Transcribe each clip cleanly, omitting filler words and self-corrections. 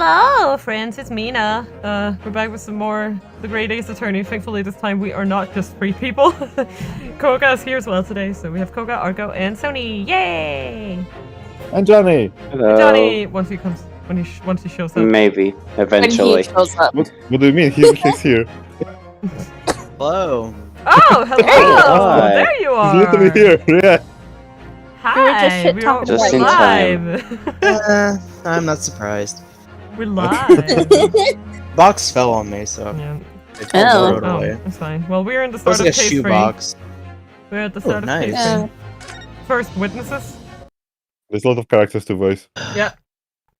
Hello, friends, it's Mina. We're back with some more The Great Ace Attorney. Thankfully, this time we are not just 3 people. Koga is here as well today, so we have Koga, Argo, and Sony. Yay! And Johnny. Hello. Johnny, once he comes, once he shows up. Maybe eventually. When he shows up. What do you mean? He's here. Hello. Oh, hello! Hi. There you He's are. literally here. Yeah. Hi, talking Just in live. I'm not surprised. We're live. Box fell on me, so Yeah. I throw it Oh, away. that's fine. Well, we're in the It was start like of a case shoe 3. box. We're at the start of nice. case 3. First witnesses. There's a lot of characters to voice. Yeah.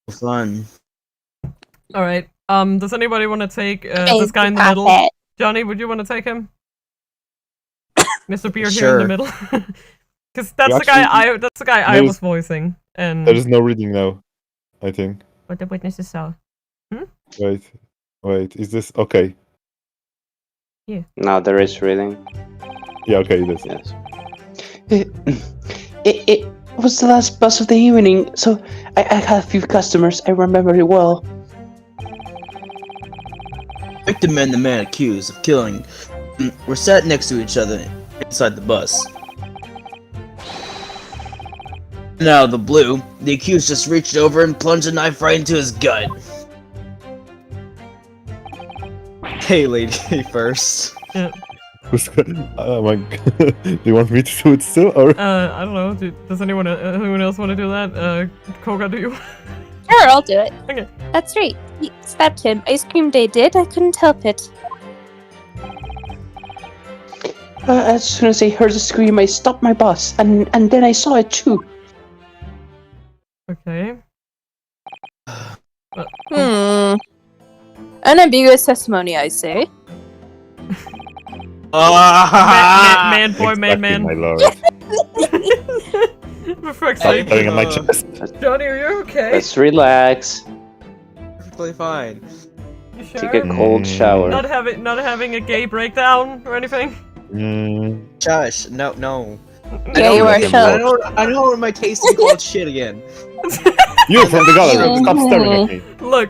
Fun. All right. Does anybody want to take this guy in the middle? Johnny, would you want to take him? Mr. Beard here in the middle. Because that's the guy I was voicing. And There is no reading now, I think. what the witnesses saw. Wait, is this okay? No, there is reading. Yeah, okay, it is. Yes. It was the last bus of the evening, so I had a few customers. I remember it well. Victim and the man accused of killing were sat next to each other inside the bus. And out of the blue, the accused just reached over and plunged a knife right into his gut. Hey, lady, first. Oh my god. Do you want me to do it still? Or? I don't know. Does anyone else want to do that? Koga, do you? Sure, I'll do it. Okay. That's right. He stabbed him. Ice cream day did. I couldn't help it. As soon as I heard the scream, I stopped my bus, and then I saw it too. Okay. Unambiguous testimony, I say. Man, boy, Exactly, man. my lord. For fuck's Stop sake. staring at my chest. Johnny, are you okay? Let's relax. Perfectly fine. You sure? Take a cold shower. Not having a gay breakdown or anything? Shush. No. Yeah, you are I know my taste in cold shit again. You from the gallery, stop staring at me. Look.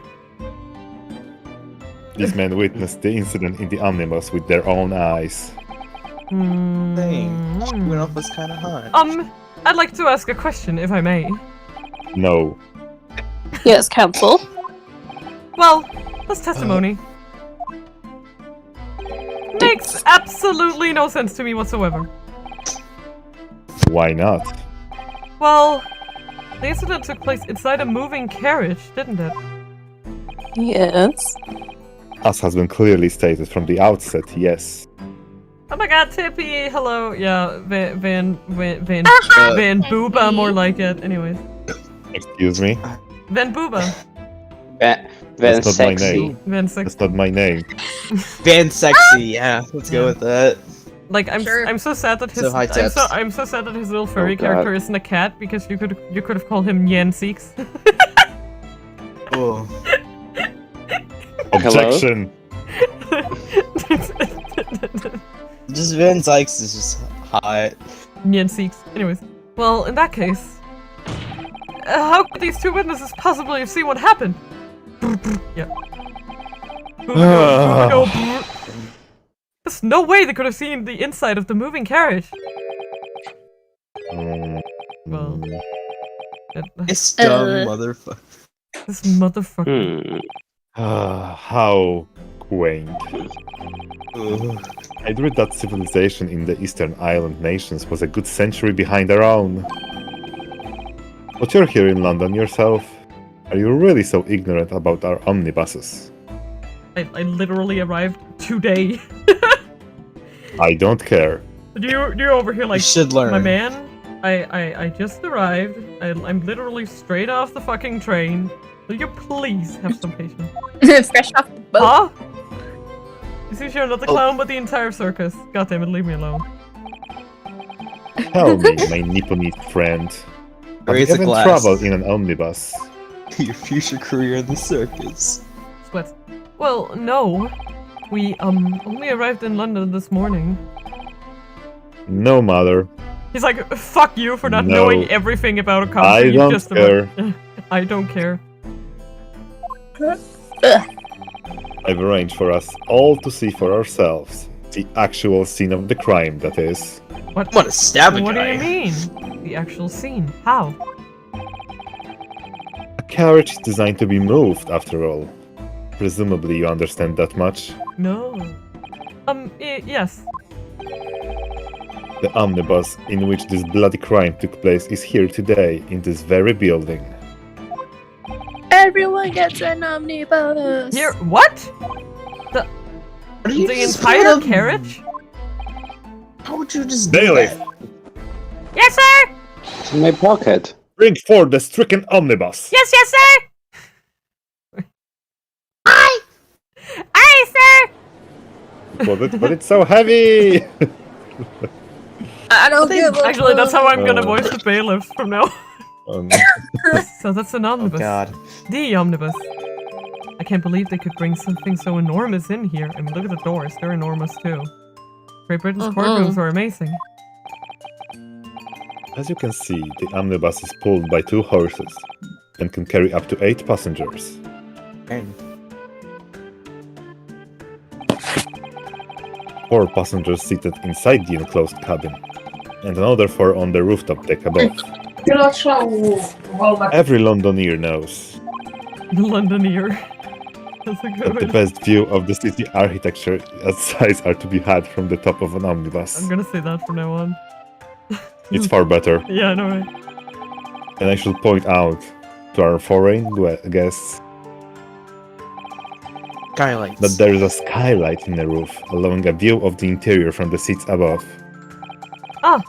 These men witnessed the incident in the omnibus with their own eyes. Dang. Went off was kind of hot. I'd like to ask a question, if I may. No. Yes, counsel. Well, this testimony makes absolutely no sense to me whatsoever. Why not? Well, the incident took place inside a moving carriage, didn't it? Yes. As has been clearly stated from the outset, yes. Oh my god, Tippy! Hello, yeah, Van Booba, more like it. Anyways. Excuse me? Van Booba. Van That's not my sexy. name. Van Six. That's not my name. Van sexy, yeah. Let's go with that. Like, I'm so sad that his So high tips. I'm so sad that his little furry Oh, God. character isn't a cat, because you could have called him Nyan Six. Oh. Objection! Just Van Sykes is just hot. Nyan Six. Anyways. Well, in that case, how could these 2 witnesses possibly have seen what happened? Yeah. There's no way they could have seen the inside of the moving carriage. Well, This dumb motherfucker. this motherfucker. How quaint. I'd read that civilization in the Eastern Island nations was a good century behind our own. But you're here in London yourself. Are you really so ignorant about our omnibuses? I literally arrived today. I don't care. You're over here like, You should learn. my man. I just arrived. I'm literally straight off the fucking train. Will you please have some patience? Fresh off the boat. Huh? You see, you're not the clown, but the entire circus. God damn it, leave me alone. Tell me, my Nipponese friend. Have you Raise a ever glass. traveled in an omnibus? Your future career in the circus. Sweats. Well, no. We, only arrived in London this morning. No, mother. He's like, fuck you for not No. knowing everything about a country. I you don't just care. I don't care. I've arranged for us all to see for ourselves. The actual scene of the crime, that is. What? I'm gonna stab a What guy. do you mean? The actual scene? How? A carriage is designed to be moved, after all. Presumably you understand that much. No. Yes. The omnibus in which this bloody crime took place is here today, in this very building. Everyone gets an omnibus. Here, what? Are you The just entire put 'em- carriage? How would you just do Bailiff! that? Yes, sir! It's in my pocket. Bring forth the stricken omnibus! Yes, sir! Aye, sir! But it's so heavy! I don't give a Actually, that's how I'm gonna Oh. voice the bailiff from now on. Um, So that's an Oh omnibus. god. The omnibus. I can't believe they could bring something so enormous in here. I mean, look at the doors. They're enormous, too. Great Britain's courtrooms are amazing. as you can see, the omnibus is pulled by 2 horses and can carry up to 8 passengers. Dang. 4 passengers seated inside the enclosed cabin, and another 4 on the rooftop deck above. Every Londoner knows The Londoner. That's a good that the one. best view of the city architecture and size are to be had from the top of an omnibus. I'm gonna say that from now on. It's far better, Yeah, I know, right? and I should point out to our foreign guests Skylights. that there is a skylight in the roof, allowing a view of the interior from the seats above. Ah!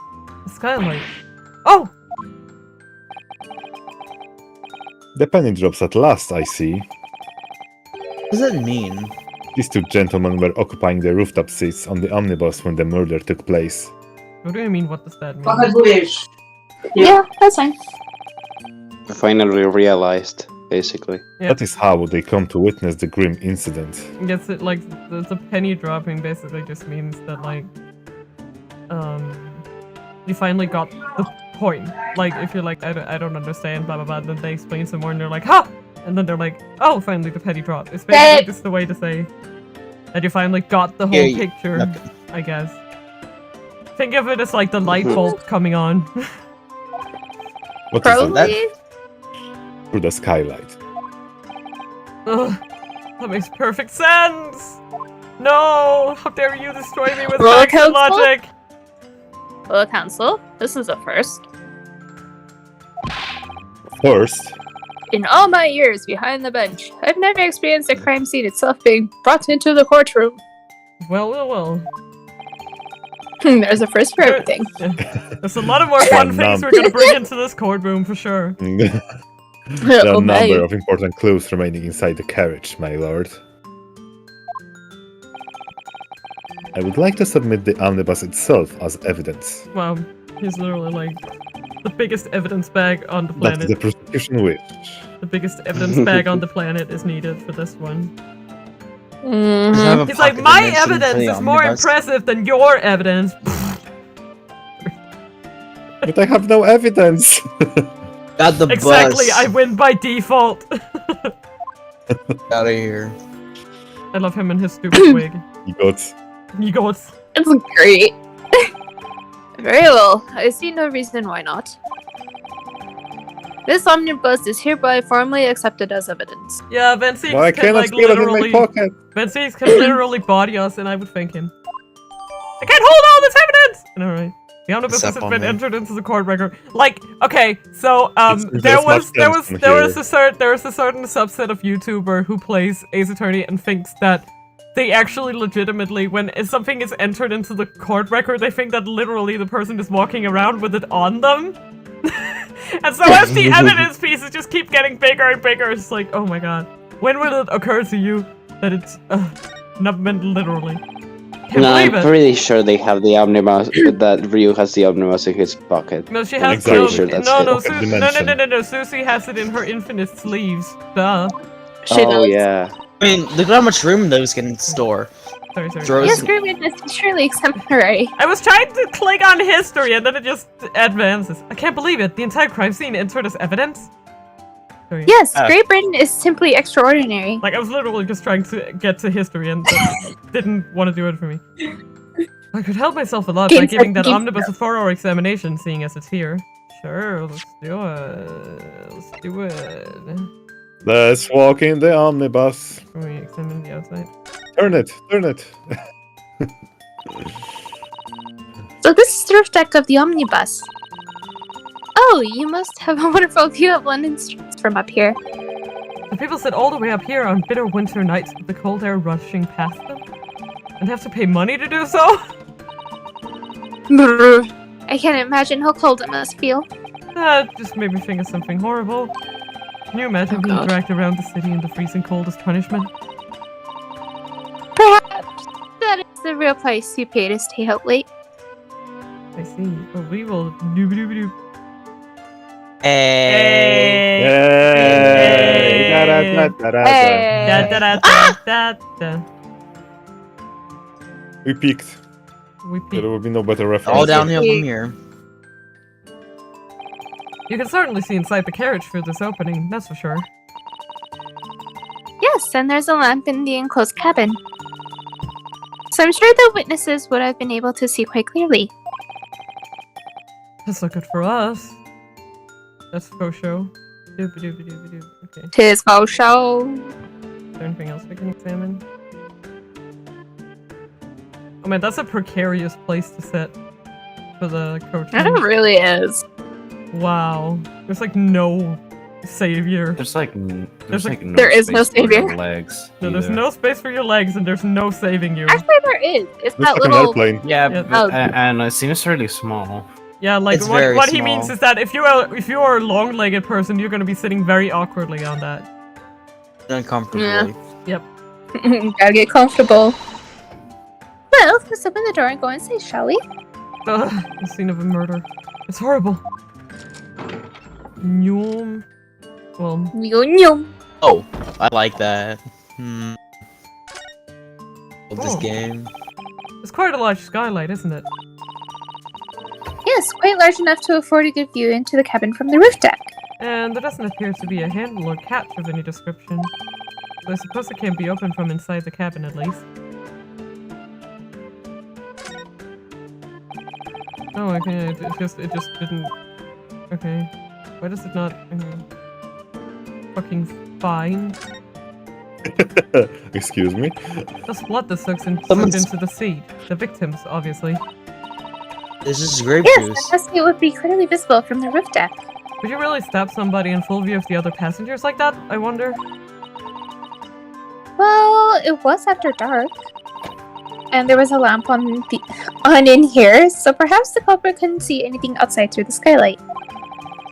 The skylight. Oh! The penny drops at last, I see. What does that mean? These 2 gentlemen were occupying the rooftop seats on the omnibus when the murder took place. What do you mean, what does that mean? Yeah, that's fine. I finally realized, basically. Yeah. That is how they come to witness the grim incident. I guess it, like, the penny dropping basically just means that, like, you finally got the point. Like, if you're like, I don't understand, blah blah blah, then they explain some more and they're like, ha! And then they're like, oh, finally the penny dropped. It's basically just the way to say that you finally got the whole Yeah, picture, okay. I guess. Think of it as like the light bulb coming on. What is it? Probably. Through the skylight. Ugh, that makes perfect sense! No! How dare you destroy me with Roller facts and coaster? logic! Well, Council, this is a first. First, In all my years behind the bench, I've never experienced a crime scene itself being brought into the courtroom. Well. There's a first for everything. There's a lot of more fun things we're gonna bring into this courtroom for sure. there are a Oh, number my. of important clues remaining inside the carriage, my lord. I would like to submit the omnibus itself as evidence. Wow, he's literally like the biggest evidence bag on the That is planet. the prosecution wish. The biggest evidence bag on the planet is needed for this one. Mhm. Does it have a He's like, pocket my dimension for evidence the is more omnibus? impressive than your evidence. But I have no evidence! Got the Exactly, bus. I win by default. Out of here. I love him and his stupid wig. You got... You go, It's great. Very well. I see no reason why not. This omnibus is hereby formally accepted as evidence. yeah, Venseeks Why can can't I like feel it in my literally, pocket? Venseeks can literally body us, and I would thank him. I can't hold all this evidence. Alright. The omnibus Step has on been me. entered into the court record. Like, okay, so It's- there there's was much there tension was here. there was a certain subset of YouTuber who plays Ace Attorney and thinks that they actually legitimately, when something is entered into the court record, they think that literally the person is walking around with it on them. And so as the evidence pieces just keep getting bigger and bigger, it's like, oh my god. When will it occur to you that it's not meant literally? Can't No, I'm believe it. pretty sure they have the omnibus, that Ryu has the omnibus in his pocket. No, she I'm has exactly no, sure that's no, it. no, Pocket no, dimension. no, Susie has it in her infinite sleeves. Duh. She Oh knows. yeah. I mean, look at how much room those can store. Sorry. Throws- Yes, screw witness is surely exemplary. I was trying to click on history and then it just advances. I can't believe it. The entire crime scene entered as evidence. Sorry. Yes, Great Britain is simply extraordinary. Like, I was literally just trying to get to history and that didn't want to do it for me. I could help myself a lot by giving that omnibus a 4-hour examination, seeing as it's here. Sure, let's do it. Let's do it. Let's walk in the omnibus. Can we examine the outside? Turn it, turn it. So this is the roof deck of the omnibus. Oh, you must have a wonderful view of London streets from up here. The people sit all the way up here on bitter winter nights with the cold air rushing past them. And have to pay money to do so? Brr. I can't imagine how cold it must feel. That just made me think of something horrible. Can you imagine being God. dragged around the city in the freezing cold as punishment? Perhaps that is the real price you pay to stay out late. I see. Well, we will doob-a-doob-a-doob. Hey. Yay! Da-da-da-da-da-da. Hey. Da-da-da-da-da-da. We peaked. We There peek. will be no better reference. All downhill from here. You can certainly see inside the carriage through this opening, that's for sure. Yes, and there's a lamp in the enclosed cabin. So I'm sure the witnesses would have been able to see quite clearly. That's not good for us. That's faux show. Doob-a-doob-a-doob-a-doob. Okay. Tis faux show. Is there anything else we can examine? Oh man, that's a precarious place to sit for the courtroom. It really is. Wow. There's like no savior. There's like, There's like no there is no space for your savior. legs. No, there's either. no space for your legs and there's no saving you. Actually, there is. It's Looks that like an little. airplane. Yeah, Yeah. but, Oh. and it seems really small. Yeah, like It's very what he small. means is that if you are a long-legged person, you're gonna be sitting very awkwardly on that. Uncomfortably. Gotta get comfortable. Well, let's open the door and go inside, shall we? Ugh, the scene of a murder. It's horrible. Nyum. Well, Yum yum. Oh, I like that. Of this Oh. game. it's quite a large skylight, isn't it? Yes, quite large enough to afford a good view into the cabin from the roof deck. And there doesn't appear to be a handle or catch of any description. So I suppose it can't be opened from inside the cabin at least. Oh, okay, it just didn't... Okay. Why does it not... fucking fine. Excuse me. That's blood that soaks Someone's- into the seat. The victims, obviously. This is grape Yes, juice. that it would be clearly visible from the roof deck. Would you really stab somebody in full view of the other passengers like that, I wonder? Well, it was after dark. And there was a lamp on in here, so perhaps the culprit couldn't see anything outside through the skylight.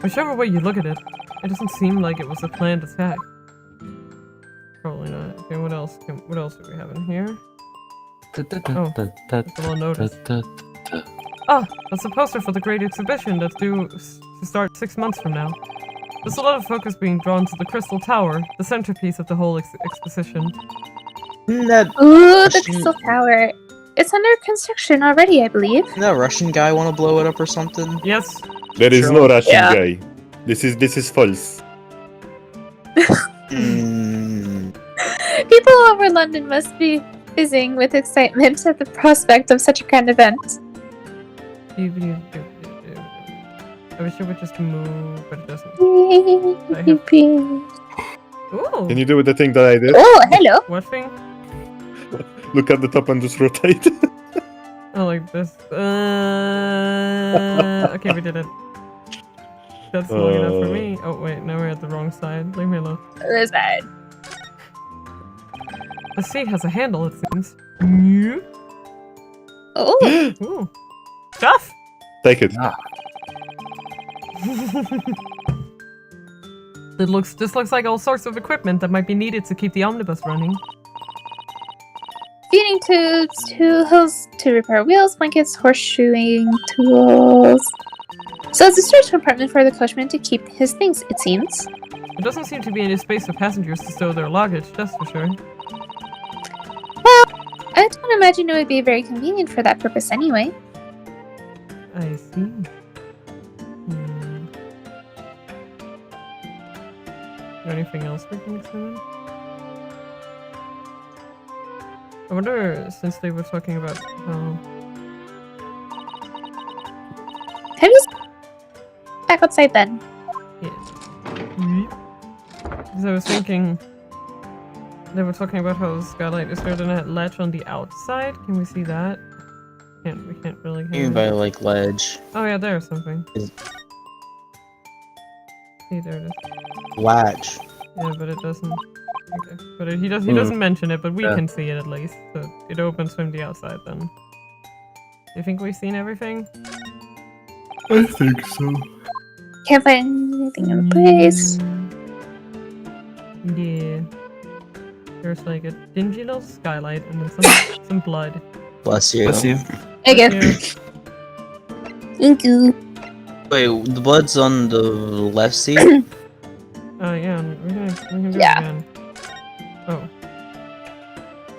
Whichever way you look at it, it doesn't seem like it was a planned attack. Probably not. Okay, what else? What else do we have in here? Oh, that's a little notice. Ah, that's a poster for the great exhibition that's due to start 6 months from now. There's a lot of focus being drawn to the Crystal Tower, the centerpiece of the whole exposition. That Ooh, the Russian- Crystal Tower. It's under construction already, I believe. that Russian guy want to blow it up or something? Yes, There is Sure. no Russian Yeah. guy. This is false. People over London must be fizzing with excitement at the prospect of such a grand event. I wish it would just move, but it doesn't. Ooh! Can you do the thing that I did? Oh, hello. What thing? Look at the top and just rotate. Oh, like this. Okay, we did it. That's long enough for me. Oh, wait, now we're at the wrong side. Leave me alone. There's that. The seat has a handle, it seems. New? Oh, Ooh. Stuff! Take it. This looks like all sorts of equipment that might be needed to keep the omnibus running. feeding tubes, tools to repair wheels, blankets, horseshoeing tools. So it's a storage compartment for the coachman to keep his things, it seems. There doesn't seem to be any space for passengers to stow their luggage, that's for sure. I don't imagine it would be very convenient for that purpose anyway. I see. there anything else we can examine? I wonder, since they were talking about how... Have you back outside then? Because I was thinking... They were talking about how the skylight is there a latch on the outside. Can we see that? We can't really... You mean by, like, ledge? Oh yeah, there's something. Is- See, there it is. Latch. Yeah, but it doesn't... Okay. But he doesn't mention it, but we Yeah. can see it at least. So it opens from the outside then. Do you think we've seen everything? I think so. Can't find anything in place. Yeah. There's like a dingy little skylight and then some blood. Bless you. Bless you. Again. Yeah. Thank you. Wait, the blood's on the left seat? Yeah, we can do Yeah. it again. Oh.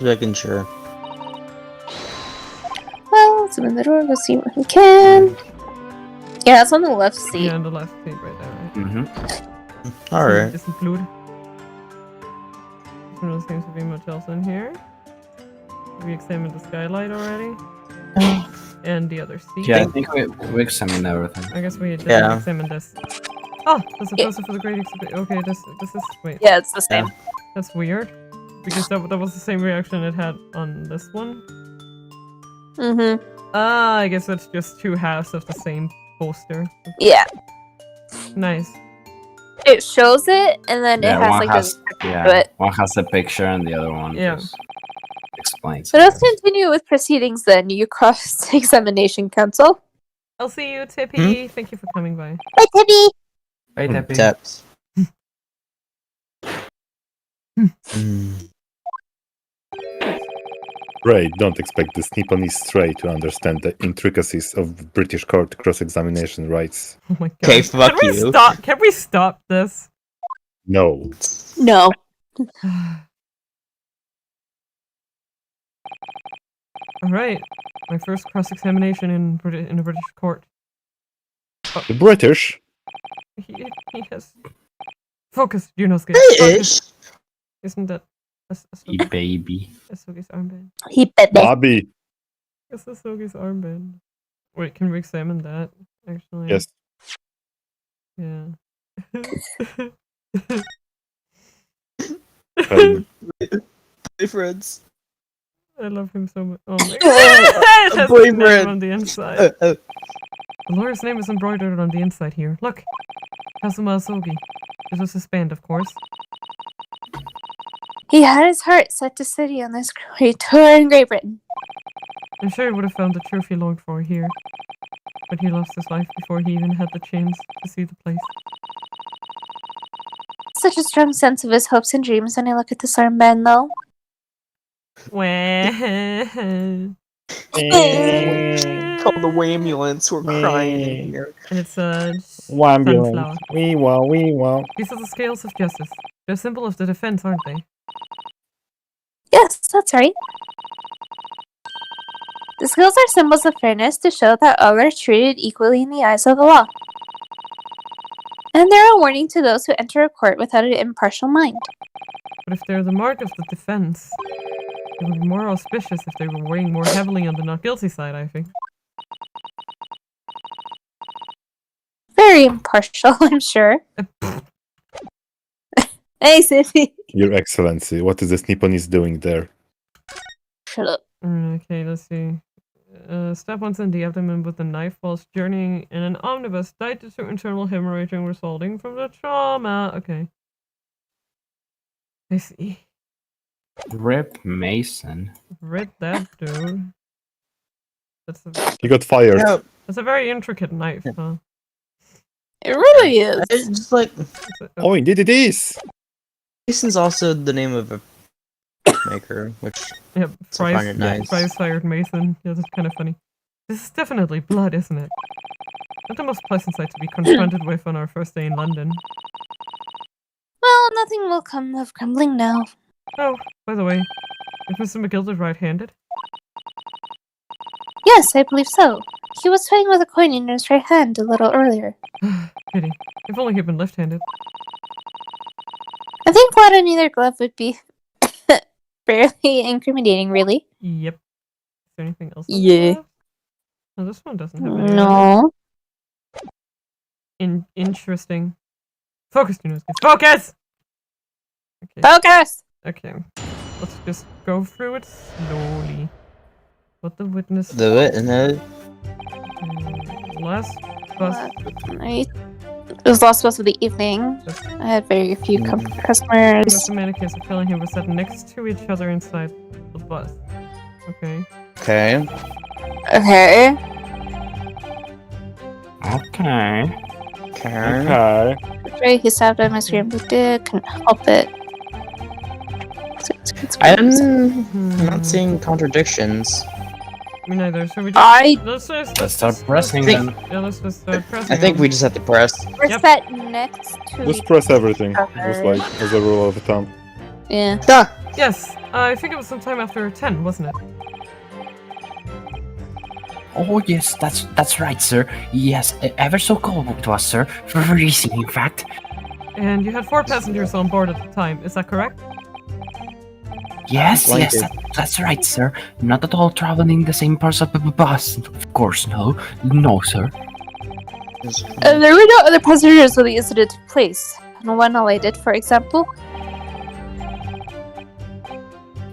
Making sure. Well, let's open the door. We'll see what we can. Yeah, it's on the left seat. Yeah, on the left seat right there. Right? Mm-hmm. Alright. Just include. There doesn't seem to be much else in here. We examined the skylight already. And the other seat. Yeah, I think we examined everything. I guess we didn't Yeah. examine this. Oh, that's a poster for the great exhibit. Okay, this is wait. Yeah, it's the same. That's weird. Because that was the same reaction it had on this one. Mm-hmm. Ah, I guess that's just two halves of the same poster. Yeah. Nice. It shows it, and then it has one like has, a... yeah, but- one has the picture and the other one Yeah. just explains. So it. let's continue with proceedings then. You cross-examination counsel. I'll see you, Tippy. Thank you for coming by. Bye, Tibby! Wait, Epi. Taps. Mm. Ray, don't expect this Nipponese stray to understand the intricacies of British court cross-examination rights. Oh my god. Okay, fuck Can we you. stop? Can we stop this? No. No. Alright. My first cross-examination in a British court. The British? He has... Focus, Junosuke. British? Isn't that... Hey, baby. Asugi's armband. He bet me. Bobby. It's Asugi's armband. Wait, can we examine that? Actually. Yes. Yeah. Boyfriends. I love him so much. Oh my god. It has his name Boyfriend. on the inside. The lawyer's name is embroidered on the inside here. Look. Kazuma Asugi. This was his band, of course. He had his heart set to study on this great tour in Great Britain. I'm sure he would have found the truth he longed for here. But he lost his life before he even had the chance to see the place. Such a strong sense of his hopes and dreams when I look at this armband, though. Wah. Call the ambulance. We're crying in here. And it's a sunflower. Ambulance. Wee wow, wee wow. These are the scales of justice. They're a symbol of the defense, aren't they? Yes, that's right. The scales are symbols of fairness to show that all are treated equally in the eyes of the law. And they're a warning to those who enter a court without an impartial mind. But if they're the mark of the defense, it would be more auspicious if they were weighing more heavily on the not guilty side, I think. Very impartial, I'm sure. Hey, Sissy. Your Excellency, what is this Nipponese doing there? Shut up. Okay, let's see. Stab once in the abdomen with a knife whilst journeying in an omnibus. Died due to internal hemorrhaging resulting from the trauma. Okay. I see. Rip Mason. Read that, dude. He got fired. Yeah, That's a very intricate knife, huh? It really is. it's just like Oh, indeed it is! Mason's also the name of a maker, which Yep, So I find it nice. Price fired Mason. Yeah, that's kind of funny. This is definitely blood, isn't it? Not the most pleasant sight to be confronted with on our first day in London. Well, nothing will come of grumbling now. Oh, by the way, is Mr. McGilder right-handed? Yes, I believe so. He was playing with a coin in his right hand a little earlier. Pity. If only he'd been left-handed. I think blood on either glove would be fairly incriminating, really. Yep. Is there anything else? on the Yeah. glove? No, this one doesn't have any. No. Interesting. Focus, Junos. Focus! Okay. Focus! Okay. Let's just go through it slowly. What the witness. Do it, and then Last bus. Night. It was last bus of the evening. I had very few customers. Mr. Manicus and Phil here were sat next to each other inside the bus. Okay. okay. Okay. Okay. Okay. Okay. He stabbed at my screen, but couldn't help it. I'm not seeing contradictions. Me neither. So we I- Let's start pressing think- them. Yeah, let's just start pressing. I think them. we just have to press. We're Yep. set next to Just each press everything, other. just like as a rule of thumb. Yeah. Ah! Yes, I think it was sometime after 10, wasn't it? Oh yes, that's right, sir. Yes, ever so cold it was, sir. Freezing, in fact. And you had 4 passengers on board at the time, is that correct? Yes, Like yes, it. that's right, sir. Not at all traveling the same parts of the bus. Of course, no. No, sir. There were no other passengers when the incident took place. No one alighted, for example.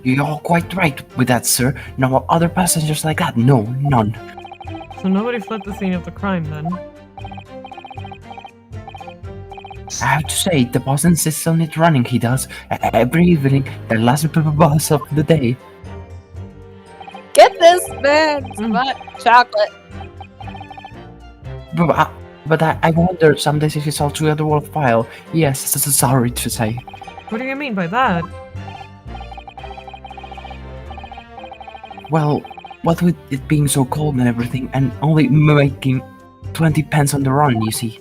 You're quite right with that, sir. No other passengers like that. No, none. So nobody fled the scene of the crime then? I have to say, the boss insists on it running, he does. Every evening, the last bus of the day. Get this man some hot chocolate. But I wonder some days if it's altogether worthwhile. Yes, sorry to say. What do you mean by that? Well, what with it being so cold and everything, and only making 20 pence on the run, you see.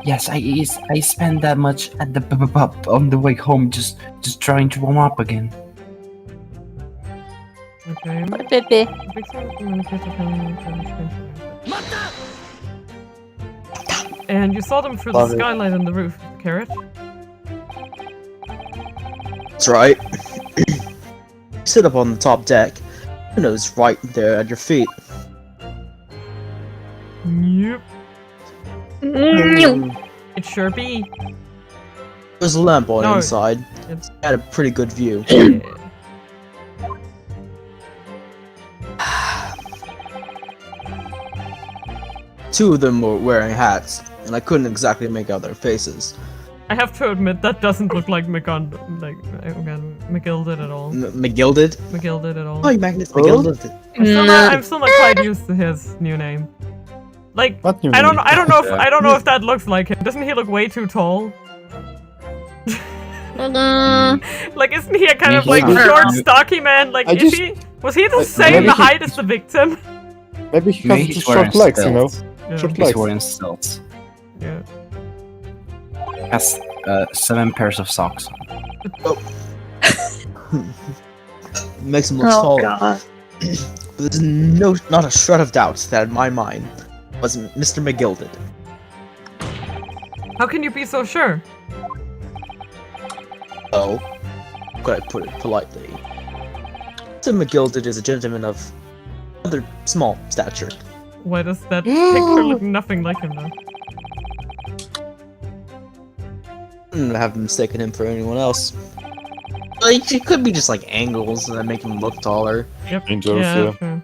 Yes, I spent that much at the pub on the way home, just trying to warm up again. Okay. Baby. Big sign of communication. And you saw them through the Love it. skylight on the roof of the carriage? That's right. Sit up on the top deck. Window's right there at your feet. Yep. It sure be. There's a lamp on No. inside. It's- It had a pretty good view. Two of them were wearing hats, and I couldn't exactly make out their faces. I have to admit, that doesn't look like McGilded at all. McGilded? McGilded at all. Oh, Magnus McGilded. I'm still not quite used to his new name. Like, What new I don't name? know if that looks like him. Doesn't he look way too tall? Like, isn't he a kind of like Maybe- short, stocky man? Like, I is just- he? Was he the Maybe same he- height as the victim? Maybe he Maybe has he's just wearing short legs, you know? stilts. Yeah. Short He's legs. wearing stilts. Yeah. Has 7 pairs of socks. Makes him look Oh taller. god. But there's not a shred of doubt that in my mind was Mr. McGilded. How can you be so sure? Oh, how could I put it politely? Mr. McGilded is a gentleman of rather small stature. Why does that picture look nothing like him though? I haven't mistaken him for anyone else. Like, it could be just like angles that make him look taller. Yep. Angels, yeah. yeah. True.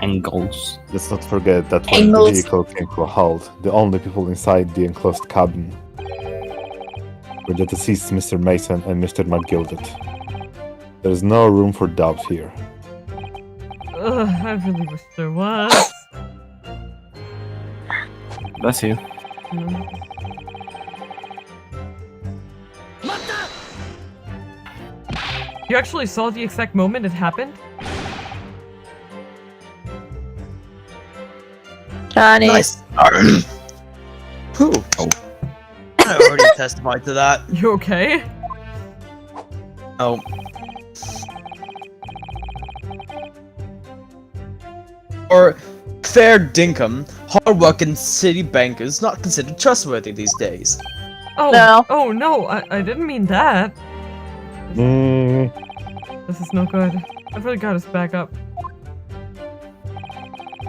Angles. Let's not forget that when Angles. the vehicle came to a halt, the only people inside the enclosed cabin were the deceased Mr. Mason and Mr. McGilded. There is no room for doubt here. Ugh, I really wish there was. Bless you. Mm. You actually saw the exact moment it happened? Johnny. Nice. Whew. Oh. I already testified to that. You okay? Oh. Or fair dinkum, hard-working city bankers not considered trustworthy these days. Oh, No. oh no, I didn't mean that. Mm, This is no good. I've really got us back up.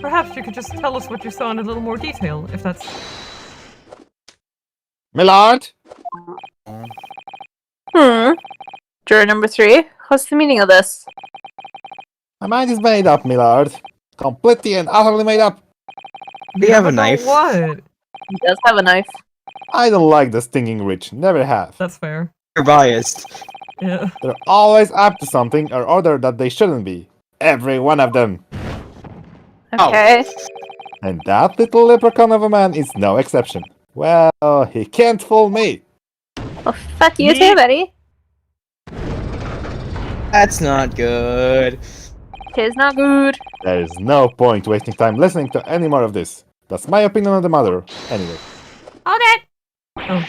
Perhaps you could just tell us what you saw in a little more detail, if that's... Millard? Juror number 3, what's the meaning of this? My mind is made up, Millard. Completely and utterly made up. Do you have a About knife? What? He does have a knife. I don't like the stinging rich. Never have. That's fair. You're biased. Yeah. They're always up to something or other that they shouldn't be. Every one of them. Okay. And that little leprechaun of a man is no exception. Well, he can't fool me. Well, fuck you too, buddy. That's not good. Tis not good. There is no point wasting time listening to any more of this. That's my opinion on the matter. Anyway. Hold it! Oh.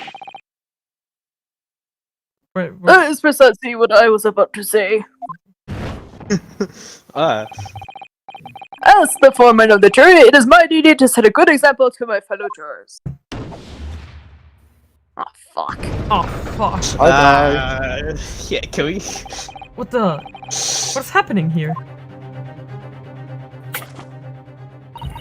Wait, That is precisely what I was about to say. As the foreman of the jury, it is my duty to set a good example to my fellow jurors. Oh, fuck. Oh, fuck. Yeah, can we? What the? What's happening here?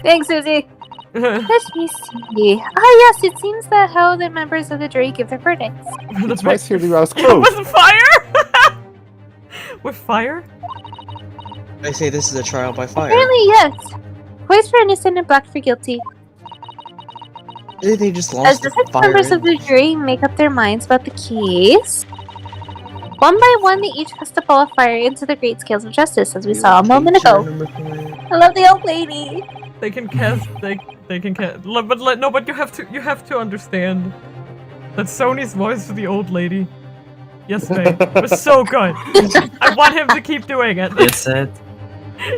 Thanks, Susie. The Let me see. Ah, yes, it seems that how the members of the jury give their verdicts. It's right here to ask With fire? With fire? I say this is a trial by fire. Apparently, yes. White for innocent and black for guilty. They just As lost the the 6 fire. members of the jury make up their minds about the case, one by one they each cast a ball of fire into the great scales of justice, as we saw a moment ago. I love the old lady. They can cast. They can cast. But you have to understand that Sony's voice for the old lady yesterday was so good. I want him to keep doing it. Is it?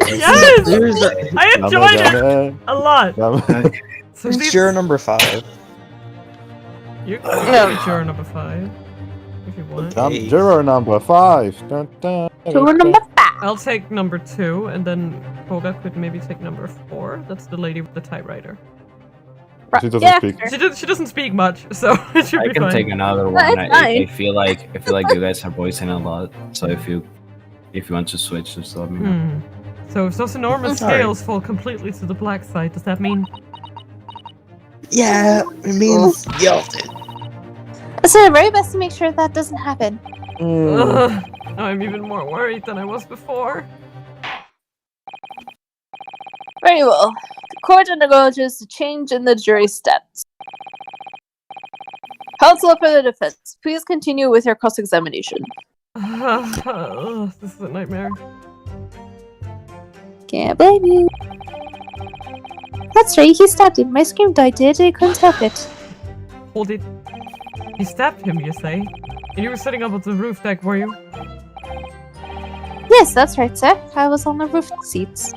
Yes, There's a, I enjoyed it a lot. So who's these- juror number 5? You can be juror number 5 if you want. Hey. Juror number 5. Dun, dun, Juror number 5. I'll take number 2, and then Koga could maybe take number 4. That's the lady with the typewriter. She doesn't Yeah, speak. She doesn't speak much, so it should I be can fine. take another That's one. fine. I feel like you guys are voicing a lot. So if you want to switch, just let me know. Hmm. So if those enormous Sorry. scales fall completely to the black side, does that mean? Yeah, it means guilty. So the very best to make sure that doesn't happen. Ugh, now I'm even more worried than I was before. Very well. The court acknowledges the change in the jury stats. Counsel for the defense, please continue with your cross-examination. This is a nightmare. Can't blame you. That's right, he stabbed him. My scream died, did I couldn't help it. Hold it. You stabbed him, you say? And you were sitting up at the roof deck, were you? Yes, that's right, sir. I was on the roof seats.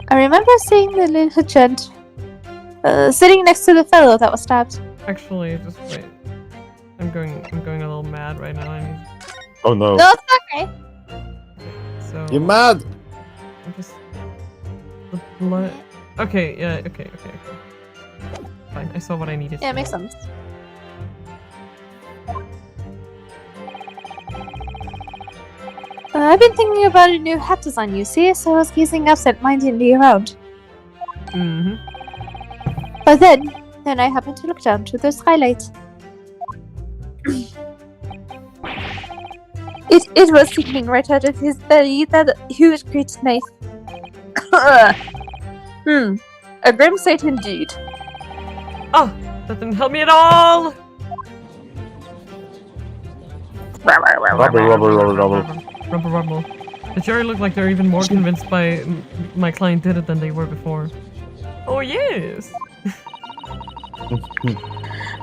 I remember seeing the little gent sitting next to the fellow that was stabbed. Actually, just wait. I'm going a little mad right now. I need Oh no. No, it's okay. so. You mad? I'm just the blood. Okay, yeah, okay. Fine, I saw what I needed. Yeah, it makes sense. I've been thinking about a new hat design, you see, so I was gazing absent-mindedly around. Mm-hmm. But then I happened to look down to the skylight. It was sticking right out of his belly, that huge great knife. A grim sight indeed. Oh, that didn't help me at all. Rubble. The jury looked like they're even more convinced by my client did it than they were before. Oh yes.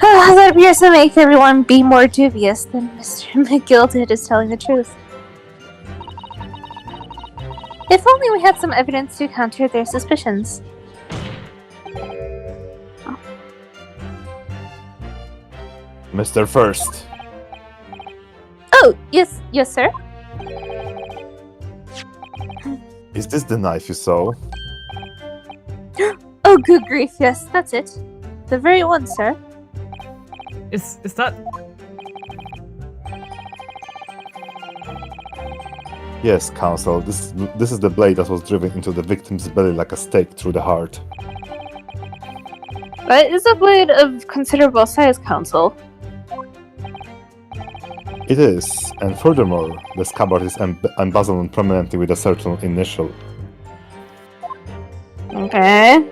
That appears to make everyone be more dubious than Mr. McGilded is telling the truth. If only we had some evidence to counter their suspicions. Mr. First. Oh, yes, sir. Is this the knife you saw? Oh, good grief, yes, that's it. The very one, sir. Is that... Yes, Counsel, this is the blade that was driven into the victim's belly like a stake through the heart. That is a blade of considerable size, Counsel. It is, and furthermore, the scabbard is embezzled prominently with a certain initial, Okay.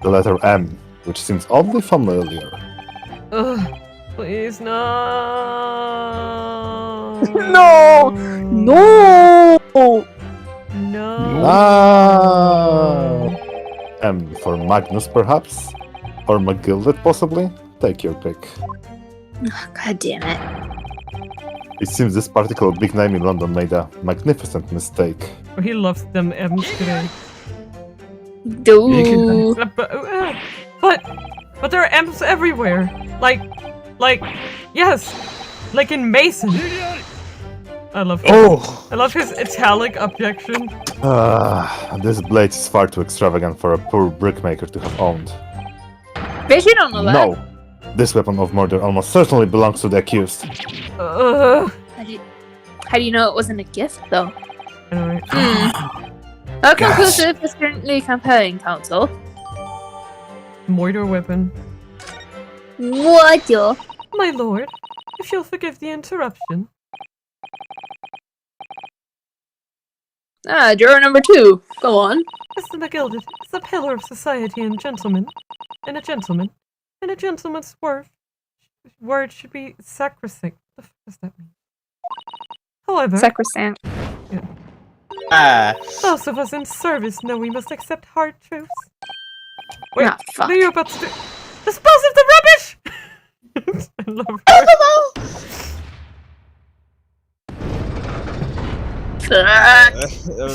the letter M, which seems oddly familiar. Ugh, please no. No! No! No. Ah! M for Magnus, perhaps? Or McGilded, possibly? Take your pick. God damn it. It seems this particular big name in London made a magnificent mistake. He loves them M's today. Dude. But there are M's everywhere. Like, yes, like in Mason. I love him. Oh! I love his italic objection. This blade is far too extravagant for a poor brickmaker to have owned. Bet you don't know that. No! This weapon of murder almost certainly belongs to the accused. How do you know it wasn't a gift, though? Anyway. How conclusive is currently compelling, Counsel? Moiter weapon. What, yo? My lord, if you'll forgive the interruption. Juror number 2. Go on. Mr. McGilded is a pillar of society and gentleman. And a gentleman. And a gentleman's word should be sacrosanct. What the fuck does that mean? However, Sacrosanct. those of us in service know we must accept hard truths. Wait, Ah, fuck. what are you about to do? Dispose of the rubbish! I love her.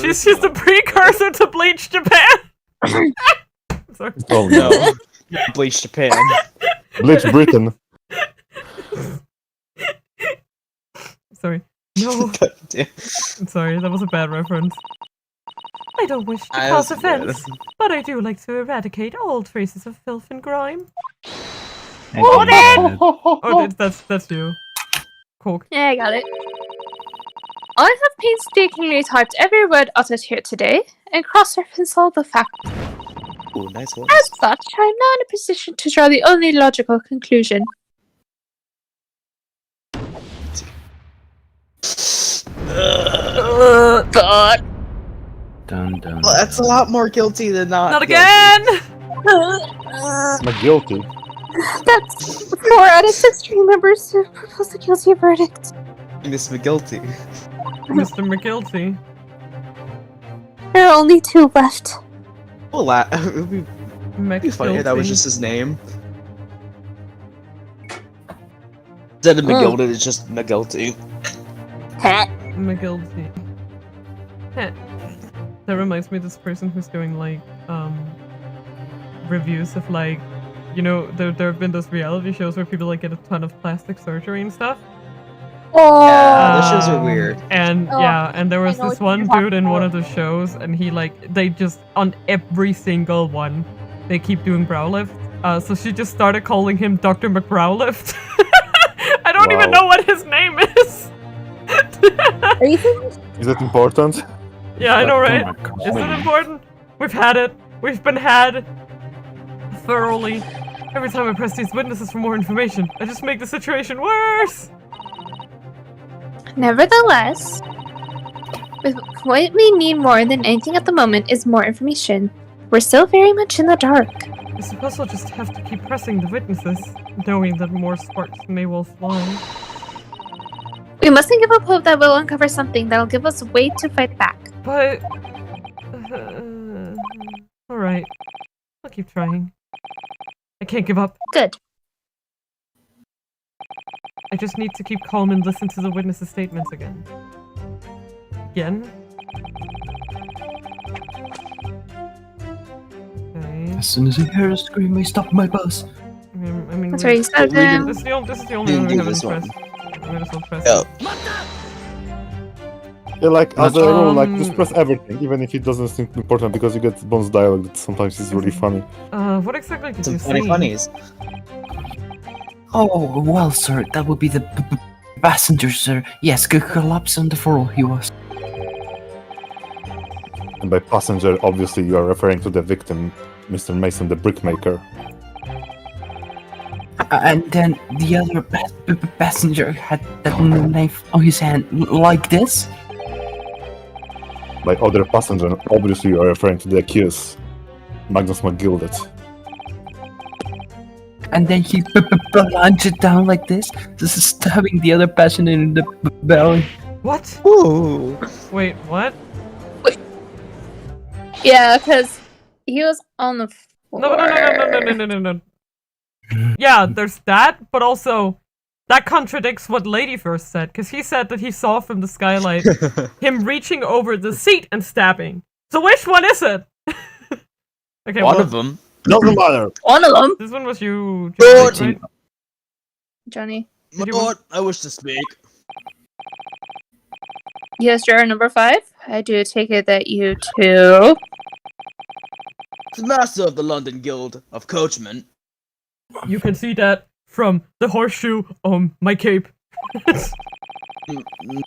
She's the precursor to Bleach Japan! Sorry. Oh No. no. Bleach Japan. Bleach Britain. Sorry. No. Damn. I'm sorry, that was a bad reference. I don't wish to I cause was offense, but I do like to eradicate all traces of filth and grime. Oh, that's you. Coke. Yeah, I got it. I have painstakingly typed every word uttered here today and cross-referenced all the facts. Ooh, nice one. As such, I am now in a position to draw the only logical conclusion. God. Dun, dun. Well, that's a lot more guilty than not. Not guilty. again! Not guilty. That's 4 out of 6 jury members who proposed a guilty verdict. Miss McGuilty. Mr. McGilty. There are only 2 left. Well, it would be funny if that was just his name. Instead of McGilded, it's just McGuilty. McGilty. Heh. That reminds me of this person who's doing like reviews of like, you know, there have been those reality shows where people like get a ton of plastic surgery and stuff. Yeah, those shows are weird. And Oh, yeah, and there was I know this what one you're talking dude in one about. of the shows, and he like they just on every single one, they keep doing brow lift. So she just started calling him Dr. McBrowlift. I don't even Wow. know what his name is. Are you serious? Is that important? Yeah, I know, right? Oh my God. Is it important? We've had it. We've been had thoroughly. Every time I press these witnesses for more information, I just make the situation worse. Nevertheless, what we need more than anything at the moment is more information. We're still very much in the dark. I suppose I'll just have to keep pressing the witnesses, knowing that more sparks may well fly. We mustn't give up hope that we'll uncover something that'll give us a way to fight back. But... alright. I'll keep trying. I can't give up. Good. I just need to keep calm and listen to the witnesses' statements again. Again? Okay. As soon as I hear a scream, I stop my bus. I mean, That's right, you said them. this is the only We one can we do haven't this one. pressed. I might as well press Yo. it. Yeah, like as a rule, like Um, just press everything, even if it doesn't seem important, because you get bonus dialogue that sometimes is really funny. What exactly did Some you funny say? funnies. Oh, well, sir, that would be the passenger, sir. Yes, collapse on the floor he was. And by passenger, obviously you are referring to the victim, Mr. Mason, the brickmaker. And then the other passenger had that knife on his hand, like this. By other passenger, obviously you are referring to the accused, Magnus McGilded. And then he plunged it down like this, just stabbing the other passenger in the belly. What? Ooh. Wait, what? Yeah, because he was on the floor. No. Yeah, there's that, but also that contradicts what Lady first said, because he said that he saw from the skylight him reaching over the seat and stabbing. So which one is it? Okay, One well, of them. Doesn't matter! One of them. this one was you, Lord. Johnny, right? Johnny. My you lord, I wish to speak. Yes, juror number 5. I do take it that you too. The master of the London Guild of Coachmen. You can see that from the horseshoe on my cape.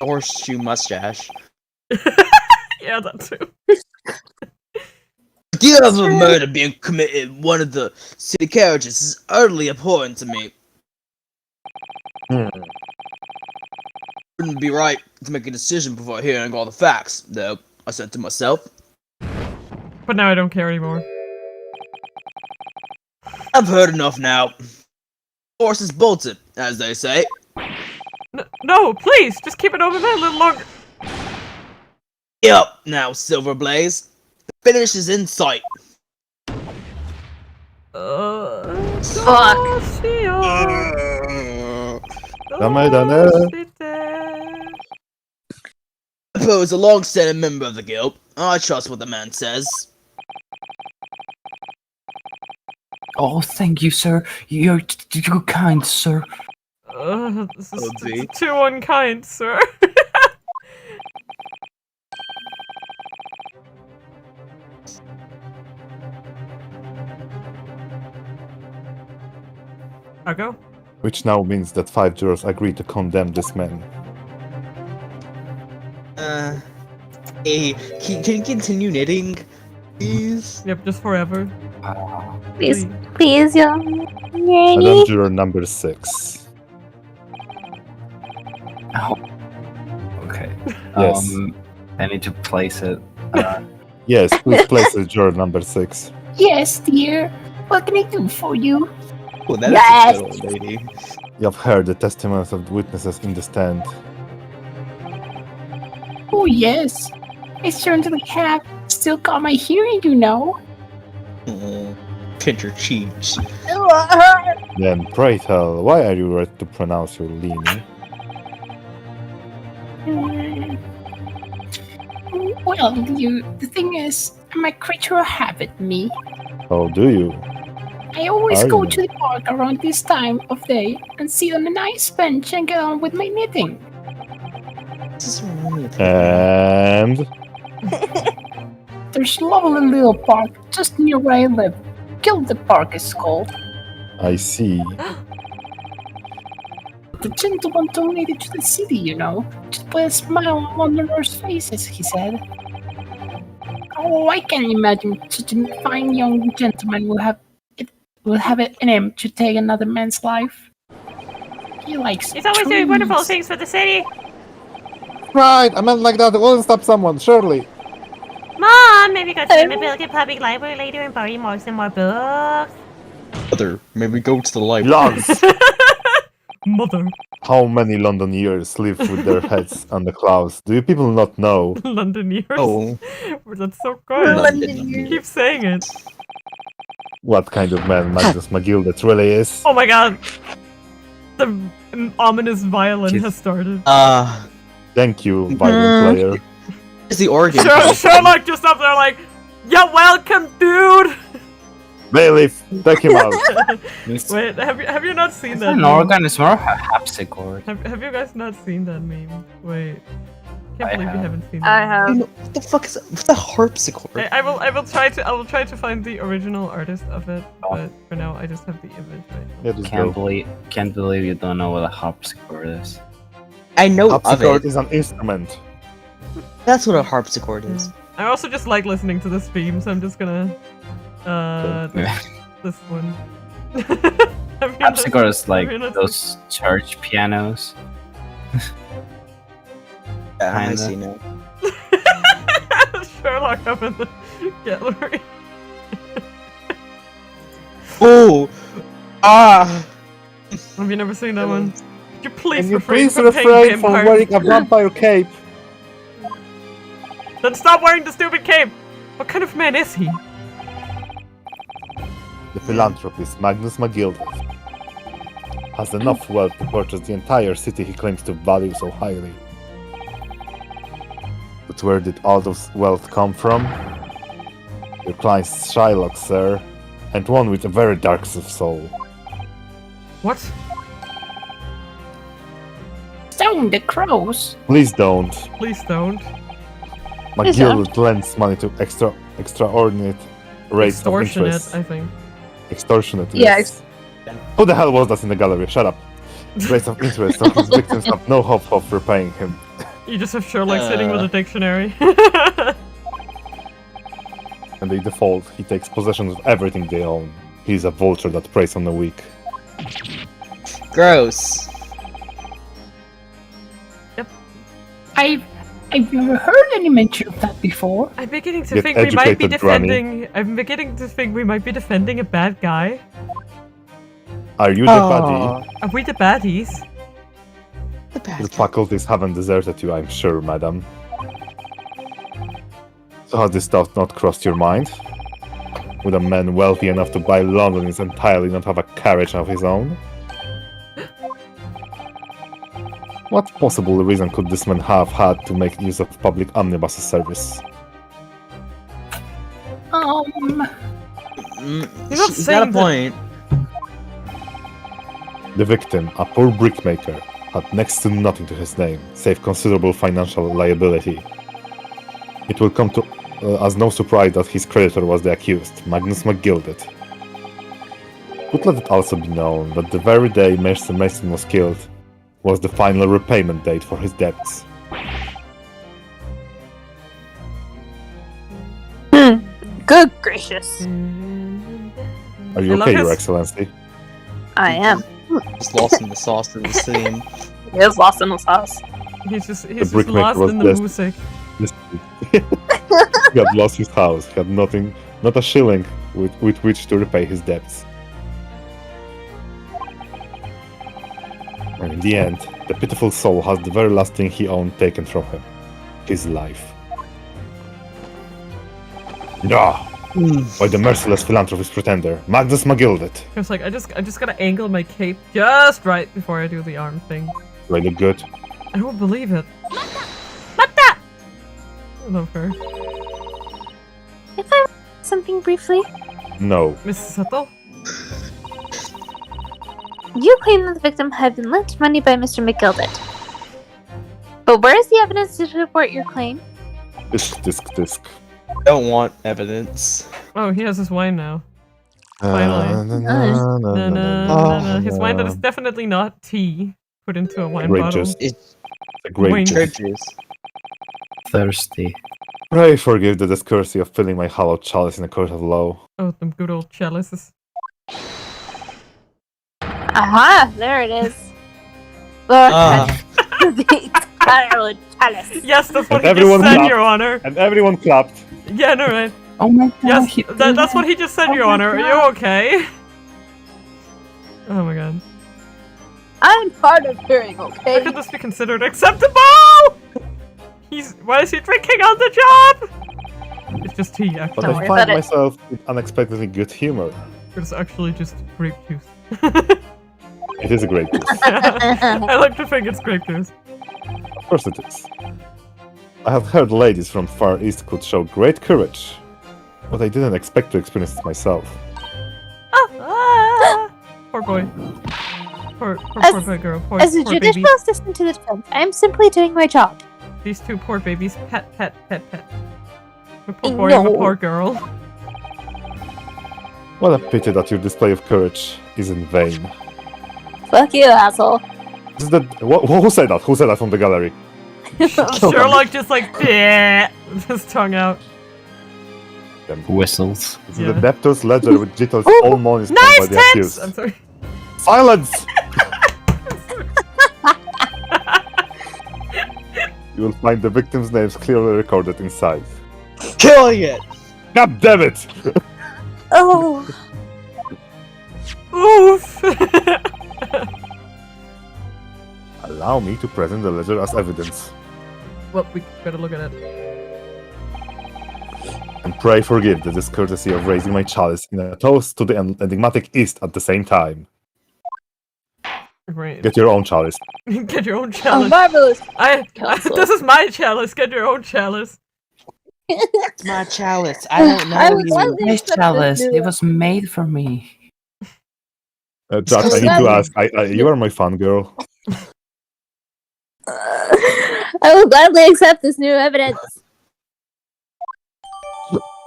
Horseshoe mustache. Yeah, that too. The idea of a murder being committed in one of the city carriages is utterly abhorrent to me. Wouldn't be right to make a decision before hearing all the facts, though, I said to myself. But now I don't care anymore. I've heard enough now. Horse is bolted, as they say. No, please, just keep it over there a little longer. Yep, now, Silver Blaze. The finish is in sight. Fuck. Poe is a long-standing member of the guild. I trust what the man says. Oh, thank you, sir. You're kind, sir. This is B. too unkind, sir. I'll go. Which now means that 5 jurors agree to condemn this man. Hey, can you continue knitting, please? Yep, just forever. Please, please, young Madam lady. Juror number 6. Oh. Okay. Yes. I need to place it. Yes, please place the juror number 6. Yes, dear. What can I do for you? Oh, that Yes! is a good old lady. You have heard the testimonies of the witnesses in the stand. Oh, yes. I certainly have. Still got my hearing, you know. Pinch your cheeks. Then, pray tell, why are you ready to pronounce your leaning? Well, the thing is, I'm a creature of habit, me. Oh, do you? I always Are go you? to the park around this time of day and sit on a nice bench and get on with my knitting. This is really And... There's a lovely little park just near where I live. Gilded Park is called. I see. The gentleman donated to the city, you know. Just put a smile on Londoners' faces, he said. Oh, I can imagine such a fine young gentleman will have it in him to take another man's life. He likes He's always doing wonderful trees. things for the city. Right, a man like that won't stop someone, surely. Mom, maybe go to the Billiken Public Library later and borrow more some more books. Mother, maybe go to the library. Lads! Mother. How many Londoners live with their heads on the clouds? Do you people not know? London years. Oh, That's so good. London. Keep saying it. What kind of man Magnus McGilded really is? Oh my god. The ominous violin has started. Thank you, violin player. Is the organ? Sherlock just up there like, you're welcome, dude! Bailiff, take him out. Wait, have you not seen that An meme? organ is more of a harpsichord. Have you guys not seen that meme? Wait. can't believe we haven't seen I that. have. What the fuck is that? What's a harpsichord? I will try to find the original artist of it, but for now I just have the image right now. Yeah, just Can't go. believe you don't know what a harpsichord is. I know of Harpsichord it. is an instrument. That's what a harpsichord is. I also just like listening to this theme, so I'm just gonna this one. Have you Harpsichord not- is like have you not those church pianos. Yeah, I Kinda. see now. Sherlock up in the gallery. Oh! Ah! Have you never seen that one? Could you please Can you refrain please from paying refrain from vampire? wearing a vampire cape? Then stop wearing the stupid cape! What kind of man is he? The philanthropist Magnus McGilvray has enough wealth to purchase the entire city he claims to value so highly. But where did all those wealth come from? Your client's Shylock, sir, and one with a very dark soul. What? Stone the crows. Please don't. Please don't. McGill lends money to extraordinary rates of Extortionate, interest. I think. Extortionate. Yeah, Yes. Who the hell was that in the gallery? Shut up. Rates of interest on his victims have no hope of repaying him. You just have Sherlock sitting with a dictionary. And they default, he takes possession of everything they own. He's a vulture that preys on the weak. Gross. I've never heard any mention of that before. I'm beginning to Get think we might be educated, Granny. defending. I'm beginning to think we might be defending a bad guy. Are you the baddie? Are we the baddies? The bad The guy. faculties haven't deserted you, I'm sure, madam. So has this thought not crossed your mind? Would a man wealthy enough to buy London is entirely not have a carriage of his own? What possible reason could this man have had to make use of public omnibus service? You're not She's got saying a point. The victim, a poor brickmaker, had next to nothing to his name, save considerable financial liability. It will come to as no surprise that his creditor was the accused, Magnus McGilvray. But let it also be known that the very day Mercer Mason was killed was the final repayment date for his debts. Good gracious. Are you I love okay, Your his- Excellency? I am. Just lost in the sauce of the scene. He is lost in the sauce. He's just brickmaker lost was in the blessed. music. He had lost his house, he had nothing, not a shilling with which to repay his debts. And in the end, the pitiful soul has the very last thing he owned taken from him. His life. Ah! By the merciless philanthropist pretender, Magnus McGilvray. I was like, I just gotta angle my cape just right before I do the arm thing. Really good. I don't believe it. Mata! I love her. If I something briefly, No. Mrs. Sato? you claim that the victim had been lent money by Mr. McGilvray. But where is the evidence to support your claim? Disc. Don't want evidence. Oh, he has his wine now. Finally. His wine that is definitely not tea put into a wine Grape bottle. juice. It's A great Wink. juice. churches. Thirsty. Pray forgive the discourtesy of filling my hollow chalice in a court of law. Oh, them good old chalices. Aha! There it is. The entire chalice. Yes, that's what And he just everyone said, clapped. Your Honor. And everyone clapped. Yeah, no, right. Oh my god. Yes, he- that's what he just said, Oh Your my Honor. Are you God. okay? Oh my god. I'm hard of hearing, How okay? could this be considered acceptable? Why is he drinking on the job? It's just tea, But actually. Don't I worry find about it. myself in unexpectedly good humor. It's actually just grape juice. It is a great juice. I like to think it's grape juice. Of course it is. I have heard ladies from Far East could show great courage, but I didn't expect to experience it myself. Ah! Poor boy. Poor As- boy girl. Poor, As a poor judicial baby. assistant to the defense, I am simply doing my job. these two poor babies. Pet, pet, pet, pet. A poor boy and a poor girl. What a pity that your display of courage is in vain. Fuck you, asshole. Is that who said that? Who said that from the gallery? Sherlock just like, bleh, with his tongue out. Whistles. This is the debtor's ledger with Jittel's all money spent by Nice the tits! accused. I'm sorry. Silence! You will find the victims' names clearly recorded inside. Killing it! God damn it! Oh. Oof! Allow me to present the ledger as evidence. Well, we better look at it. And pray forgive the discourtesy of raising my chalice in a toast to the enigmatic East at the same time. Right. Get your own chalice. Get your own Oh, chalice. marvelous. Counsel. This is my chalice. Get your own chalice. It's my chalice. I don't know I would you. gladly Nice accept chalice. this It was made for me. Jack, I need to ask. You are my fan girl. I will gladly accept this new evidence.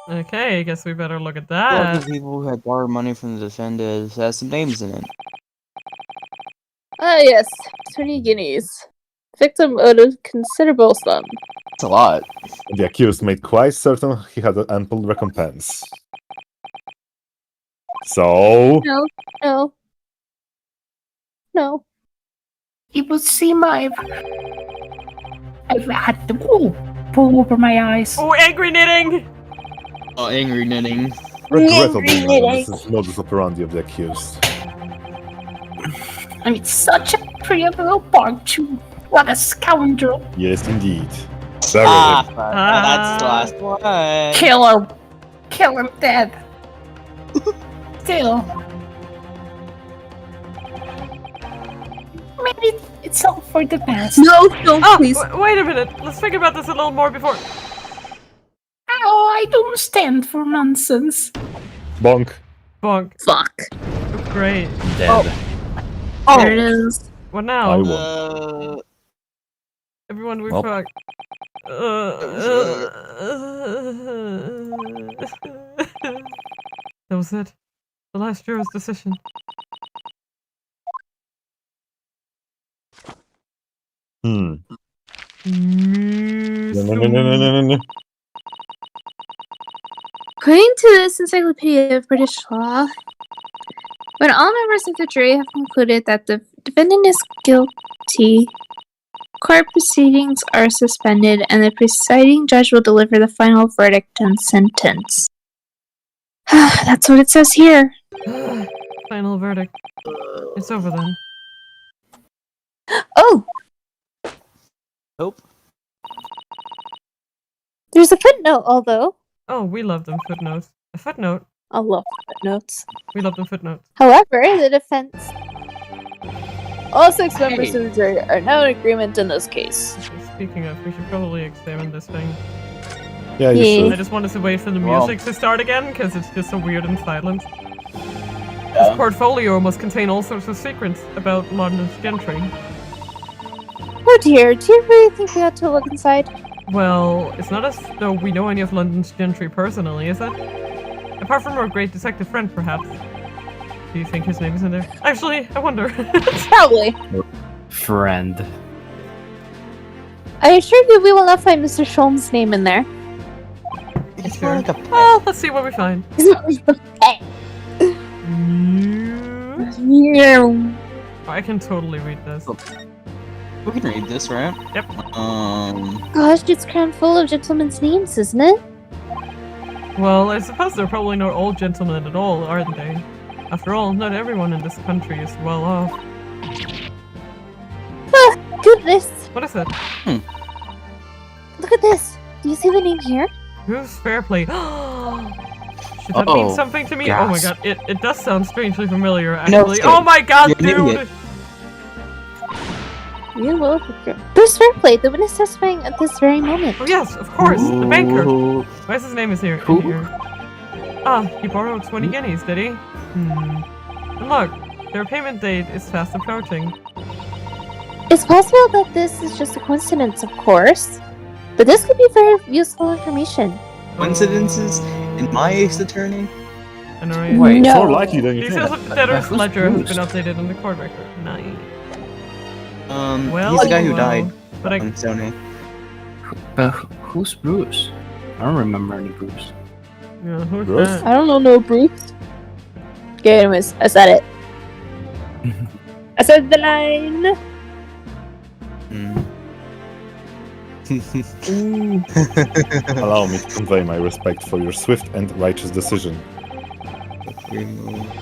Okay, I guess we better look at All that. the people who had borrowed money from the defendants has some names in it. Ah, yes. 20 guineas. Victim owed a considerable sum. It's a lot. The accused made quite certain he had an ample recompense. So, No, no. No. It would seem I've had the wool pull over my eyes. Oh, angry knitting! Oh, angry knitting. regrettably, madam, this is modus operandi of the accused. I mean, such a pretty little bark too. What a scoundrel. Yes, indeed. Bury Ah, him. fuck. That's the last one. Kill him. Kill him dead. Still. Maybe it's all for the best. No, no, Oh, please. wait a minute. Let's think about this a little more before. Oh, I don't stand for nonsense. Bonk. Bonk. Fuck. Great. Dead. There it is. What I now? won. Everyone, we Well. fuck. That was it. The last juror's decision. Hmm. Mm, No, no, no, no, no, no, no. According to this Encyclopedia of British Law, when all members of the jury have concluded that the defendant is guilty, court proceedings are suspended and the presiding judge will deliver the final verdict and sentence. That's what it says here. Final verdict. It's over then. Oh! Nope. There's a footnote, although. Oh, we love them footnotes. A footnote. I love footnotes. We love them footnotes. However, the defense. All 6 members of the jury are now in agreement in this case. Speaking of, we should probably examine this thing. Yeah, you Yeah. I should. just wanted to wait for the Well. music to start again, because it's just so weird and silent. This portfolio must contain all sorts of secrets about London's gentry. Oh dear, do you really think we ought to look inside? Well, it's not as though we know any of London's gentry personally, is it? Apart from our great detective friend, perhaps. Do you think his name is in there? Actually, I wonder. Probably. Friend. I assure you we will not find Mr. Sholm's name in there. It's Sure. more like a pet. Well, let's see what we find. I can totally read this. We can read this, right? Yep. Gosh, it's crammed full of gentlemen's names, isn't it? Well, I suppose they're probably not all gentlemen at all, aren't they? After all, not everyone in this country is well off. Goodness! What is it? Look at this! Do you see the name here? Who's fair play? Should that mean Uh-oh. something to me? Oh my Gasp. god, it does sound strangely familiar, No, actually. it's Oh good. my god, You're an dude! idiot. You will. There's fair play. The witness testifying at this very moment. Oh yes, of course, the banker. Ooh. Why is his name is here? Who? Here. Ah, he borrowed 20 guineas, did he? And look, their payment date is fast approaching. It's possible that this is just a coincidence, of course. But this could be very useful information. Coincidences in my Ace Attorney? I know, right? Wait, No. More likely than you Details think. of the debtor's Who's ledger has Bruce? been updated in the court record. Nice. Well, He's the guy who well, died But I, on Sony. Who's Bruce? I don't remember any Bruce. yeah, who's Bruce? that? I don't know no Bruce. Okay, anyways, I said it. I said the line. Allow me to convey my respect for your swift and righteous decision.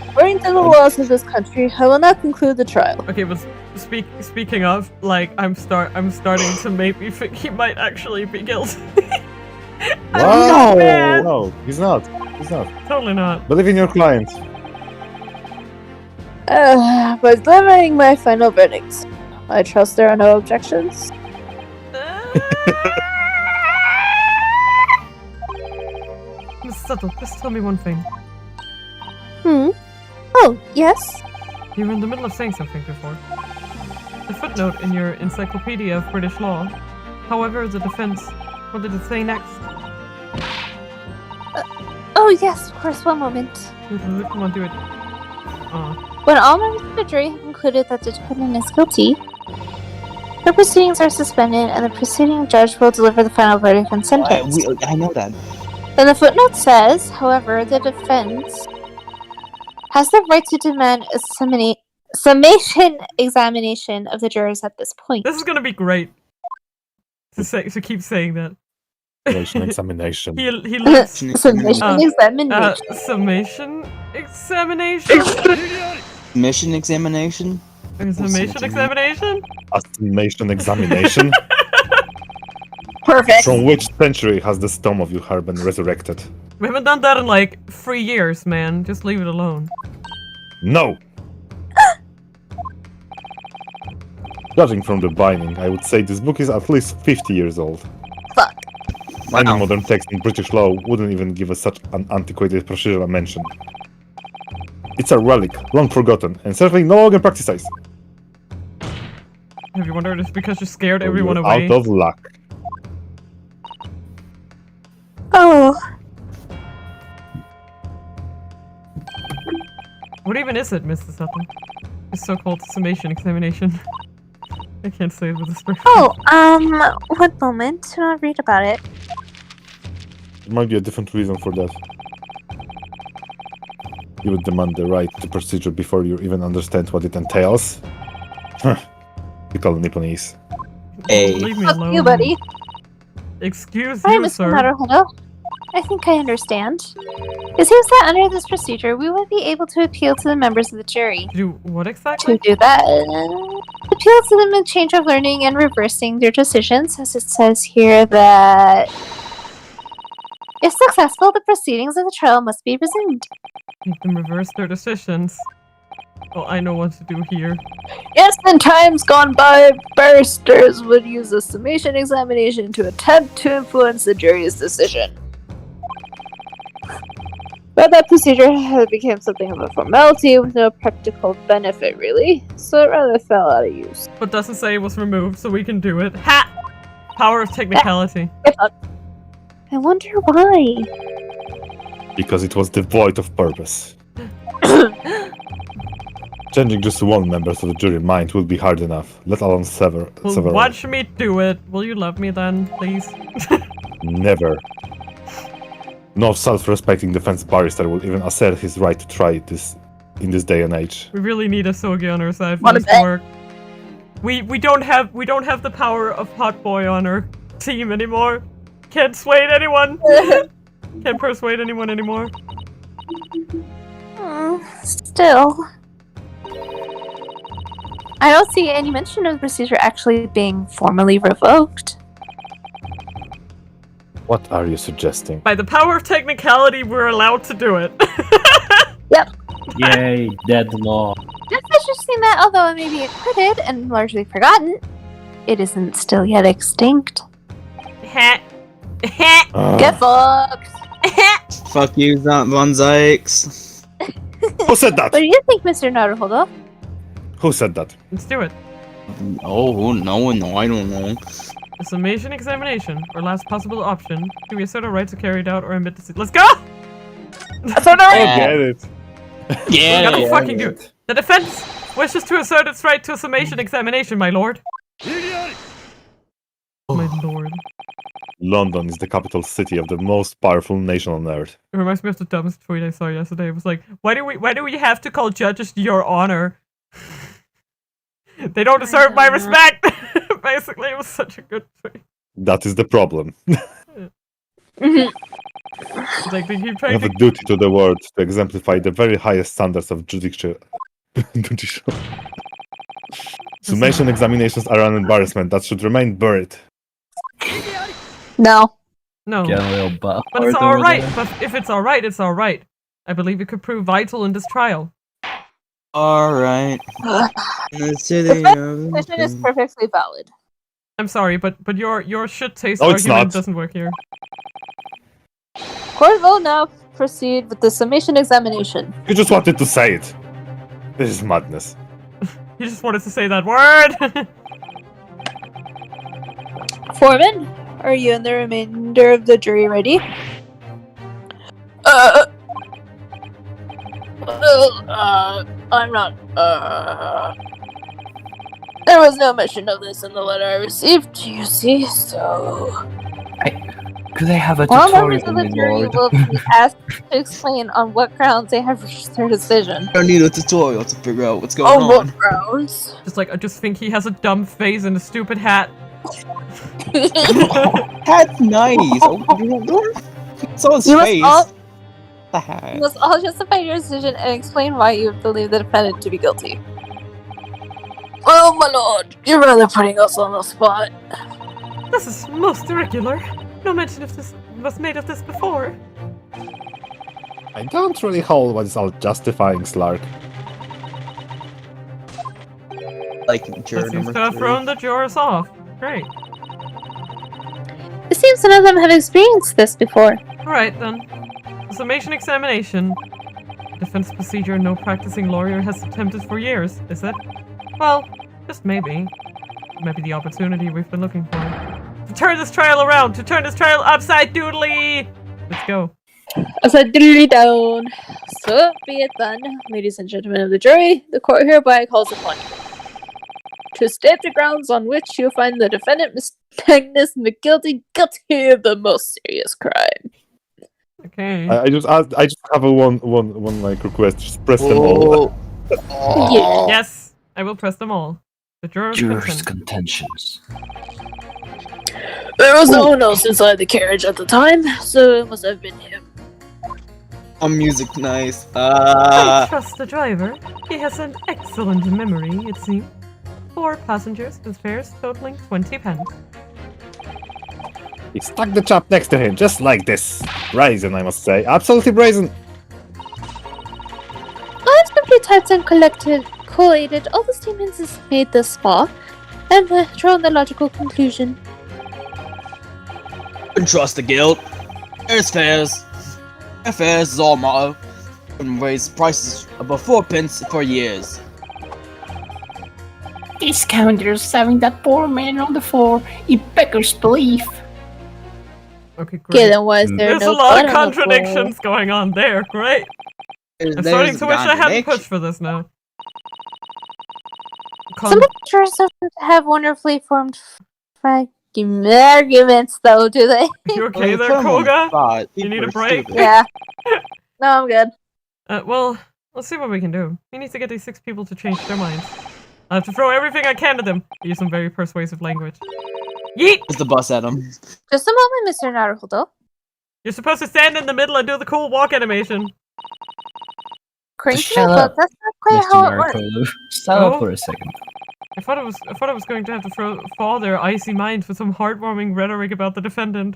According to the laws of this country, I will not conclude the trial. Okay, but speaking of, like, I'm starting to make me think he might actually be guilty. Wow! mad. No, he's not. He's not. Totally not. Believe in your client. By delivering my final verdict, I trust there are no objections. Miss Settle, just tell me one thing. Oh, yes? You were in the middle of saying something before. The footnote in your Encyclopedia of British Law. However, the defense. What did it say next? Oh, yes, of course, one moment. Come on, do it. When all members of the jury have concluded that the defendant is guilty, the proceedings are suspended and the proceeding judge will deliver the final verdict and sentence. I know that. Then the footnote says, however, the defense has the right to demand a summation examination of the jurors at this point. This is gonna be great. To keep saying that. Examination. He lives. Summation examination. Summation examination. Mission examination? Summation examination. Estimation examination. Perfect. From which century has the stone of Yuhar been resurrected? We haven't done that in like 3 years, man. Just leave it alone. No! Judging from the binding, I would say this book is at least 50 years old. Fuck. Any modern text in British law wouldn't even give us such an antiquated procedure a mention. It's a relic, long forgotten, and certainly no longer practiced. Have you wondered if it's because you scared So everyone you're away? out of luck. Oh, What even is it, Mrs. Sutton? It's so-called summation examination. I can't say it with a straight one moment. I'll read about it. There might be a different reason for that. You would demand the right to procedure before you even understand what it entails. Typical Nipponese. Hey. Leave me Fuck alone. you, buddy. Excuse Hi, you, Mr. sir. Naruhodo. I think I understand. It seems that under this procedure, we will be able to appeal to the members of the jury. Do what exactly? To do that, appeal to them in change of learning and reversing their decisions, as it says here that if successful, the proceedings of the trial must be resumed. Make them reverse their decisions. Oh, I know what to do here. Yes, in times gone by, barristers would use a summation examination to attempt to influence the jury's decision. But that procedure had become something of a formality with no practical benefit, really, so it rather fell out of use. But doesn't say it was removed, so we can do it. Ha! Power of technicality. I wonder why. Because it was devoid of purpose. Changing just one member of the jury mind will be hard enough, let alone Well, several. watch me do it. Will you love me then, please? Never. No self-respecting defense barrister will even assert his right to try this in this day and age. We really need a Sogi on our side for Wanna this bet? to work. We don't have the power of Hot Boy on our team anymore. Can't sway anyone. Can't persuade anyone anymore. Still. I don't see any mention of the procedure actually being formally revoked. What are you suggesting? By the power of technicality, we're allowed to do it. Yay, dead law. It's interesting that although it may be acquitted and largely forgotten, it isn't still yet extinct. Ha. Get fucked! Fuck you, Von Zykes. Who said that? What do you think, Mr. Naruhodo? Who said that? Let's do it. Oh, no, I don't know. A summation examination, or last possible option. Do we assert our right to carry it out or admit the Let's go! Assert our Oh, right! get it. We Yeah. gotta fucking do it. The defense wishes to assert its right to a summation examination, my lord. My lord. London is the capital city of the most powerful nation on earth. It reminds me of the dumbest tweet I saw yesterday. It was like, why do we have to call judges your honor? They don't deserve my respect! Basically, it was such a good tweet. That is the problem. It's like they keep We trying have a to... duty to the world to exemplify the very highest standards of judicial. Summation examinations are an embarrassment that should remain buried. No. No. Get a little butt. But it's alright. But if it's alright, it's alright. I believe it could prove vital in this trial. Alright. The position is perfectly valid. I'm sorry, but your shit taste No, it's argument not. doesn't work here. Court will now proceed with the summation examination. You just wanted to say it. This is madness. You just wanted to say that word! Foreman, are you and the remainder of the jury ready? I'm not, There was no mention of this in the letter I received, you see, so... Could I have a All tutorial, members of my the jury lord? will be asked to explain on what grounds they have reached their decision. I don't need a tutorial to figure out what's going On on. what grounds? Just like, I just think he has a dumb face and a stupid hat. Hat's nice. So his You must face. all- The hat. You must all justify your decision and explain why you believe the defendant to be guilty. Oh my lord, you're really putting us on the spot. This is most irregular. No mention of this was made of this before. I don't really hold what is all justifying, Slark. Like That juror seems number to have 3. thrown the jurors off. Great. It seems none of them have experienced this before. Alright then. The summation examination. Defense procedure no practicing lawyer has attempted for years, is it? Well, just maybe. Maybe the opportunity we've been looking for. To turn this trial around! To turn this trial upside doodly! Let's go. Upside doodly down. So be it then, ladies and gentlemen of the jury, the court hereby calls upon you to state the grounds on which you find the defendant, Miss Agnes McGilty, guilty of the most serious crime. Okay. I just have a one like request. Just press them all. Oh. Yes, I will press them all. The jurors Jurors' consent. contentions. There was no one else inside the carriage at the time, so it must have been him. Music nice. I trust the driver. He has an excellent memory, it seems. 4 passengers with fares totaling 20 pence. He stuck the chap next to him, just like this. Brazen, I must say. Absolutely brazen. I've simply typed and collated all the statements made thus far, and drawn the logical conclusion. Couldn't trust the guild. There's fares. Their fares is all motto. Couldn't raise prices above 4 pence for years. These scoundrels having that poor man on the floor in beggar's belief. Okay, great. Okay, then why is there There's no a lot of blood on the floor? contradictions going on there. Great. I'm starting to wish I hadn't pushed for this now. Some jurors don't have wonderfully formed arguments, though, do they? You okay there, Koga? You need a break? Yeah. No, I'm good. Well, let's see what we can do. We need to get these 6 people to change their minds. I have to throw everything I can at them. Use some very persuasive language. Yeet! Just the bus at him. Just a moment, Mr. Naruhodo. You're supposed to stand in the middle and do the cool walk animation. Cranky shut up, up, that's not quite Mr. how it works. Marcolo. Stop Oh. for a second. I thought I was going to have to thaw their icy minds with some heartwarming rhetoric about the defendant.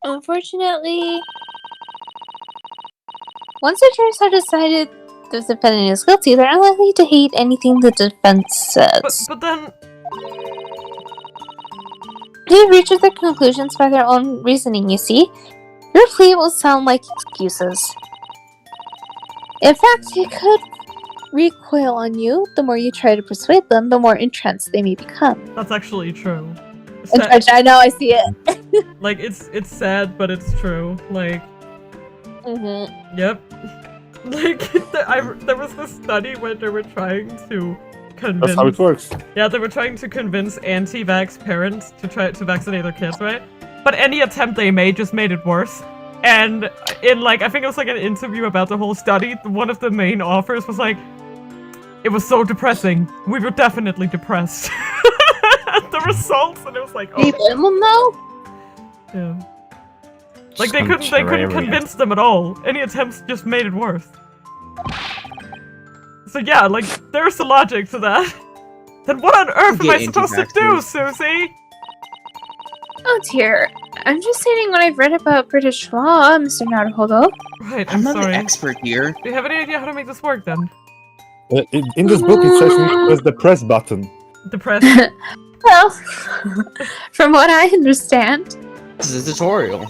Unfortunately, once the jurors have decided the defendant is guilty, they're unlikely to hate anything the defense says. But then, They reach their conclusions by their own reasoning, you see. Your plea will sound like excuses. In fact, it could recoil on you, the more you try to persuade them, the more entranced they may become. That's actually true. Entrenched, I know, I see it. Like, it's sad, but it's true. Like, Mm-hmm. yep. Like, there was this study where they were trying to convince... That's how it works. Yeah, they were trying to convince anti-vax parents to try to vaccinate their kids, right? But any attempt they made just made it worse. And in, like, I think it was like an interview about the whole study, one of the main authors was like, it was so depressing. We were definitely depressed. The results, and it was like, Do you oh, blame them though? yeah. Like, they couldn't convince them at all. Any attempts just made it worse. So yeah, like, there's the logic to that. Then what on earth am I supposed to do, Susie? Oh dear. I'm just stating what I've read about British law, Mr. Naruhodo. Right, I'm not sorry. an expert here. Do you have any idea how to make this work, then? In this book, it says we press the press button. Depressed. Well, from what I understand, This is a tutorial.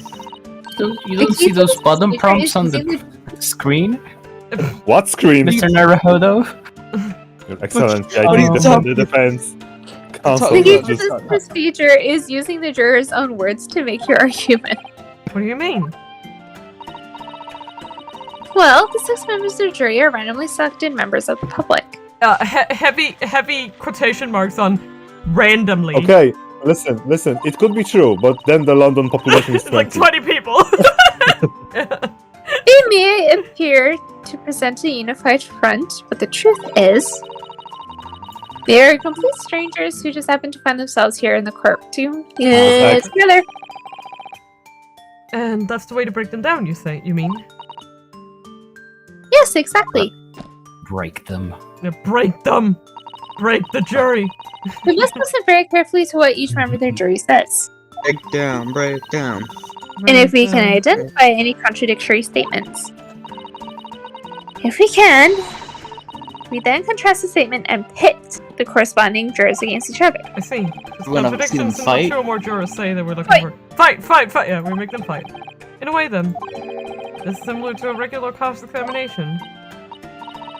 You don't see those button prompts on the screen, What screen? Mr. Naruhodo? Your Excellency, I What are need you the defense. Counsel the Hold judges. this procedure is using the jurors' own words to make your argument. What do you mean? Well, the 6 members of the jury are randomly selected members of the public. Heavy quotation marks on randomly. Okay, listen. It could be true, but then the London population is It's like 20. 20 people. They may appear to present a unified front, but the truth is, they are complete strangers who just happen to find themselves here in the courtroom together. And that's the way to break them down, you mean? Yes, exactly. Break them. Yeah, break them! Break the jury! We must listen very carefully to what each member of their jury says. Break down, break down. And if we can identify any contradictory statements. If we can, we then contrast the statement and pit the corresponding jurors against each other. I see. There's You wanna see them contradictions in what fight? 2 or more jurors say that we're looking for. Fight! Yeah, we make them fight. In a way, then. It's similar to a regular cross-examination.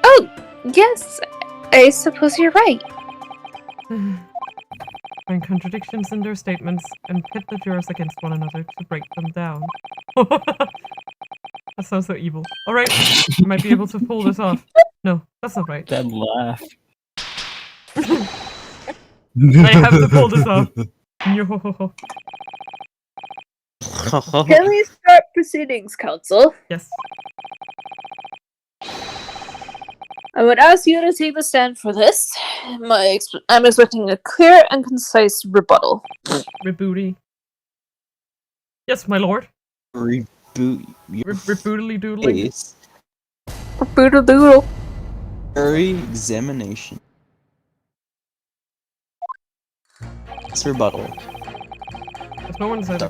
Oh, yes, I suppose you're right. Find contradictions in their statements and pit the jurors against one another to break them down. That sounds so evil. Alright, I might be able to pull this off. No, that's not right. That laugh. I have to pull this off. Yo. Can we start proceedings, counsel? Yes. I would ask you to take the stand for this. I'm expecting a clear and concise rebuttal. Rebooty. Yes, my lord. Reboot your Rebootily doodly. face. Boodle doodle. Jury examination. It's rebuttal. If no one said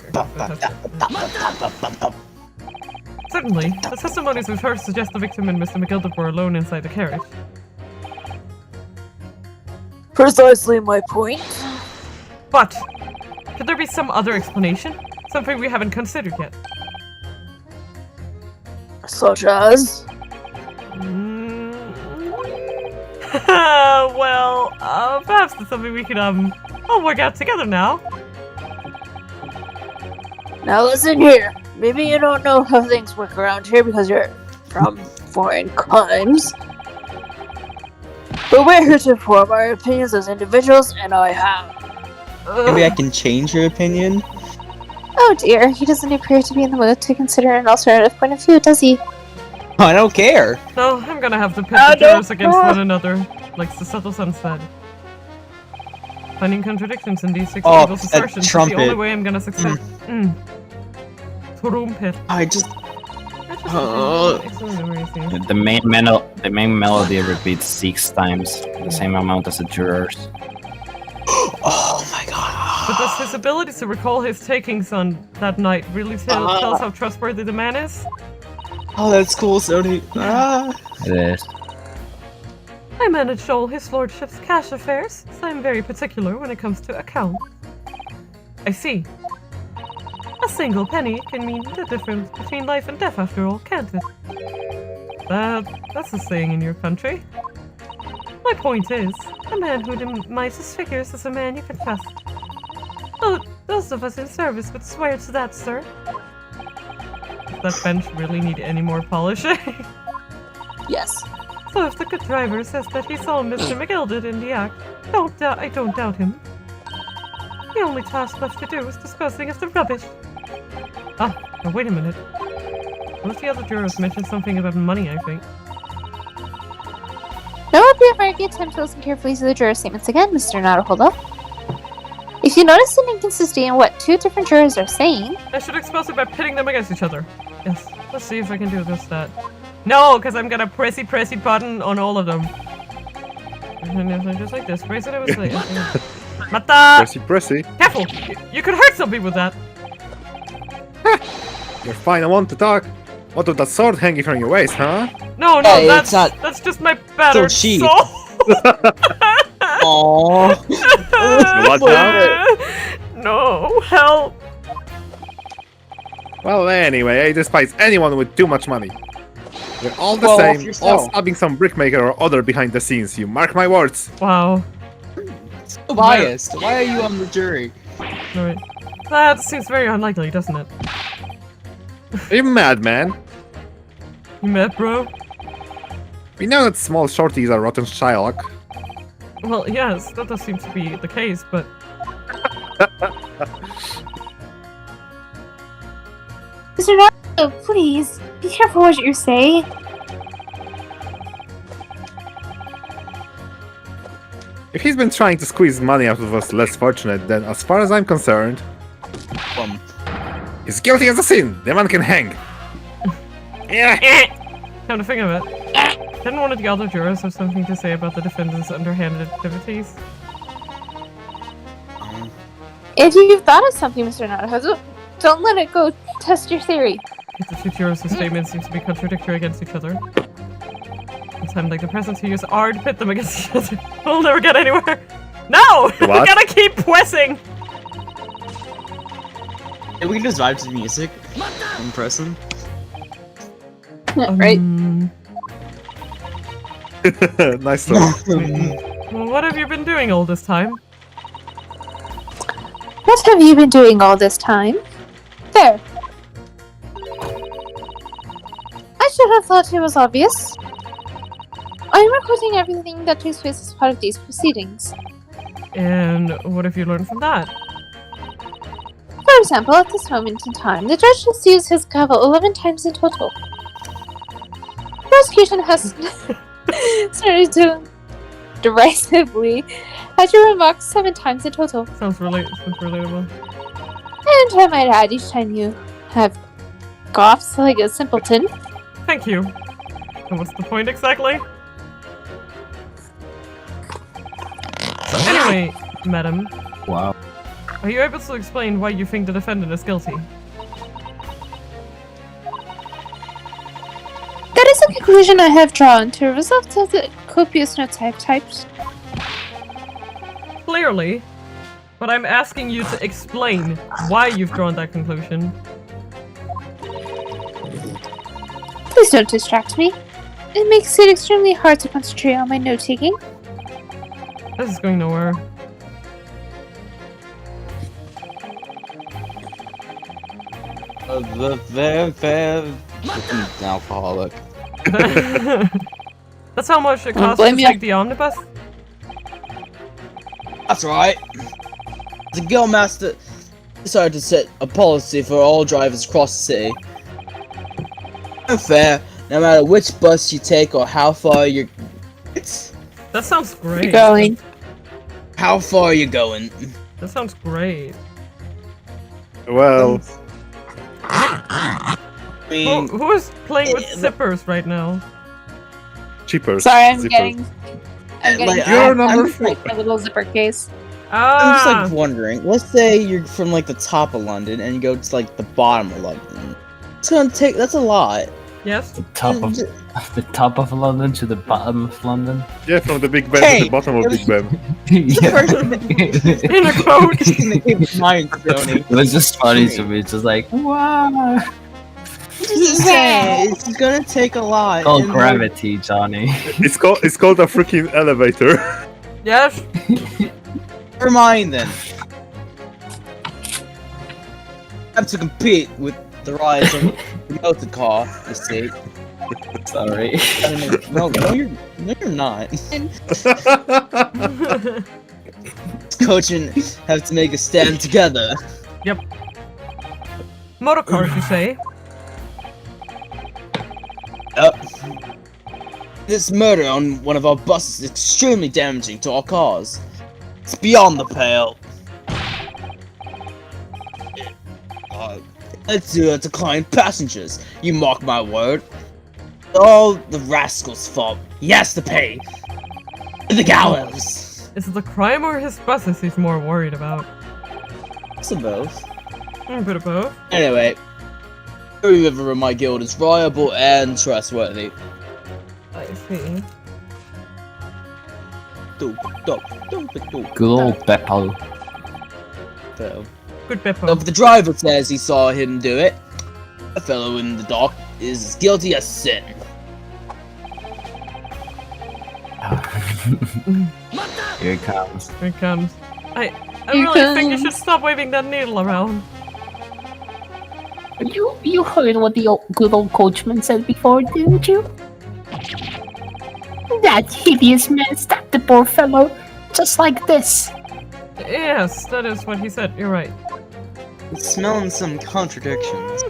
Certainly. The testimonies we've heard suggest the victim and Mr. McGilder were alone inside the carriage. Precisely my point. But, could there be some other explanation? Something we haven't considered yet? Such as? Well, perhaps it's something we could, all work out together now. Now listen here. Maybe you don't know how things work around here because you're from foreign climes. But we're here to form our opinions as individuals, and I have. Maybe I can change your opinion? Oh dear, he doesn't appear to be in the mood to consider an alternative point of view, does he? I don't care. No, I'm gonna have to pit the jurors against one another, like the subtle sun said. Finding contradictions in these 6 people's assertions is the only trumpet. way I'm gonna succeed. Trumpet. I just... Excellent memory, see. The main melody repeats 6 times, the same amount as the jurors. Oh my god. But does his ability to recall his takings on that night really tell us how trustworthy the man is? Oh, that's cool, Sony. It is. I managed all his lordship's cash affairs, so I'm very particular when it comes to accounts. I see. A single penny can mean the difference between life and death after all, can't it? That's a saying in your country. My point is, a man who demises figures is a man you can trust. Oh, those of us in service would swear to that, sir. Does that bench really need any more polishing? Yes. So if the good driver says that he saw Mr. McGilded in the act, I don't doubt him. The only task left to do is disposing of the rubbish. Ah, now wait a minute. One of the other jurors mentioned something about money, I think. Now would be a very good time to listen carefully to the juror statements again, Mr. Naruhodo. If you notice an inconsistency in what two different jurors are saying... I should expose it by pitting them against each other. Yes, let's see if I can do just that. No, because I'm gonna pressy button on all of them. Just like this, press it, I was like... Mata! Pressy. Careful! You could hurt somebody with that! You're fine, I want to talk. What with that sword hanging from your waist, huh? No, Hey, that's it's not- that's just my battered cheap. soul! Aww. What now? No, help! Well, anyway, I despise anyone with too much money. You're all the Well, same, yourself. all stabbing some brickmaker or other behind the scenes, you mark my words. Wow. So biased. Why are you on the jury? Alright. That seems very unlikely, doesn't it? Are you mad, man? You mad, bro? We know that small shorties are rotten Shylock. Well, yes, that does seem to be the case, but... Mr. Naruhodo, please, be careful what you say. If he's been trying to squeeze money out of us less fortunate, then as far as I'm concerned, he's guilty as a sin. The man can hang. Come to think of it, didn't one of the other jurors have something to say about the defendant's underhanded activities? If you've thought of something, Mr. Naruhodo, don't let it go. Test your theory. If the two jurors' statements seem to be contradictory against each other. It sounded like the presence who used R to pit them against each other. We'll never get anywhere. No! We What? gotta keep pressing! Hey, we can just vibe to the music. I'm pressing. Right. Nice though. Well, what have you been doing all this time? What have you been doing all this time? There. I should have thought it was obvious. I'm recording everything that takes place as part of these proceedings. And what have you learned from that? For example, at this moment in time, the judge has used his gavel 11 times in total. The prosecution has started to derisively had your remarks 7 times in total. Sounds relatable. And I might add, each time you have coughs like a simpleton. Thank you. And what's the point exactly? So anyway, madam, Wow. are you able to explain why you think the defendant is guilty? That is a conclusion I have drawn to a result of the copious notes I have typed. Clearly. But I'm asking you to explain why you've drawn that conclusion. Please don't distract me. It makes it extremely hard to concentrate on my note-taking. This is going nowhere. Alcoholic. That's how much it costs to blame ya. take the omnibus? That's right. The Guildmaster decided to set a policy for all drivers across the city. Unfair, no matter which bus you take or how far you're... That sounds great. Going. How far you're going. That sounds great. Well, I mean, Who is playing with Eh, zippers right now? cheaper. Sorry, I'm zipper. getting like, You're I'm number just, like, a little zipper case. I'm just Ah! like wondering, let's say you're from like the top of London and you go to like the bottom of London. It's gonna take, that's a lot. Yes? The top of London to the bottom of London. Yeah, from the Big Ben to Hey, the bottom of Big Ben. Yeah. In a coat! Mine, Tony. It was just funny to me. It's just like, wow. Just saying, it's gonna take a lot. Called and, gravity, Johnny. It's called a freaking elevator. Yes. Never mind then. Have to compete with the rise of the melted car. You see? Sorry. No, you're not. Coach and have to make a stand together. Yep. Motor cars, you say? Yep. This murder on one of our buses is extremely damaging to our cars. It's beyond the pale. Let's do decline passengers. You mark my word. All the rascal's fault. He has to pay. The gallows. Is it the crime or his buses he's more worried about? It's both. A bit of both. Anyway, every member of my guild is reliable and trustworthy. I see. Good Good old Beppo. Good So Beppo. if the driver says he saw him do it, the fellow in the dock is as guilty as sin. Here it comes. Here it comes. I Here really think you comes. should stop waving that needle around. You heard what the good old coachman said before, didn't you? That hideous man stabbed the poor fellow, just like this. Yes, that is what he said. You're right. Smelling some contradictions.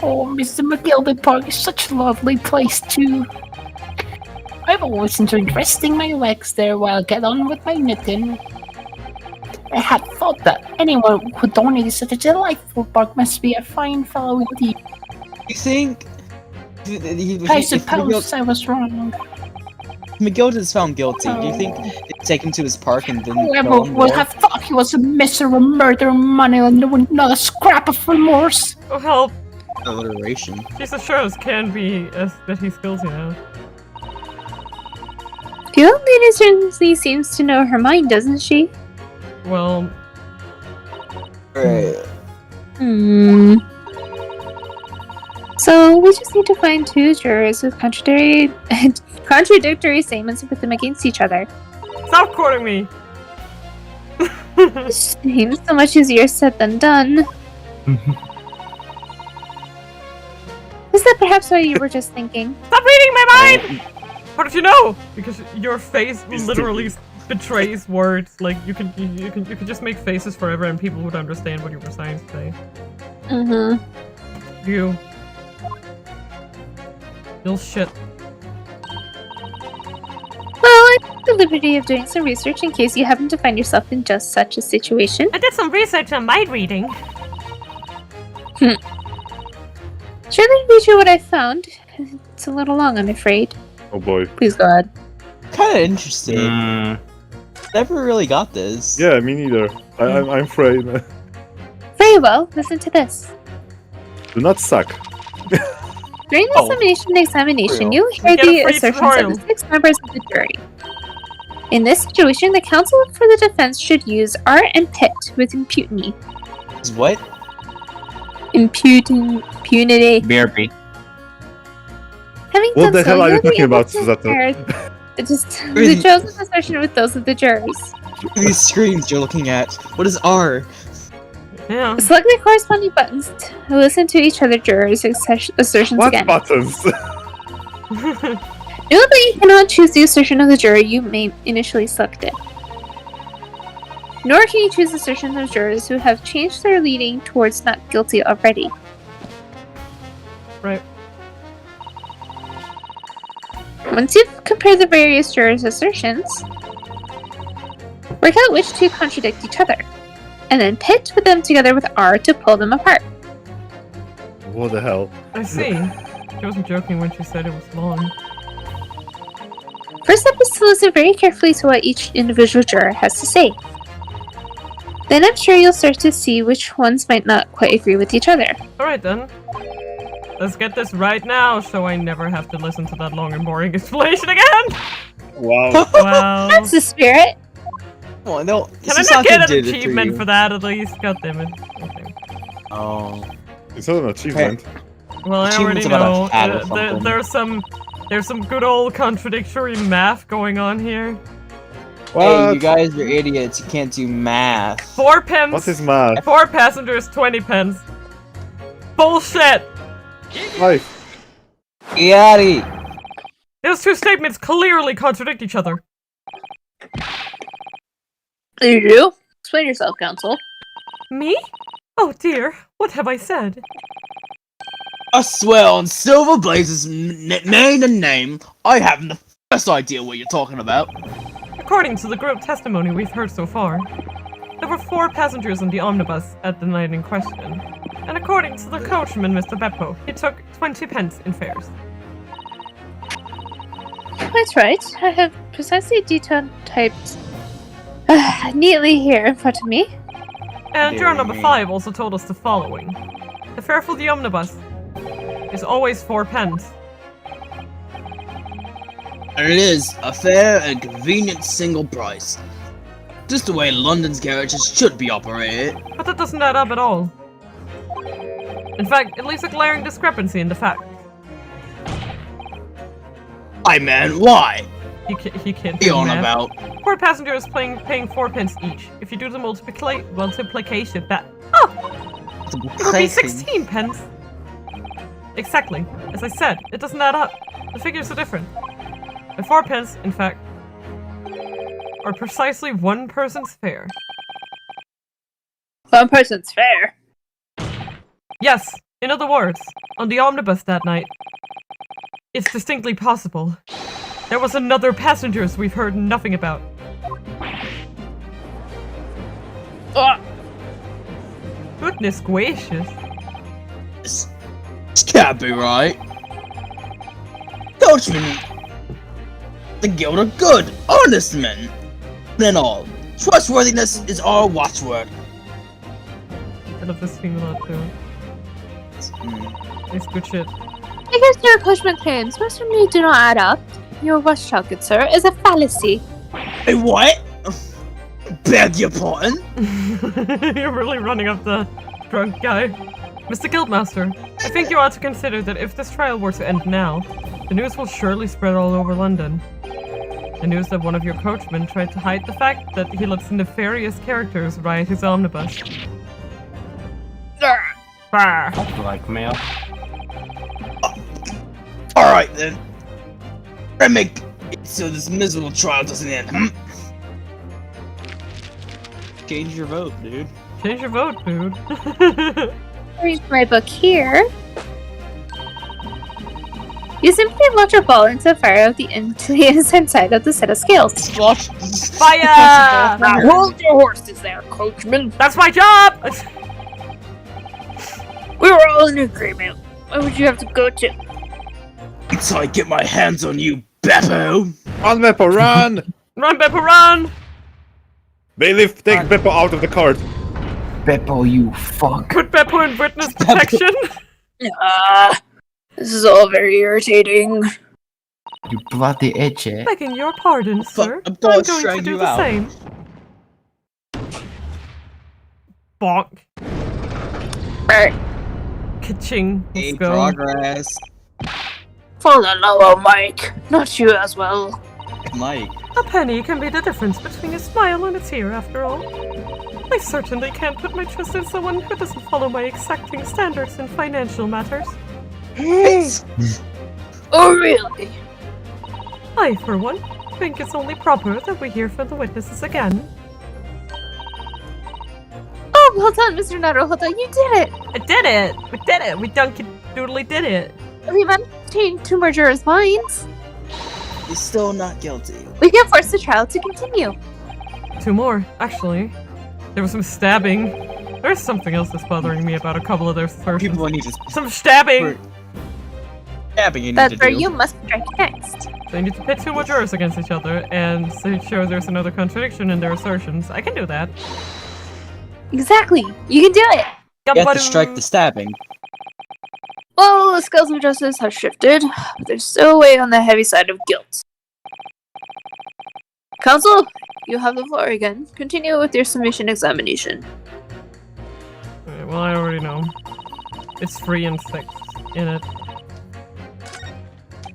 Oh, Mr. McGilbert Park is such a lovely place too. I've always enjoyed resting my legs there while I get on with my knitting. I had thought that anyone who donated such a delightful park must be a fine fellow indeed. You think? I suppose I was wrong. McGill is found guilty. Do you think they take him to his park and then Whoever throw him would there? have thought he was a miserable murderer money and not a scrap of remorse. Oh help! Alliteration. She's as sure as can be as that he's guilty now. The old lady certainly seems to know her mind, doesn't she? Well, Right. So we just need to find two jurors with contradictory statements and put them against each other. stop quoting me! Seems so much easier said than done. Is that perhaps what you were just thinking? Stop reading my mind! How did you know? Because your face literally betrays words. Like you could just make faces forever and people would understand what you were trying to say. You. You'll shit. Well, I took the liberty of doing some research in case you happen to find yourself in just such a situation. I did some research on mind reading. Should I read you what I found? It's a little long, I'm afraid. Oh boy. Please go ahead. Kind of interesting. Mm, Never really got this. Yeah, me neither. I'm afraid. Very well, listen to this. Do not suck. During the examination, you hear Get a the free assertions tutorial. of the 6 members of the jury. In this situation, the counsel for the defense should use R and pit with impunity. Is what? Impunity. BRB. Having What done the so, hell are you you'll be talking able about, to Susato? compare the chosen assertion with those of the jurors. These screens you're looking at. What is R? Yeah. Select the corresponding buttons to listen to each other jurors' assertions What again. buttons? Note that you cannot choose the assertion of the juror you may initially selected. Nor can you choose assertions of jurors who have changed their leaning towards not guilty already. Right. Once you've compared the various jurors' assertions, work out which two contradict each other, and then pit with them together with R to pull them apart. What the hell? I see. She wasn't joking when she said it was long. First step is to listen very carefully to what each individual juror has to say. Then I'm sure you'll start to see which ones might not quite agree with each other. Alright then. Let's get this right now so I never have to listen to that long and boring explanation again! Wow. Wow. That's the spirit! Oh no. Can I not get an achievement for that at least? God damn it. Okay. Oh. It's not an achievement. Well, I already Achievement's about know. a hat or something. There's some good old contradictory math going on here. What? Hey, you guys are idiots. You can't do math. 4 pence. What is math? 4 passengers, 20 pence. Bullshit! Life. Yaddy! Those two statements clearly contradict each other. You do? Explain yourself, Counsel. Me? Oh dear, what have I said? I swear on Silver Blaze's main and name, I haven't the first idea what you're talking about. According to the group testimony we've heard so far, there were 4 passengers in the omnibus at the night in question. And according to the coachman, Mr. Beppo, he took 20 pence in fares. That's right. I have precisely detailed typed neatly here in front of me. And Dear juror number me. 5 also told us the following. The fare for the omnibus is always 4 pence. And it is a fair and convenient single price. Just the way London's garages should be operated. But that doesn't add up at all. In fact, it leaves a glaring discrepancy in the fact. I mean, why? He can't What are you do on math. about? 4 passengers paying 4 pence each. If you do the multiplication, that it would be 16 pence. Exactly. As I said, it doesn't add up. The figures are different. And 4 pence, in fact, are precisely one person's fare. One person's fare. Yes, in other words, on the omnibus that night, it's distinctly possible. There was another passengers we've heard nothing about. Goodness gracious. This can't be right. Coachman, the guild are good, honest men. Then all, trustworthiness is our watchword. I love this theme a lot too. It's good shit. I guess your coachman claims most of me do not add up. Your watchdog, good sir, is a fallacy. Hey, what? Beg your pardon? You're really running up the drunk guy. Mr. Guildmaster, I think you ought to consider that if this trial were to end now, the news will surely spread all over London. The news that one of your coachmen tried to hide the fact that he lets nefarious characters ride his omnibus. Bah. Blackmail. Alright then. Try to make it so this miserable trial doesn't end. Change your vote, dude. Change your vote, dude. Read my book here. You simply launch a ball into the fire into the inside side of the set of scales. Watch. Fire! Now hold your horses there, coachman. That's my job! We were all in agreement. Where would you have to go to? Until I get my hands on you, Beppo! Run, Beppo, run! Run, Beppo, run! Bailiff, take Beppo out of the cart. Beppo, you fuck. Put Beppo in witness protection. This is all very irritating. You bloody itch, eh? Begging your pardon, sir. I'm I'm going going to to drag do you the out. same. Bonk. Ka-ching. Hey, Let's go. progress. For the love of Mike, not you as well. Mike. A penny can be the difference between a smile and a tear, after all. I certainly can't put my trust in someone who doesn't follow my exacting standards in financial matters. Oh, really? I, for one, think it's only proper that we hear from the witnesses again. Oh, well done, Mr. Naruhodo, you did it! I did it! We did it! We doodly did it! We managed to change 2 more jurors' minds. He's still not guilty. We can force the trial to continue. 2 more, actually. There was some stabbing. There's something else that's bothering me about a couple of their assertions. People need to Some stabbing! stabbing you need That's to where do. you must strike next. So you need to pit 2 more jurors against each other and show there's another contradiction in their assertions. I can do that. Exactly. You can do it. You have to strike the stabbing. Well, the scales of justice have shifted, but they're still way on the heavy side of guilt. Counsel, you have the floor again. Continue with your submission examination. Alright, well, I already know. It's 3 and 6 in it.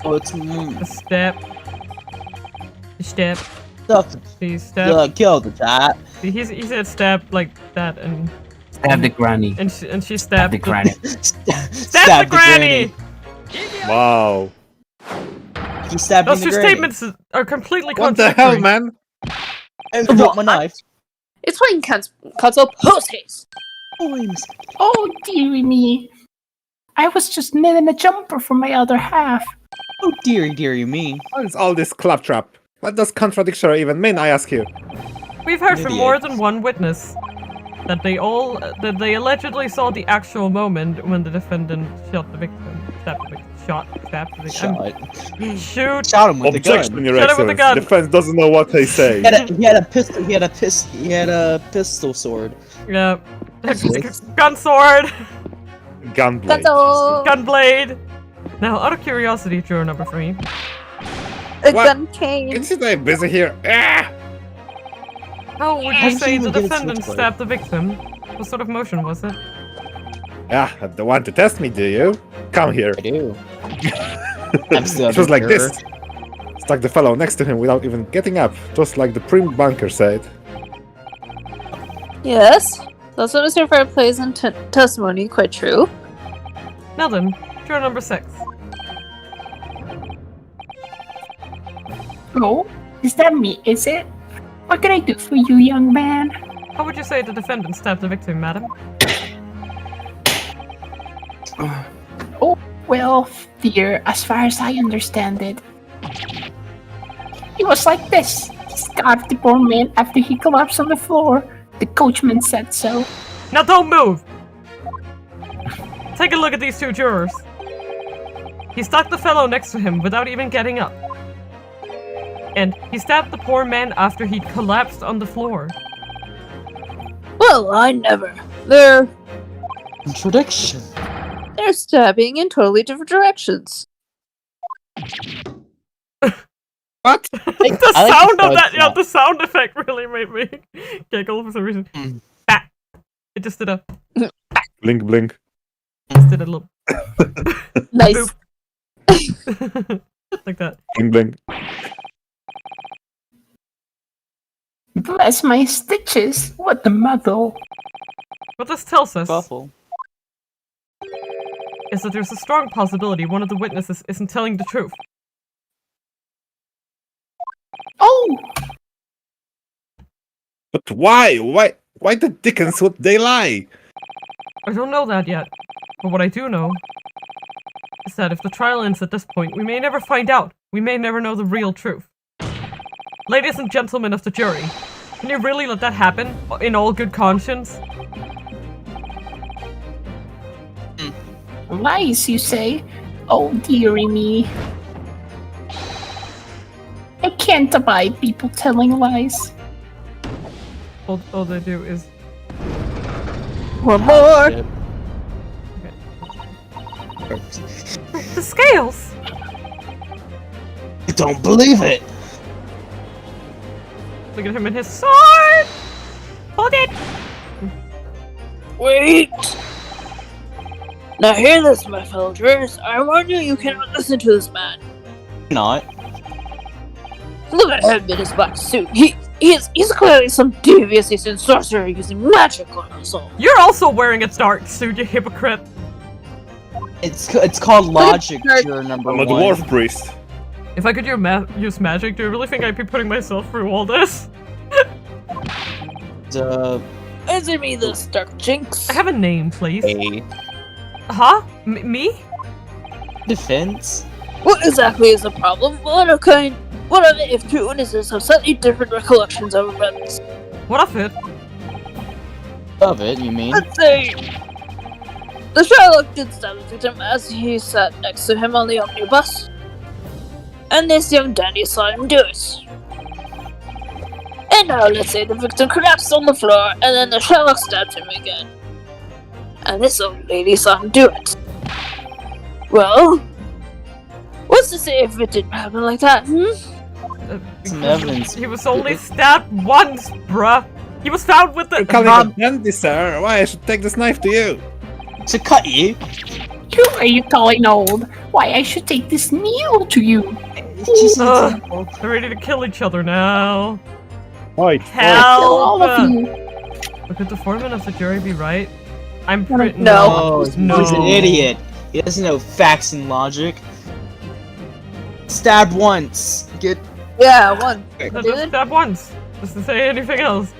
Oh, it's A step. A step. stuff. He stabbed. Kill the chat. He said stab like that, and Stab the granny. and she Stab stabbed the granny. Stab the granny! Wow. He stabbed Those the two granny. statements are completely What the contradictory. hell, man? And dropped my knife. It's playing console post haste. Oh, dearie me. I was just knitting a jumper for my other half. Oh, dearie me. What is all this claptrap? What does contradiction even mean, I ask you? We've heard from Idiot. more than one witness that they allegedly saw the actual moment when the defendant shot the victim. Stabbed the victim. Stabbed the victim. Shoot! Shot him with the gun. Objection, Your Shut up with the Excellency. gun. Defense doesn't know what they say. He had a pistol. He had a pistol sword. Yeah. Gun sword! Gunblade. Console. Gunblade! Now, out of curiosity, juror number 3. A What? gun cane. Isn't I busy here? Ah! How would How you did say you the even get a defendant switchblade? stabbed the victim? What sort of motion was it? Ah, don't want to test me, do you? Come here. I do. I'm still It was like juror. this. Stuck the fellow next to him without even getting up, just like the prim banker said. Yes. That's what Mr. Fairplay's testimony. Quite true. Now then, juror number 6. Oh, is that me, is it? What can I do for you, young man? How would you say the defendant stabbed the victim, madam? Well, dear, as far as I understand it, it was like this. He stabbed the poor man after he collapsed on the floor. The coachman said so. Now don't move! Take a look at these two jurors. He stuck the fellow next to him without even getting up. And he stabbed the poor man after he'd collapsed on the floor. Well, I never. They're Contradiction. stabbing in totally different directions. What? The sound of that, yeah, the sound effect really made me giggle for some reason. Mm. Ah, it just did a, Blink, blink. just did a little Nice. like that. Blink, blink. Bless my stitches. What the muddle? What this tells us Buffle. is that there's a strong possibility one of the witnesses isn't telling the truth. Oh! But why? Why the dickens would they lie? I don't know that yet, but what I do know is that if the trial ends at this point, we may never find out. We may never know the real truth. Ladies and gentlemen of the jury, can you really let that happen in all good conscience? Lies, you say? Oh, dearie me. I can't abide people telling lies. All they do is One more. the scales. I don't believe it. Look at him and his sword. Hold it. Wait! Now hear this, my fellow jurors. I warn you, you cannot listen to this man. Not. Look at him in his black suit. He's clearly some devious Eastern sorcerer using magic on us all. You're also wearing a dark suit, you hypocrite. It's called logic, Look at- juror number I'm a one. dwarf priest. If I could use magic, do you really think I'd be putting myself through all this? Answer me this, Dark Jinx. I have a name, please. A Huh? Me? defense. What exactly is the problem? What of it if two witnesses have slightly different recollections of events? What of it? Of it, you mean? Let's say the Sherlock did stab the victim as he sat next to him on the omnibus, and this young dandy saw him do it. And now let's say the victim collapsed on the floor, and then the Sherlock stabbed him again, and this old lady saw him do it. Well, what's to say if it didn't happen like that, Some evidence. He was only stabbed once, bruh. He was found with the. You call him a dandy, sir. Why I should take this knife to you? To cut you? Who are you calling old? Why, I should take this needle to you. It's just an Ugh. example. They're ready to kill each other now. Oi, Kill all of Help! you. But could the foreman of the jury be right? I'm pretty. No. No. He's an idiot. He doesn't know facts and logic. Stab once. Get. Yeah, one. No, just stab once. Just to say anything else.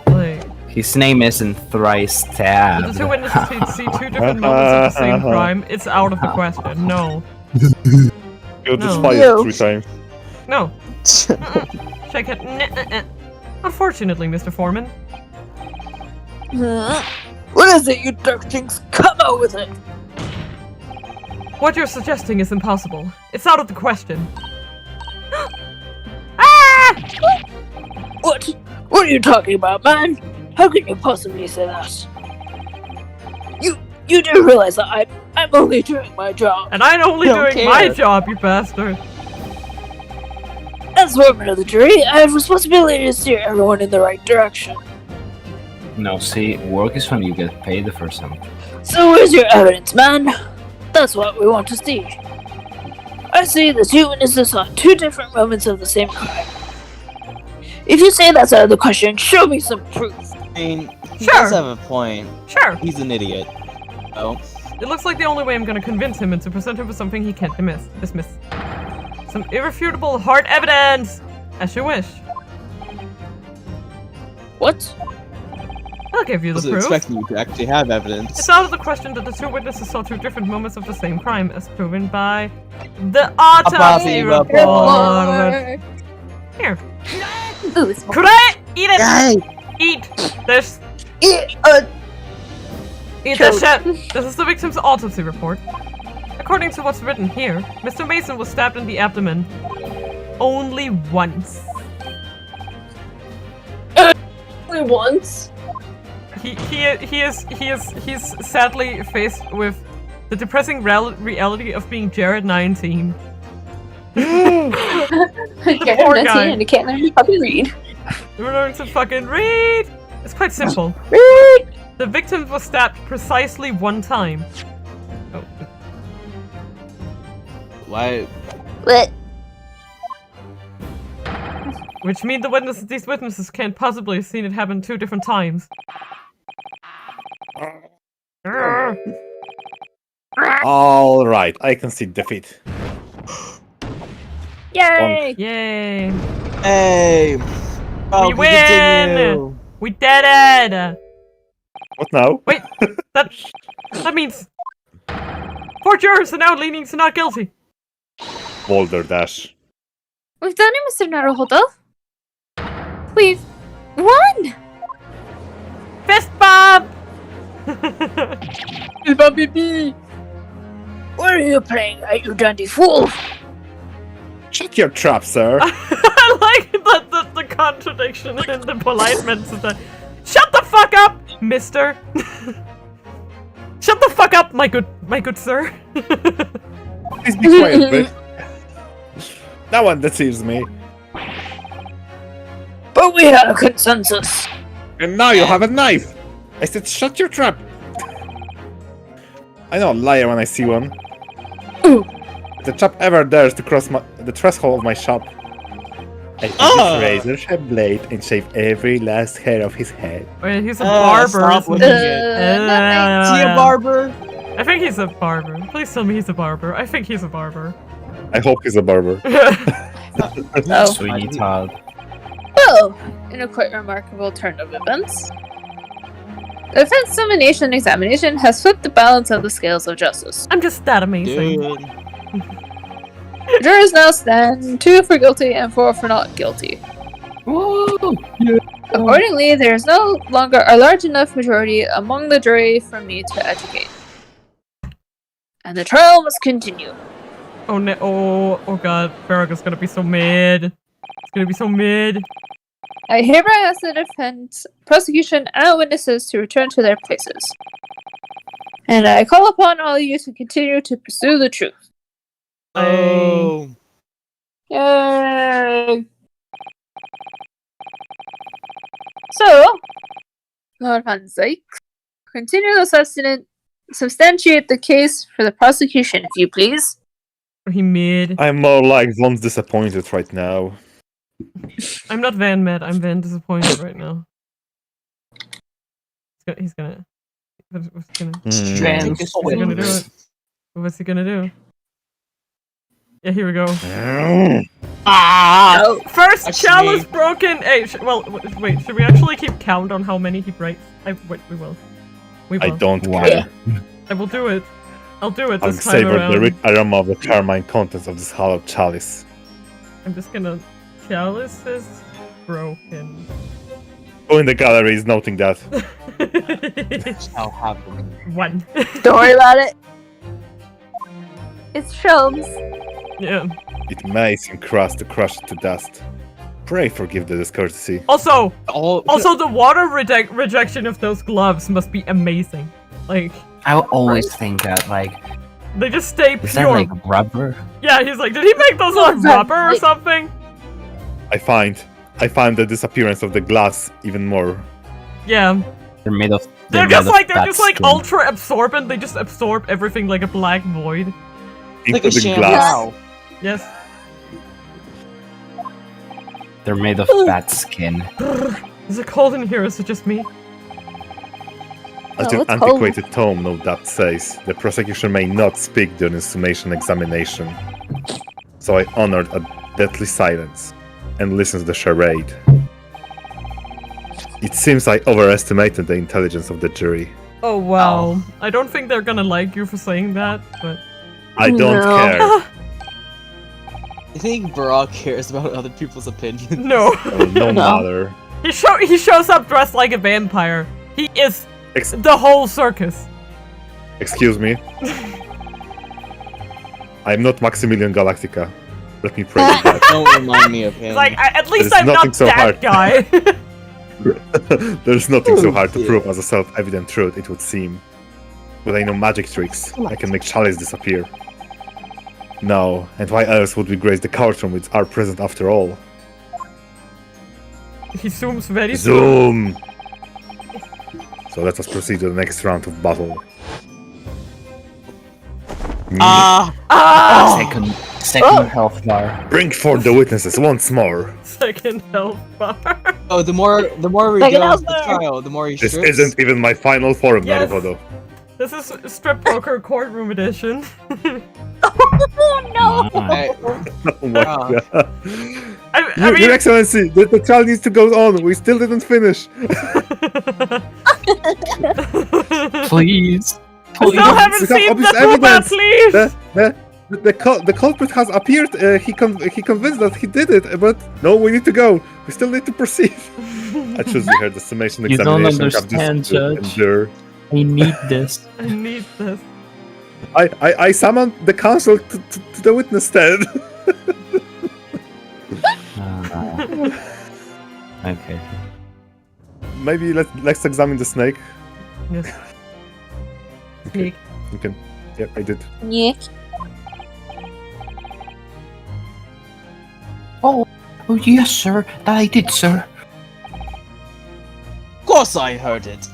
Like, His name isn't thrice the stabbed. two witnesses see two different moments of the same crime. It's out of the question. No. You're just No. fired Ew. 3 times. No. Shake it. Nuh-uh-uh. Unfortunately, Mr. Foreman. What is it, you dark things? Come out with it! What you're suggesting is impossible. It's out of the question. Ah! What? What are you talking about, man? How can you possibly say that? You do realize that I'm only doing my job. And I'm only Don't doing my care. job, you bastard. As foreman of the jury, I have responsibility to steer everyone in the right direction. No, see, work is when you get paid for something. So where's your evidence, man? That's what we want to see. I see the two witnesses saw two different moments of the same crime. If you say that's out of the question, show me some proof. I mean, he Sure. does have a point. Sure. He's an idiot. Oh. It looks like the only way I'm gonna convince him is to present him with something he can't dismiss. Some irrefutable hard evidence! As you wish. What? I'll give you I the wasn't proof. expecting you to actually have evidence. It's out of the question that the two witnesses saw two different moments of the same crime, as proven by the autopsy Autopsy report. Here. Ooh, it's Could I eat it? Yay! Eat this. Eat this shit. This is the victim's autopsy report. According to what's written here, Mr. Mason was stabbed in the abdomen only once. only once. He's sadly faced with the depressing reality of being Jared 19. Okay, poor I'm 19 guy. and I can't learn to fucking read. You learn to fucking read. It's quite simple. Read! The victim was stabbed precisely one time. Oh, Why? What? which means these witnesses can't possibly have seen it happen 2 different times. All right, I can see defeat. Yay! Yay! Hey! Oh, We win! continue. We did it! What now? Wait, that means 4 jurors are now leaning to not guilty. Boulder Dash. We've done it, Mr. Naruhodo. We've won! Fist bump! What are you playing at, you dandy fool? Shut your trap, sir. I like the contradiction in the politeness of that. Shut the fuck up, mister! Shut the fuck up, my good sir. Please be quiet, bitch. That one deceives me. But we had a consensus. And now you have a knife. I said shut your trap. I know a liar when I see one. Ooh. If the chap ever dares to cross the threshold of my shop, I take Ah. this razor sharp blade and shave every last hair of his head. Wait, he's a barber. Stop Isn't looking he? at No thanks. Is he a barber? I think he's a barber. Please tell me he's a barber. I think he's a barber. I hope he's a barber. Oh. Sweeney Todd. Well, in a quite remarkable turn of events, the defense nomination examination has flipped the balance of the scales of justice. I'm just that amazing. Dude. The jurors now stand 2 for guilty and 4 for not guilty. Woo! Accordingly, there is no longer a large enough majority among the jury for me to educate. And the trial must continue. Oh no! Oh god! Farragut's gonna be so mad. It's gonna be so mad. I hereby ask the defense, prosecution, and witnesses to return to their places. And I call upon all of you to continue to pursue the truth. Oh. Yay! So, Lord Van Zyke, continue to substantiate the case for the prosecution, if you please. He mid. I'm more like Von's disappointed right now. I'm not Van mad. I'm Van disappointed right now. He's gonna. What's he gonna? Strand He's gonna do it. What's he gonna do? Yeah, here we go. Ah! First That's chalice me. broken. Hey, wait. Should we actually keep count on how many he breaks? Wait, we will. We will. I don't Wow. care. I will do it. I'll do it I'll this time savor around. the rich aroma of the carmine contents of this hollow chalice. I'm just gonna. Chalice is broken. Who in the gallery is noting that? Shall happen. One. Don't worry about it. It's Shelms. Yeah. It may seem crass to crush it to dust. Pray forgive the discourtesy. Also, Oh, the water rejection of those gloves must be amazing. Like, I always think that, like, they just stay is that pure. like rubber? Yeah, he's like, did he make those out of rubber or something? I find the disappearance of the glass even more. Yeah. They're made of. They're made just of like bat skin. ultra absorbent. They just absorb everything like a black void. like a Including glass. shampoo. Yes. They're made of bat skin. Is it cold in here? Is it just me? As Oh, an it's cold. antiquated tome no doubt says, the prosecution may not speak during summation examination. So I honored a deathly silence and listened to the charade. It seems I overestimated the intelligence of the jury. Oh wow. I don't think they're gonna like you for saying that, but I don't No. care. You think Barack cares about other people's opinions? no. Oh, no matter. he shows up dressed like a vampire. He is Ex- the whole circus. Excuse me. I'm not Maximilian Galactica. Let me pray with that. Don't remind me of him. It's like at least There's I'm nothing not so that hard. guy. There's nothing so hard to Yeah. prove as a self-evident truth, it would seem. But I know magic tricks. I can make chalice disappear. No, and why else would we grace the courtroom with our present after all? he zooms very soon. Zoom! So let us proceed to the next round of battle. Second health bar. Bring forth the witnesses once more. Second health bar. Oh, the more we Take it go out into the there. trial, the more he This strips. isn't even my final form, Yes. Naruhodo. This is strip poker courtroom edition. Oh no! Hey, Oh my Wow. god. I mean, Your Excellency, the trial needs to go on. We still didn't finish. Please. Still haven't We have seen obvious the puppet, evidence. please. The culprit has appeared. He convinced that he did it, but no, we need to go. We still need to proceed. I choose you heard the summation You don't examination. have this understand, to Judge. endure. I need this. I need this. I summoned the council to the witness stand. Okay. Maybe let's examine the snake. Yes. Okay. You can. Yeah, I did. Yeah. Oh, yes, sir. That I did, sir. of course I heard it.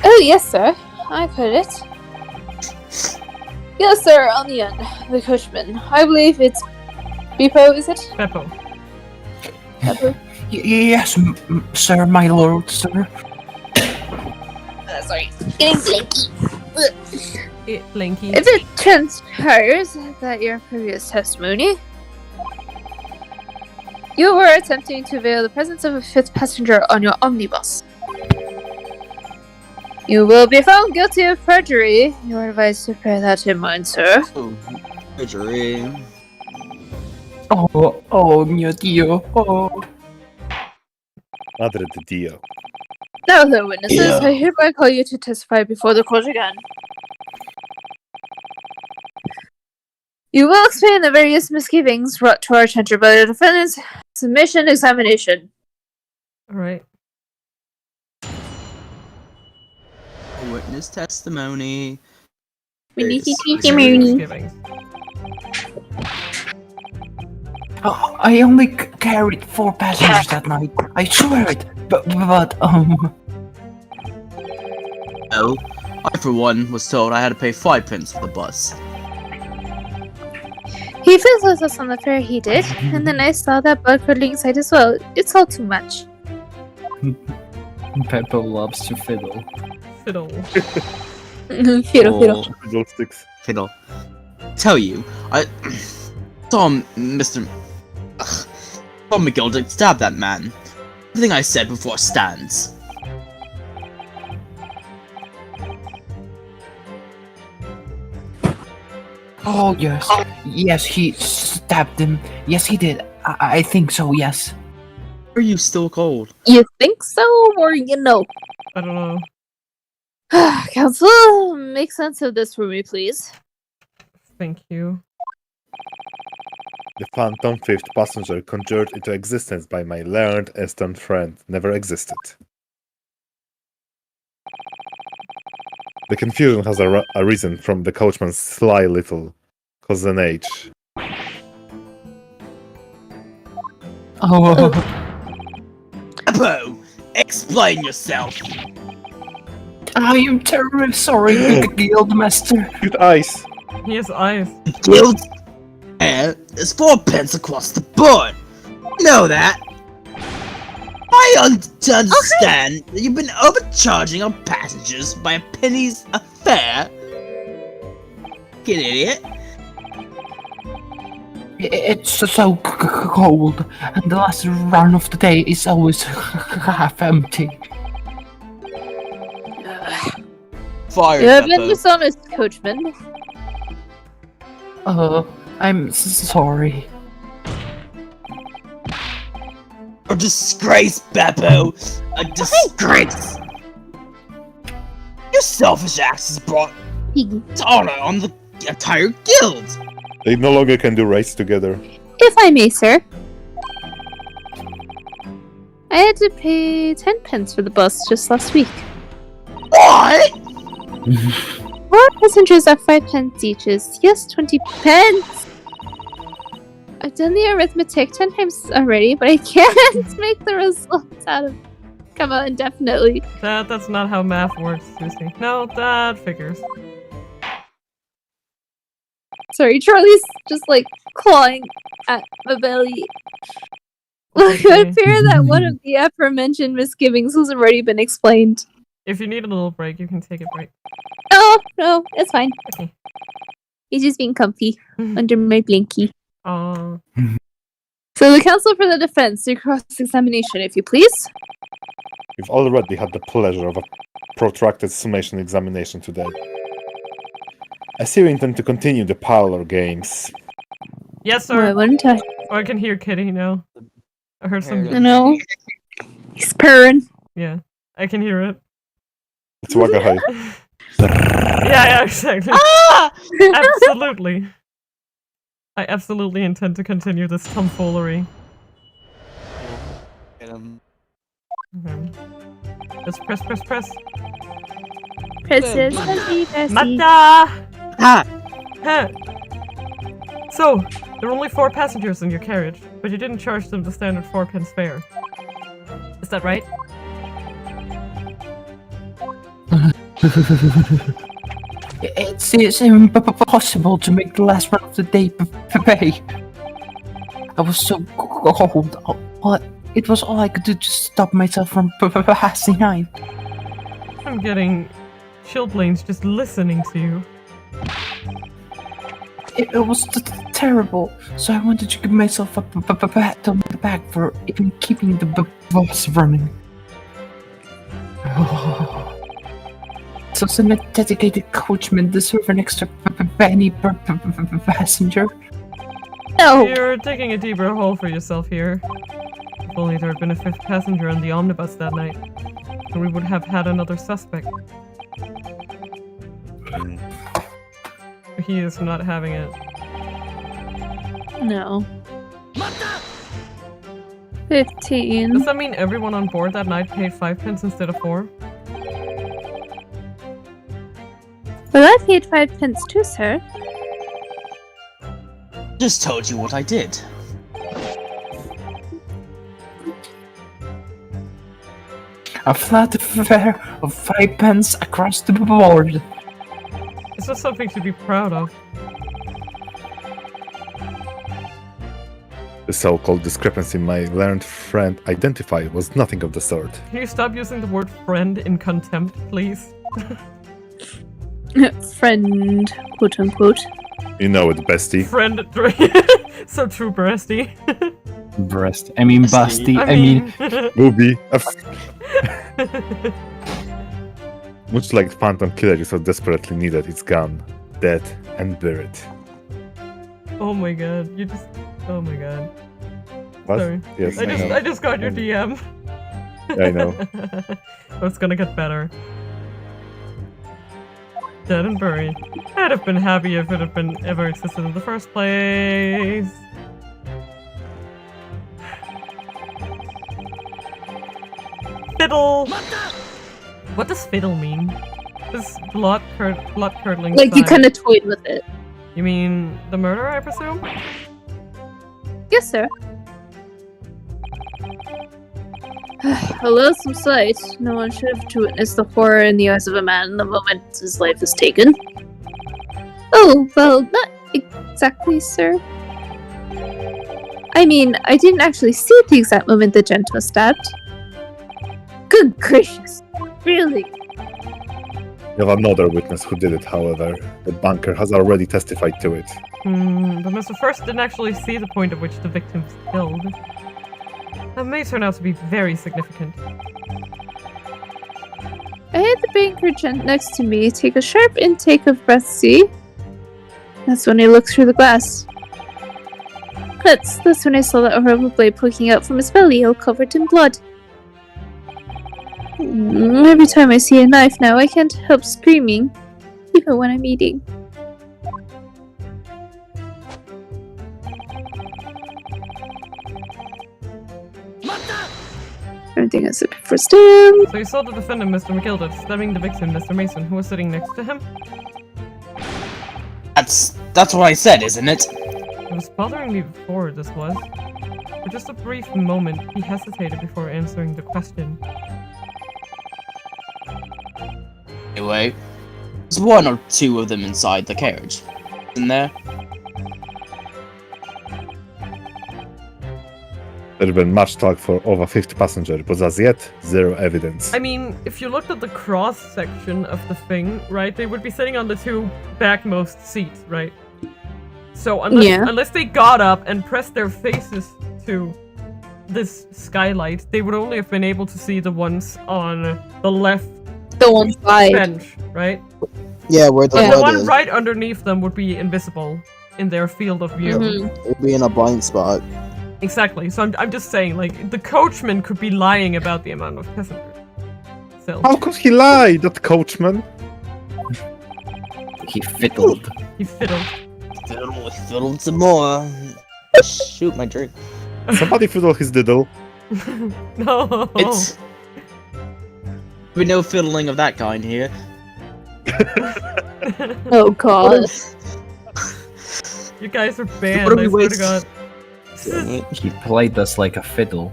Oh, yes, sir. I've heard it. Yes, sir, Onion, the coachman. I believe it's Beppo, is it? Beppo. Beppo? Yes, sir, my lord, sir. Sorry. Getting blinky. Blinky. If it transpires that your previous testimony, you were attempting to veil the presence of a fifth passenger on your omnibus. You will be found guilty of perjury. You are advised to bear that in mind, sir. Oh, perjury. Oh, mio Dio. Oh. Madre de Dio. Now, the witnesses, I hereby call you to testify before the court again. You will explain the various misgivings brought to our attention by the defendant's submission examination. Alright. Witness testimony. Misgivings. I only carried 4 passengers that night. I swear it. But Oh, I for one was told I had to pay 5 pence for the bus. He visited us on the fair, he did, and then I saw that bug crawling inside as well. It's all too much. Pepper loves to fiddle. Fiddle. Fiddle. Fiddlesticks. Fiddle. Tell you, I saw Mr. Tom McGildick stab that man. Everything I said before stands. Oh yes, yes, he stabbed him. Yes, he did. I think so. Yes. Are you still cold? You think so, or you know? I don't know. Council, make sense of this for me, please. Thank you. The phantom fifth passenger conjured into existence by my learned Eastern friend never existed. The confusion has arisen from the coachman's sly little cousinage. Oh. Apo, explain yourself. I am terribly sorry, Guildmaster. Good eyes! He has eyes. Guild is 4 pence across the board. Know that? I understand that you've been overcharging our passengers by a penny's a fare. Get idiot. It's so cold, and the last run of the day is always half empty. Fire. You have been Beppo. dishonest, coachman. I'm sorry. A disgrace, Beppo! A disgrace! Your selfish acts has brought dishonor on the entire guild! They no longer can do race together. If I may, sir. I had to pay 10 pence for the bus just last week. What? 4 passengers are 5 pence each is, yes, 20 pence! I've done the arithmetic 10 times already, but I can't make the results come out indefinitely. That's not how math works, Susie. No, that figures. Sorry, Charlie's just like clawing at my belly. Well, it would appear that one of the aforementioned misgivings has already been explained. If you need a little break, you can take a break. No, it's fine. Okay. He's just being comfy under my blankie. Oh. So the counsel for the defense, your cross-examination, if you please. We've already had the pleasure of a protracted summation examination today. I see you intend to continue the parlor games. Yes, Why sir. wouldn't I? Oh, I can hear Kitty now. I heard some. I know. He's purring. Yeah, I can hear it. It's Wagahai. Yeah, exactly. Ah! Absolutely. I absolutely intend to continue this tomfoolery. Okay. Let's press. Princess, Bessie. Mata! Ha! Huh. So, there were only 4 passengers in your carriage, but you didn't charge them the standard 4 pence fare. Is that right? It's impossible to make the last run of the day pay. I was so cold. It was all I could do to stop myself from passing out. I'm getting chilblains just listening to you. It was terrible, so I wanted to give myself a pat on the back for even keeping the bus running. So some dedicated coachman deserve an extra penny per passenger? No. You're digging a deeper hole for yourself here. If only there had been a 5th passenger on the omnibus that night, then we would have had another suspect. He is not having it. No. 15. Does that mean everyone on board that night paid 5 pence instead of 4? Well, I paid 5 pence too, sir. Just told you what I did. A flat fare of 5 pence across the board. It's not something to be proud of. The so-called discrepancy my learned friend identified was nothing of the sort. Can you stop using the word friend in contempt, please? Friend, quote unquote. You know it, bestie. Friend. So true, Breasty. Breast. I mean, busty. I mean, Booby. Much like Phantom Killer, you so desperately needed its gun, dead and buried. Oh my god, you just. Oh my god. What? Sorry. Yes, I just got your DM. I know. Oh, it's gonna get better. Dead and buried. I'd have been happy if it had been ever existed in the first place. Fiddle! What does fiddle mean? This blood-curdling Like you sigh. kind of toyed with it. You mean the murderer, I presume? Yes, sir. A loathsome sight. No one should have to witness the horror in the eyes of a man the moment his life is taken. Oh, well, not exactly, sir. I mean, I didn't actually see at the exact moment the gent was stabbed. Good gracious. Really? You have another witness who did it, however. The banker has already testified to it. But Mr. First didn't actually see the point at which the victim was killed. That may turn out to be very significant. I had the banker gent next to me take a sharp intake of breath, see? That's when I looked through the glass. That's when I saw that horrible blade poking out from his belly, all covered in blood. Every time I see a knife now, I can't help screaming, even when I'm eating. Everything I said before stand. So you saw the defendant, Mr. McGilda, stabbing the victim, Mr. Mason, who was sitting next to him? That's what I said, isn't it? It was bothering me before, this was. For just a brief moment, he hesitated before answering the question. Anyway, there's one or two of them inside the carriage. In there? There's been much talk for over 50 passengers, but as yet, zero evidence. I mean, if you looked at the cross-section of the thing, right, they would be sitting on the two backmost seats, right? So unless they got up and pressed their faces to this skylight, they would only have been able to see the ones on the left The one side. bench, right? Yeah, where the And the blood one is. right underneath them would be invisible in their field of view. It'd be in a blind spot. Exactly. So I'm just saying, like, the coachman could be lying about the amount of passengers. Still, How could he lie, that coachman? he fiddled. he fiddled. Fiddled some more. Shoot my drink. Somebody fiddle his diddle. No. It's... We no fiddling of that kind here. Oh god. You guys are banned, What are I we swear to wasting- God. He played us like a fiddle.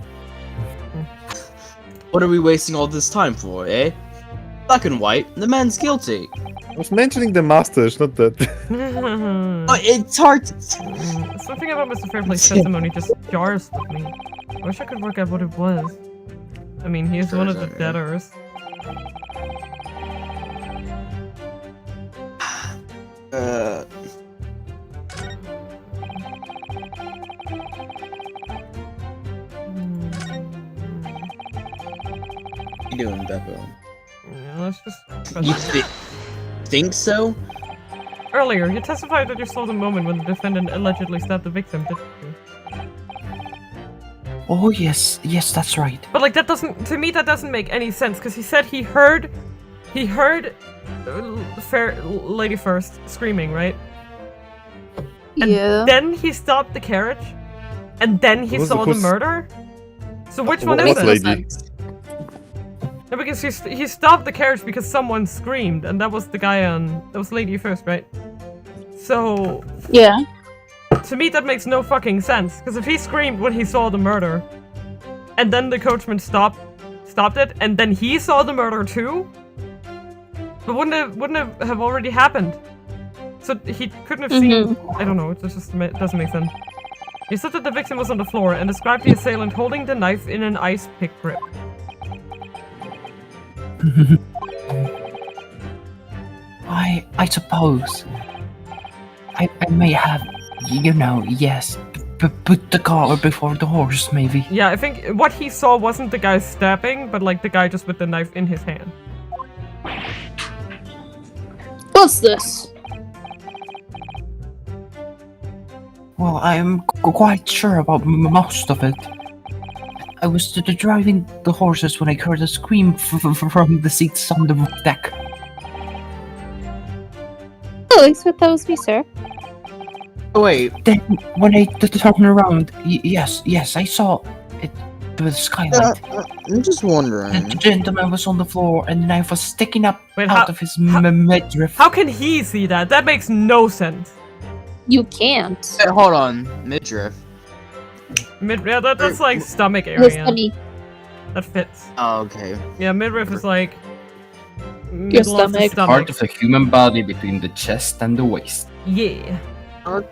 What are we wasting all this time for, eh? Black and white, the man's guilty. I was mentioning the masters, not that. Oh, it's hard to... Something about Mr. Fairplay's testimony just jars with me. I wish I could work out what it was. I mean, he is one of the debtors. What you doing, Beppo? Yeah, let's just... You think so? Earlier, you testified that you saw the moment when the defendant allegedly stabbed the victim, didn't you? Oh, yes, that's right. But like, that doesn't... To me, that doesn't make any sense, because he said he heard Fair Lady First screaming, right? And Yeah. then he stopped the carriage, and then he Who's saw the who's- murder? So which one What is it? lady? No, because he stopped the carriage because someone screamed, and that was the guy on... That was Lady First, right? So... Yeah. To me, that makes no fucking sense, because if he screamed when he saw the murder, and then the coachman stopped stopped it, and then he saw the murder too? But wouldn't it have already happened? So he couldn't have seen... I don't know, it just doesn't make sense. He said that the victim was on the floor and described the assailant holding the knife in an ice pick grip. I suppose I may have, yes, put the car before the horse, maybe. Yeah, I think what he saw wasn't the guy stabbing, but like the guy just with the knife in his hand. What's this? Well, I am quite sure about most of it. I was driving the horses when I heard a scream from the seats on the deck. Oh, I thought that was me, sir. Wait, Then, when I turned around, yes, I saw it. The skylight. I'm just wondering. The gentleman was on the floor and the knife was sticking up Wait, out of his midriff. How can he see that? That makes no sense. You can't. hey, hold on, midriff. Yeah, that's like stomach His area. tummy. That fits. Oh, okay. Yeah, midriff is like... Your middle of the stomach. Part of the human body between the chest and the waist. Yeah.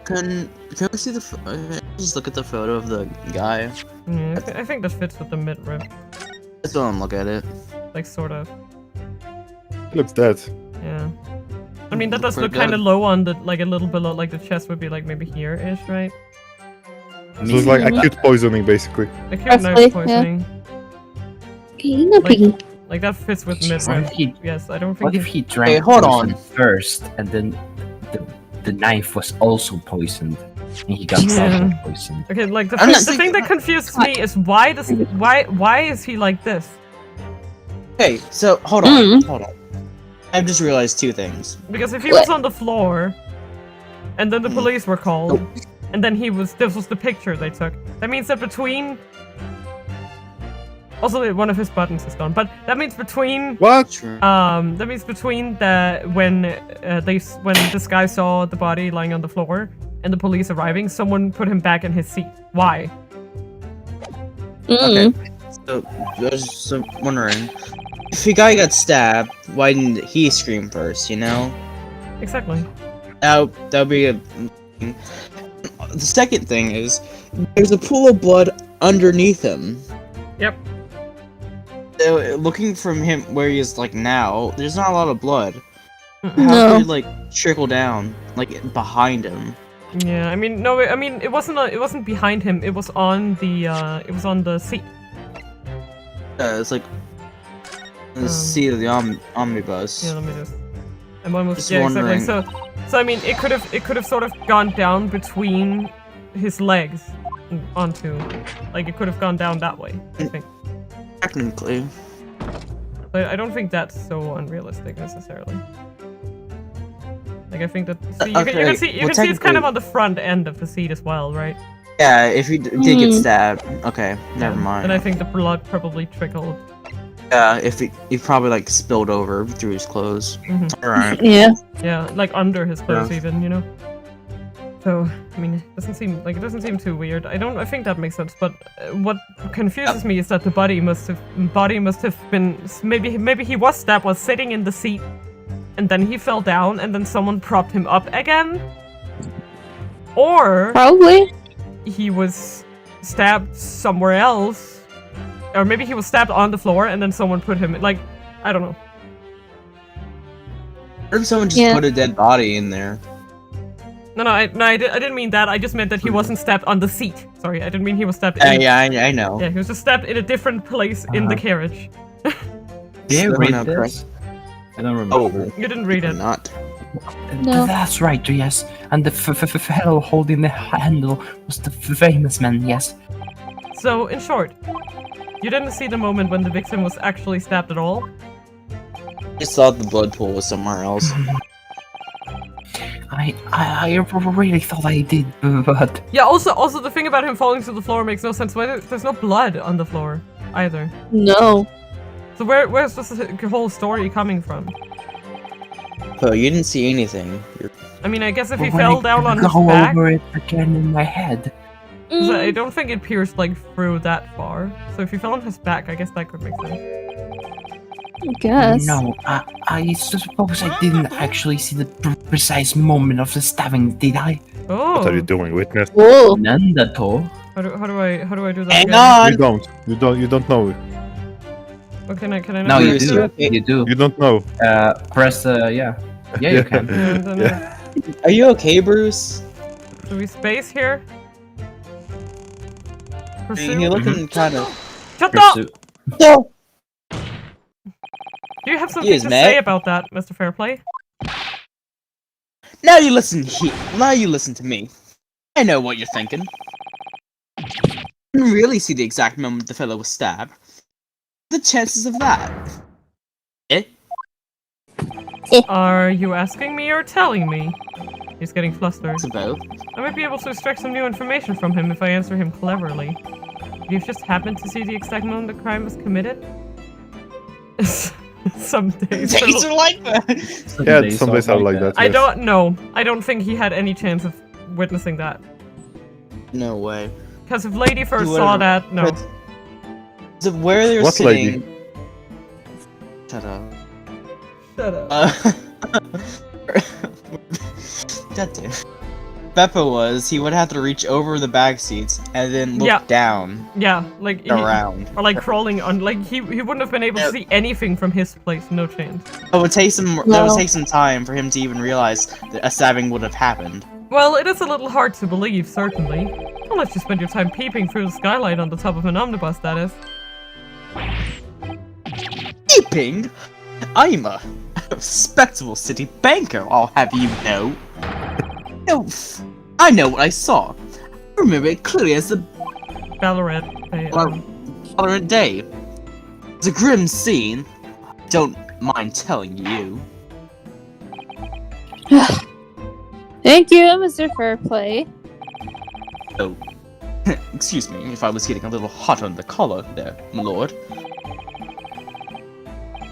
Can we see the? Just look at the photo of the guy. Yeah, I think that fits with the midriff. Let's go and look at it. Like, sort of. He looks dead. Yeah. I mean, that does Pretty look kind of good. low on the, like, a little below, like, the chest would be, like, maybe here-ish, right? So it's like acute poisoning, basically. Acute Roughly, nerve poisoning. Okay, no Like- piggy. Like, that fits with What if midriff. he, Yes, I don't what think if he drank Hey, hold poison on. first, and then the knife was also poisoned, and he got Yeah. double poisoned? Okay, like, the, I'm not the thing that confuses me is why is he like this? Okay, so hold on, hold on. I've just realized two things. Because if he was on the floor, and then the police were called, and then this was the picture they took, that means that between... Also, one of his buttons is gone, but that means between... What? True. That means between when this guy saw the body lying on the floor and the police arriving, someone put him back in his seat. Why? Okay. So I was just wondering, if the guy got stabbed, why didn't he scream first? You know, Exactly. that'd be a. The second thing is, there's a pool of blood underneath him. Yep. So, looking from him where he is like now, there's not a lot of blood. How No. could it like trickle down, like behind him? Yeah, I mean, no, I mean, it wasn't behind him. It was on the seat. It's like the seat of the omnibus. Yeah, let me just. I'm almost. Just Yeah, exactly. wondering. So I mean, it could have sort of gone down between his legs onto, like it could have gone down that way. I think. Technically. But I don't think that's so unrealistic necessarily. Like I think that you can Okay, see well, it's kind of technically- on the front end of the seat as well, right? Yeah, if he did get stabbed. Okay, never mind. And I think the blood probably trickled. Yeah, if he probably like spilled over through his clothes. Mhm. Alright. Yeah. Yeah, like under his clothes Yeah. even, you know. So I mean, it doesn't seem too weird. I think that makes sense. But what confuses me is that the body must have been maybe he was stabbed while sitting in the seat, and then he fell down, and then someone propped him up again, or Probably. he was stabbed somewhere else, or maybe he was stabbed on the floor, and then someone put him like I don't know. Or if someone just Yeah. put a dead body in there. No, I didn't mean that. I just meant that he wasn't stabbed on the seat. Sorry, I didn't mean he was stabbed. Yeah, I know. Yeah, he was just stabbed in a different place in the carriage. Did you So read not this? I don't remember. Oh, You didn't read it. not. No. That's right, yes. And the fellow holding the handle was the famous man, yes. So, in short, you didn't see the moment when the victim was actually stabbed at all? Just thought the blood pool was somewhere else. I really thought I did, but Yeah, also the thing about him falling to the floor makes no sense. Why there's no blood on the floor either. No. So where's this whole story coming from? So you didn't see anything. I mean, I guess if he when fell I down on go his back... over it again in my head, 'Cause I don't think it pierced like through that far. So if you fell on his back, I guess that could make sense. I guess. No, I suppose I didn't actually see the precise moment of the stabbing, did I? Oh. What are you doing, witness? Whoa. Nandato. How do I do that? Hang again? on! You don't know. Oh, can I No, not you press do. it? You do. You don't know. Press. Yeah. Yeah, you can. Yeah, then, Yeah. Are you okay, Bruce? Do we space here? Pursue? You're looking kind of. Shut up! Pursue. No! Do you have something Yes, to mate. say about that, Mr. Fairplay? Now you listen here. Now you listen to me. I know what you're thinking. I didn't really see the exact moment the fellow was stabbed. The chances of that? Eh? Are you asking me or telling me? He's getting flustered. It's about. I might be able to extract some new information from him if I answer him cleverly. You've just happened to see the exact moment the crime was committed? Some days. Days are like that. Yeah, some days are like that. I yes. don't know. I don't think he had any chance of witnessing that. No way. Because if Lady first You saw would've- that, no. So where they were What sitting. lady? Shut up. Shut up. God damn. Beppa was, he would have to reach over the back seats and then look Yeah. down Yeah, like around. or like crawling on. Like he wouldn't have been able to Yep. see anything from his place. No chance. It would take some. That No. would take some time for him to even realize that a stabbing would have happened. Well, it is a little hard to believe, certainly. Unless you spend your time peeping through the skylight on the top of an omnibus, that is. Peeping. I'm a respectable city banker. I'll have you know. No, I know what I saw. I remember it clearly as the Ballarat. tolerant day. It's a grim scene. Don't mind telling you. Thank you, Mr. Fairplay. Oh, excuse me if I was getting a little hot on the collar there, my lord.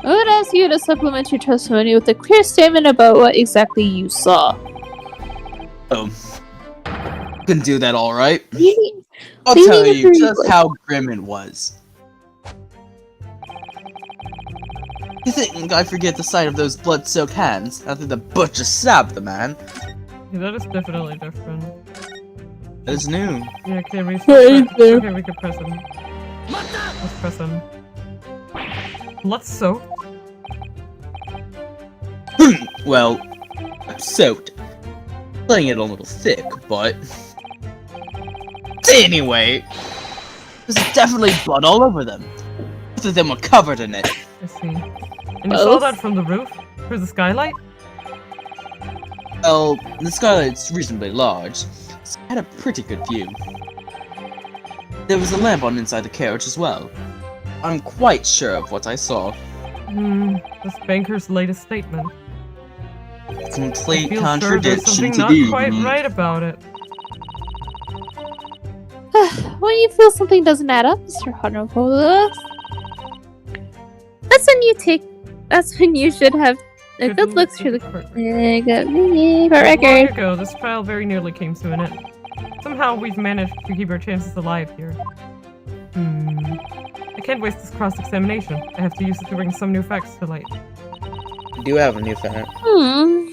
I would ask you to supplement your testimony with a clear statement about what exactly you saw. Oh, can do that all right. You- I'll Do you tell need you to just read- how grim it was. You think I forget the sight of those blood-soaked hands after the butcher stabbed the man? Yeah, that is definitely different. That is new. Yeah, okay, we What is there? okay, we could press him. Let's press him. Blood soaked. Well, soaked. Playing it a little thick, but... Anyway, there's definitely blood all over them. Both of them were covered in it. I see. And you saw Both? that from the roof? Through the skylight? Well, the skylight's reasonably large, so I had a pretty good view. There was a lamp on inside the carriage as well. I'm quite sure of what I saw. This banker's latest statement. Complete I feel sure there's contradiction something to not do. quite right about it. When you feel something doesn't add up, Mr. Honorable, that's when you should have a good look through the court. record. Long ago, this trial very nearly came to an end. Somehow we've managed to keep our chances alive here. I can't waste this cross-examination. I have to use it to bring some new facts to light. You do have a new fan.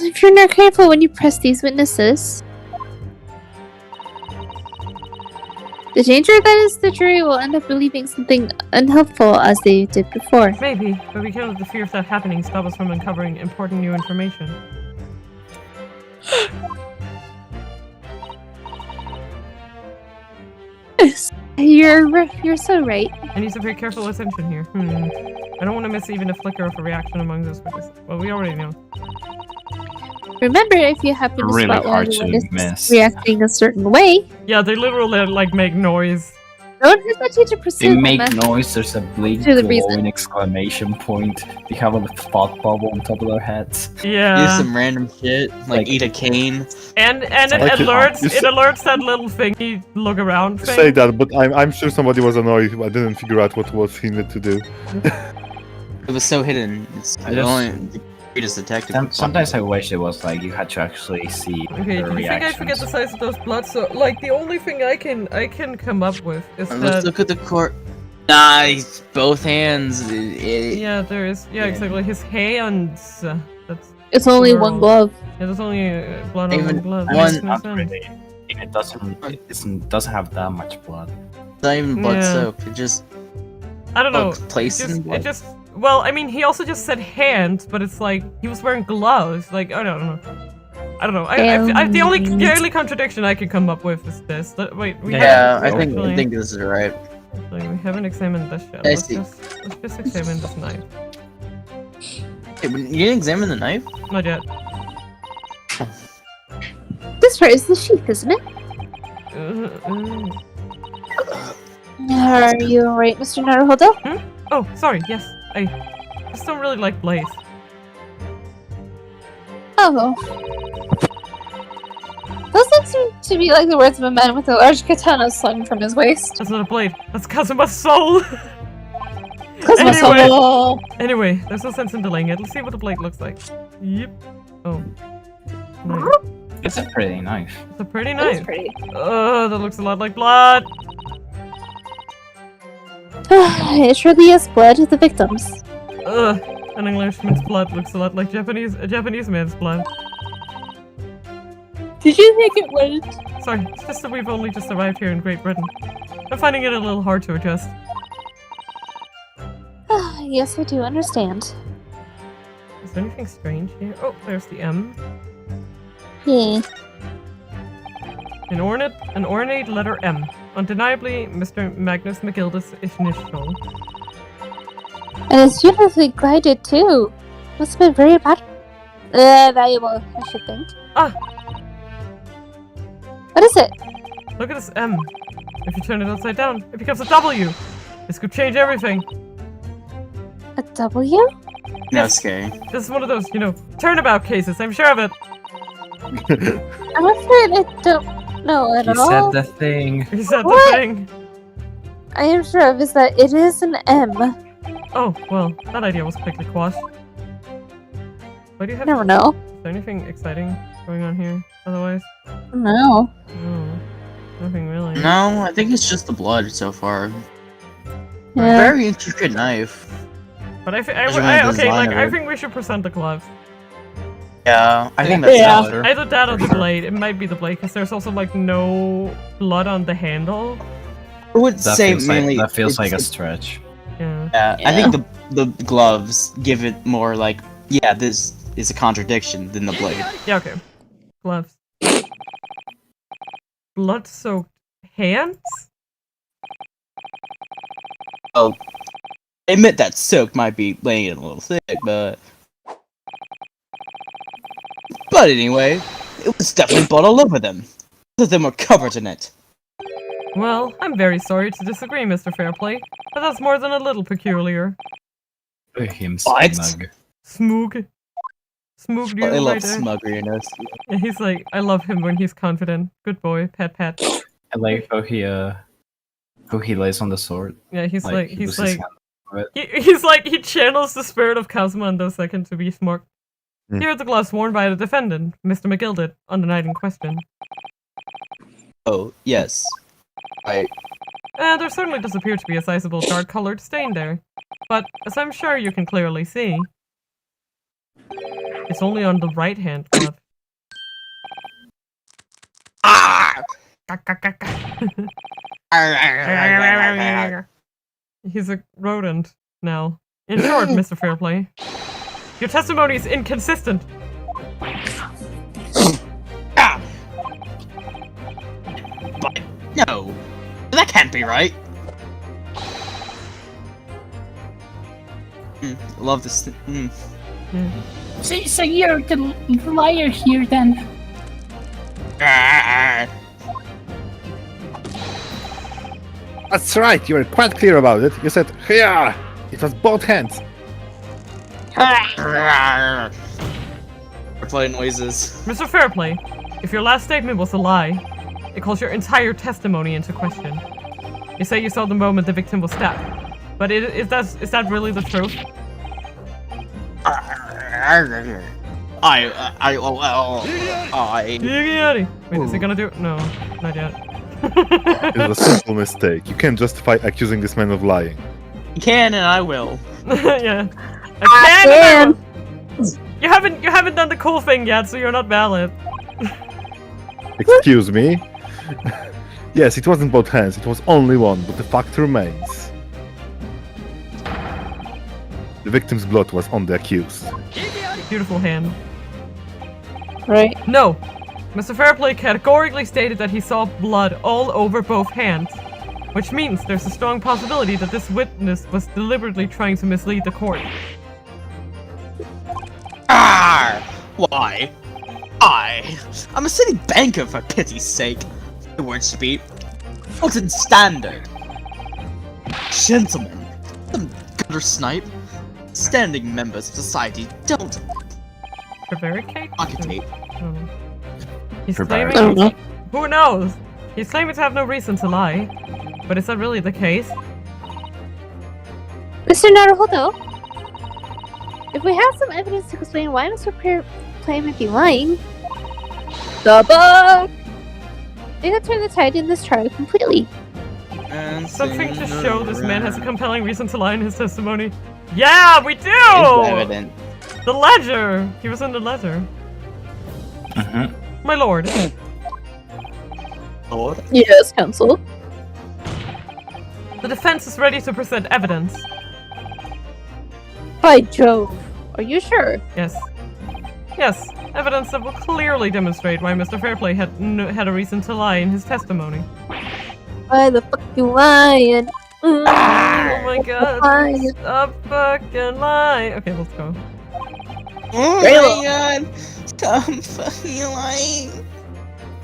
If you're not careful when you press these witnesses. The danger that is the jury will end up believing something unhelpful as they did before. Maybe, but we can't let the fear of that happening stop us from uncovering important new information. You're so right. I need to pay careful attention here. I don't want to miss even a flicker of a reaction among those witnesses. Well, we already know. Remember, if you happen to Really spot one hard of the to witnesses miss. reacting a certain way, Yeah, they literally like make noise. don't hesitate to They pursue them. make noise, there's a big To the reason. glowing exclamation point. They have a thought bubble on top of their heads. Do Yeah, some random shit, like eat a cane. and it Like you- alerts you it alerts that little thingy look around You thing. say that, but I'm sure somebody was annoyed. I didn't figure out what he needed to do. It was so hidden. It's I just- only Greatest detective. Sometimes I wish it was like you had to actually see Okay, the do you think I forget reactions. the size of those bloods? So, like, the only thing I can come up with is Let's that. look at the court. Nice, both hands. Yeah, there is. Yeah, exactly. His hands. That's. It's only one plural. glove. Yeah, there's only blood on Even one glove. I mean, That it's makes no not sense. really. It doesn't have that much blood. It's not even blood Yeah. soaked. It just I don't know. placed It in just, blood. it just. Well, I mean, he also just said hands, but it's like he was wearing gloves. Like, I don't know. I don't know. The only contradiction I can come up with is this. Wait, we Yeah, I haven't think this is right. actually, we haven't examined this yet. I Let's see. just examine this knife. Hey, but you didn't examine the knife? Not yet. This part is the sheath, isn't it? Are you alright, Mr. Naruhodo? Oh, sorry. Yes, I just don't really like blades. Oh. Those look to be like the words of a man with a large katana slung from his waist. That's not a blade. That's Kazuma's soul. Kazuma's Anyway. soul. Anyway, there's no sense in delaying it. Let's see what the blade looks like. Yep. Oh. Nice. It's a pretty knife. It's a pretty That is knife. pretty. That looks a lot like blood. It surely is blood of the victims. An Englishman's blood looks a lot like a Japanese man's blood. Did you think it would? Sorry, it's just that we've only just arrived here in Great Britain. I'm finding it a little hard to adjust. Yes, I do understand. Is there anything strange here? Oh, there's the M. Yeah. An ornate letter M. Undeniably, Mr. Magnus McGilda's initial. And it's beautifully glided too. Must have been very valuable, I should think. Ah! What is it? Look at this M. If you turn it upside down, it becomes a W. This could change everything. A W? No, Yes. scary. This is one of those, turnabout cases. I'm sure of it. I'm afraid I don't know at He all. said the thing. He said the What? thing. I am sure of is that it is an M. Oh, well, that idea was quickly quashed. Why do you have? Never know. Is there anything exciting going on here? Otherwise, No. no, nothing really. No, I think it's just the blood so far. Yeah. Very intricate knife. But I Measurement design of I it. think we should present the gloves. Yeah, I think that's Yeah. better. Either that or For the sure. blade. It might be the blade because there's also like no blood on the handle. I would That say feels mainly. like, that feels like a it's- stretch. Yeah. I think the gloves give it more like, yeah, this is a contradiction than the blade. Yeah. Okay. Gloves. Blood-soaked hands. Oh, I admit that soak might be laying it a little thick, but anyway, it was definitely blood all over them. Both of them were covered in it. Well, I'm very sorry to disagree, Mr. Fairplay, but that's more than a little peculiar. Look at him What? smug. Smoog. Smoog dude I love right there. smuggliness. And he's like, I love him when he's confident. Good boy, pat. I like how he lays on the sword. Yeah, he's like, he he's puts his like, hand on it. he's like, he channels the spirit of Kazuma in those seconds to be smart. Hmm. Here are the gloves worn by the defendant, Mr. McGill did, on the night in question. Oh, yes. Right. There certainly does appear to be a sizable dark-colored stain there. But, as I'm sure you can clearly see, it's only on the right-hand glove. Ah! He's a rodent now. In short, Mr. Fairplay, your testimony is inconsistent. Ah! But no, that can't be right. Love this. So you're the liar here then? That's right, you were quite clear about it. You said, "Hiya!" It was both hands. Play noises. Mr. Fairplay, if your last statement was a lie, it calls your entire testimony into question. You say you saw the moment the victim was stabbed, but is that really the truth? Yuri! Wait, is he gonna do it? No, not yet. It was a simple mistake. You can't justify accusing this man of lying. You can and I will. Yeah. I can! You haven't done the cool thing yet, so you're not valid. Excuse me? Yes, it wasn't both hands, it was only one, but the fact remains. The victim's blood was on the accused. Beautiful hand. Right. No! Mr. Fairplay categorically stated that he saw blood all over both hands. Which means there's a strong possibility that this witness was deliberately trying to mislead the court. Why? I'm a city banker, for pity's sake. The word speak. Fulton standard. Gentlemen, some gutter snipe. Standing members of society don't Prevaricate? architect. He's Prevaricate. claiming... I don't know. Who knows? He's claiming to have no reason to lie. But is that really the case? Mr. Naruhodo, if we have some evidence to explain why Mr. Fairplay might be lying, the book! They could turn the tide in this trial completely. Something to show this man has a compelling reason to lie in his testimony. Yeah, we do! evident. The ledger! He was in the ledger. My lord. Lord. Yes, counsel. The defense is ready to present evidence. By Jove. Are you sure? Yes. Yes, evidence that will clearly demonstrate why Mr. Fairplay had a reason to lie in his testimony. Why the fuck you lying? Oh my god. Lying. Stop fucking lying. Okay, let's go. Oh my god! Stop fucking lying!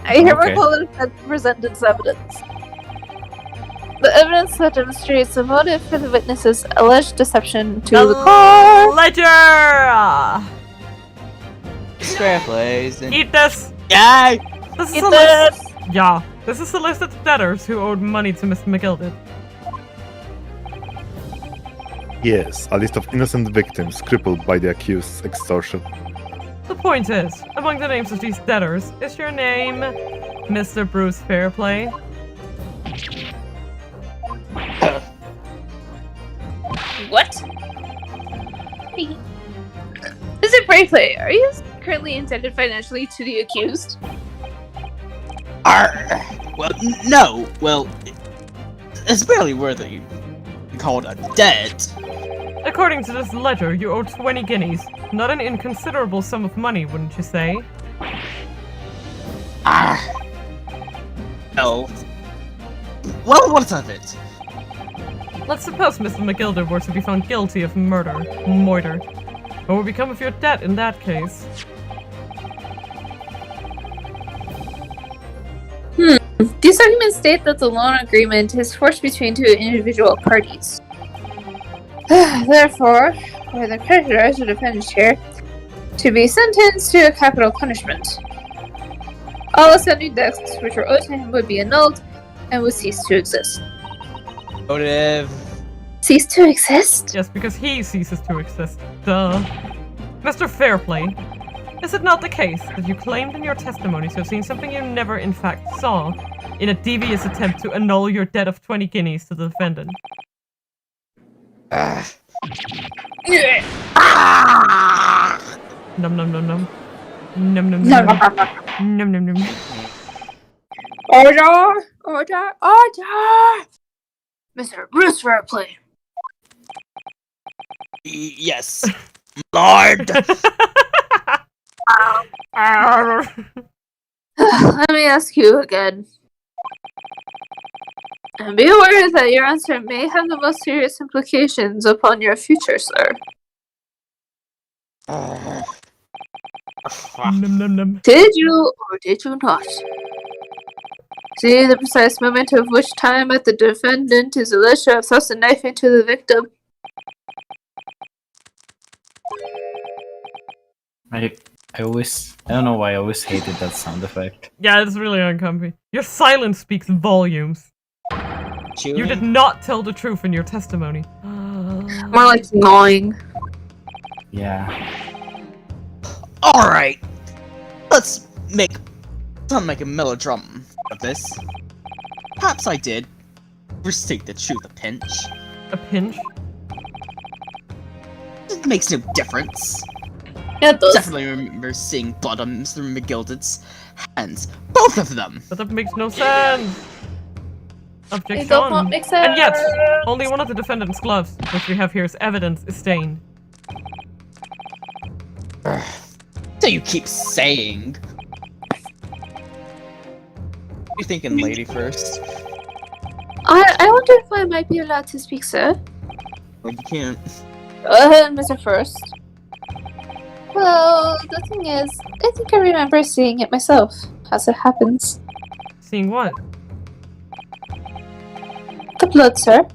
I hereby Okay. call the defense to present its evidence. The evidence that demonstrates the motive for the witness's alleged deception to the court. Ledger! Square plays and Eat this! yay! This is Eat a this! list. Yeah, this is a list of the debtors who owed money to Mr. McGilded. Yes, a list of innocent victims crippled by the accused's extortion. The point is, among the names of these debtors, is your name Mr. Bruce Fairplay? What? Mr. Fairplay, are you currently indebted financially to the accused? Well, no. Well, it's barely worthy called a debt. According to this ledger, you owe 20 guineas. Not an inconsiderable sum of money, wouldn't you say? No. Well, what's of it? Let's suppose Mr. McGilder were to be found guilty of murder. What would become of your debt in that case? These documents state that the loan agreement is forged between two individual parties. Therefore, for the creditor, the defendant here, to be sentenced to a capital punishment. All outstanding debts which were owed to him would be annulled and would cease to exist. Motive. Cease to exist? Yes, because he ceases to exist. Duh. Mr. Fairplay, is it not the case that you claimed in your testimony to have seen something you never in fact saw, in a devious attempt to annul your debt of 20 guineas to the defendant? Num num num num. Num num num num. Num num num. Order! Order! Order! Mr. Bruce Fairplay. Yes, Lord. Let me ask you again. And be aware that your answer may have the most serious implications upon your future, sir. Num num num. Did you or did you not see the precise moment of which time at the defendant is alleged to have thrust a knife into the victim? I don't know why I always hated that sound effect. Yeah, it's really uncomfy. Your silence speaks volumes. You did not tell the truth in your testimony. More like gnawing. Yeah. Alright, let's not make a melodrama of this. Perhaps I did restate the truth a pinch. A pinch? It makes no difference. Yeah, it does. Definitely remember seeing blood on Mr. McGilded's hands. Both of them! But that makes no sense! It Objection. does not make sense. And yet, only one of the defendant's gloves, which we have here as evidence, is stained. So you keep saying. You thinking lady first? I wonder if I might be allowed to speak, sir. Well, you can't. Mr. First. Well, the thing is, I think I remember seeing it myself, as it happens. Seeing what? The blood, sir.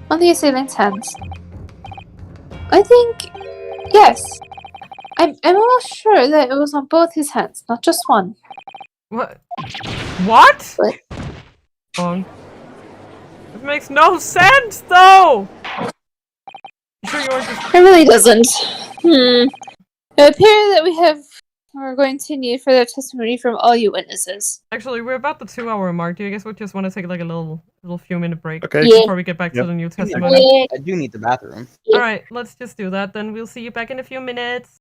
On the assailant's hands. I think... yes. I'm almost sure that it was on both his hands, not just one. What? What? What? Wrong. It makes no sense, though! You sure you aren't just... It really doesn't. It appears that we're going to need further testimony from all you witnesses. Actually, we're about the 2-hour mark. Do you guys would just want to take like a little few minute break Okay. Yeah. before we get back to Yep. the new testimony? Yeah. I do need the bathroom. Alright, let's just do that. Then we'll see you back in a few minutes.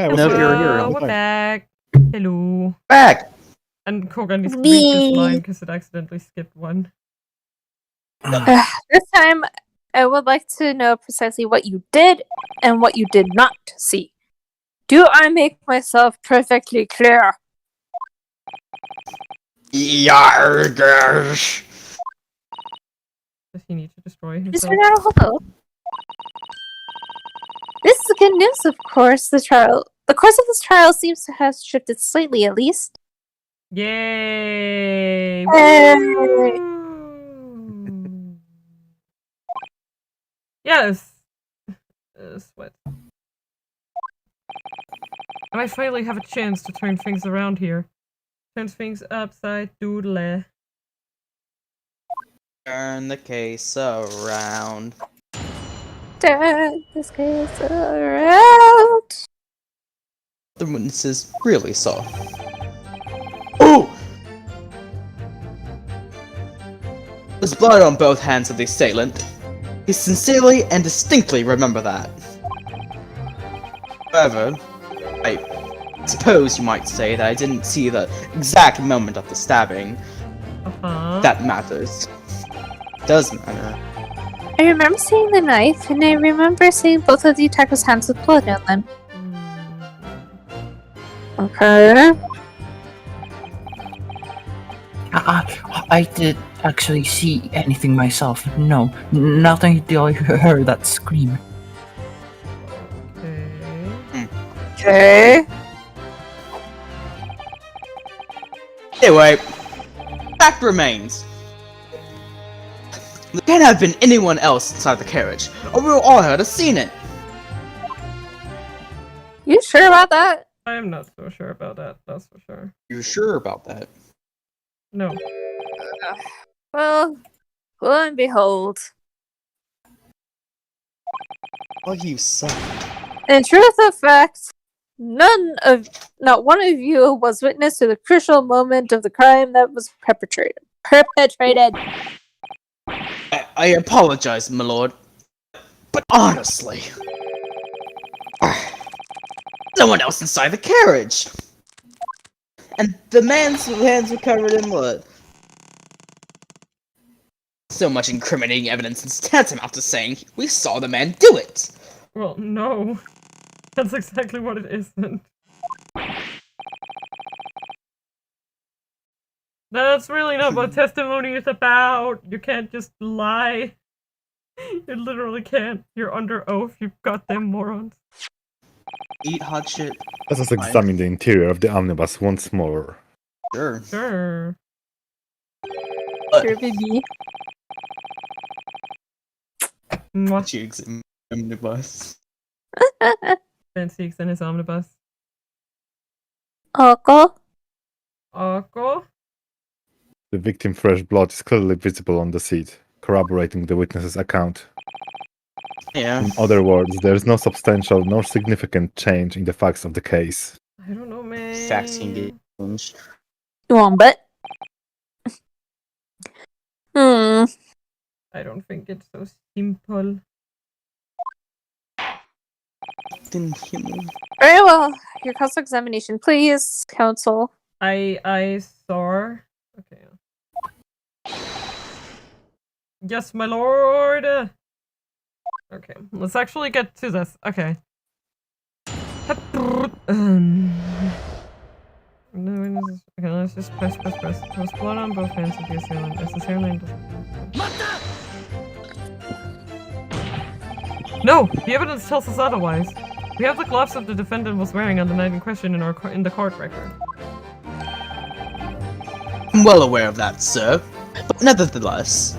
Yeah, what's No, up? you're here. We're back. Hello. Back! And Kogan needs to read this Me. line because it accidentally skipped one. This time, I would like to know precisely what you did and what you did not see. Do I make myself perfectly clear? Yargers! Does he need to destroy Mr. himself? Naruhodo. This is good news, of course. The course of this trial seems to have shifted slightly, at least. Yay! Hey. Woo! Yes! Sweat. I might finally have a chance to turn things around here. Turn things upside doodle. Turn the case around. Turn this case around. The witnesses really saw. Oh! There's blood on both hands of the assailant. He sincerely and distinctly remember that. However, I suppose you might say that I didn't see the exact moment of the stabbing. That matters. Does matter. I remember seeing the knife, and I remember seeing both of the attackers' hands with blood on them. Okay. I did actually see anything myself. No, not until I heard that scream. Okay. Okay. Anyway, fact remains. There can't have been anyone else inside the carriage, or we all had seen it. You sure about that? I am not so sure about that, that's for sure. You sure about that? No. Well, lo and behold. Oh, you suck. In truth of fact, not one of you was witness to the crucial moment of the crime that was perpetrated. I apologize, my lord. But honestly... no one else inside the carriage! And the man's hands were covered in blood. So much incriminating evidence and tantamount to saying we saw the man do it! Well, no. That's exactly what it isn't. That's really not what testimony is about. You can't just lie. You literally can't. You're under oath, you goddamn morons. Eat hot shit. Let us examine the interior of the omnibus once more. Sure. Sure. Sure, baby. Mwah. Jigs in omnibus. Fancy in his omnibus. Oko? Oko? The victim's fresh blood is clearly visible on the seat, corroborating the witness's account. Yeah. In other words, there is no substantial nor significant change in the facts of the case. I don't know, man. Facts can get changed. You want bet? Hmm. I don't think it's so simple. Very well. Your cross-examination, please, counsel. I saw. Okay. Yes, my lord. Okay, let's actually get to this. Okay. Okay, let's just press. There was blood on both hands of the assailant. As the assailant No! The evidence tells us otherwise. We have the gloves that the defendant was wearing on the night in question in the court record. I'm well aware of that, sir. But nevertheless,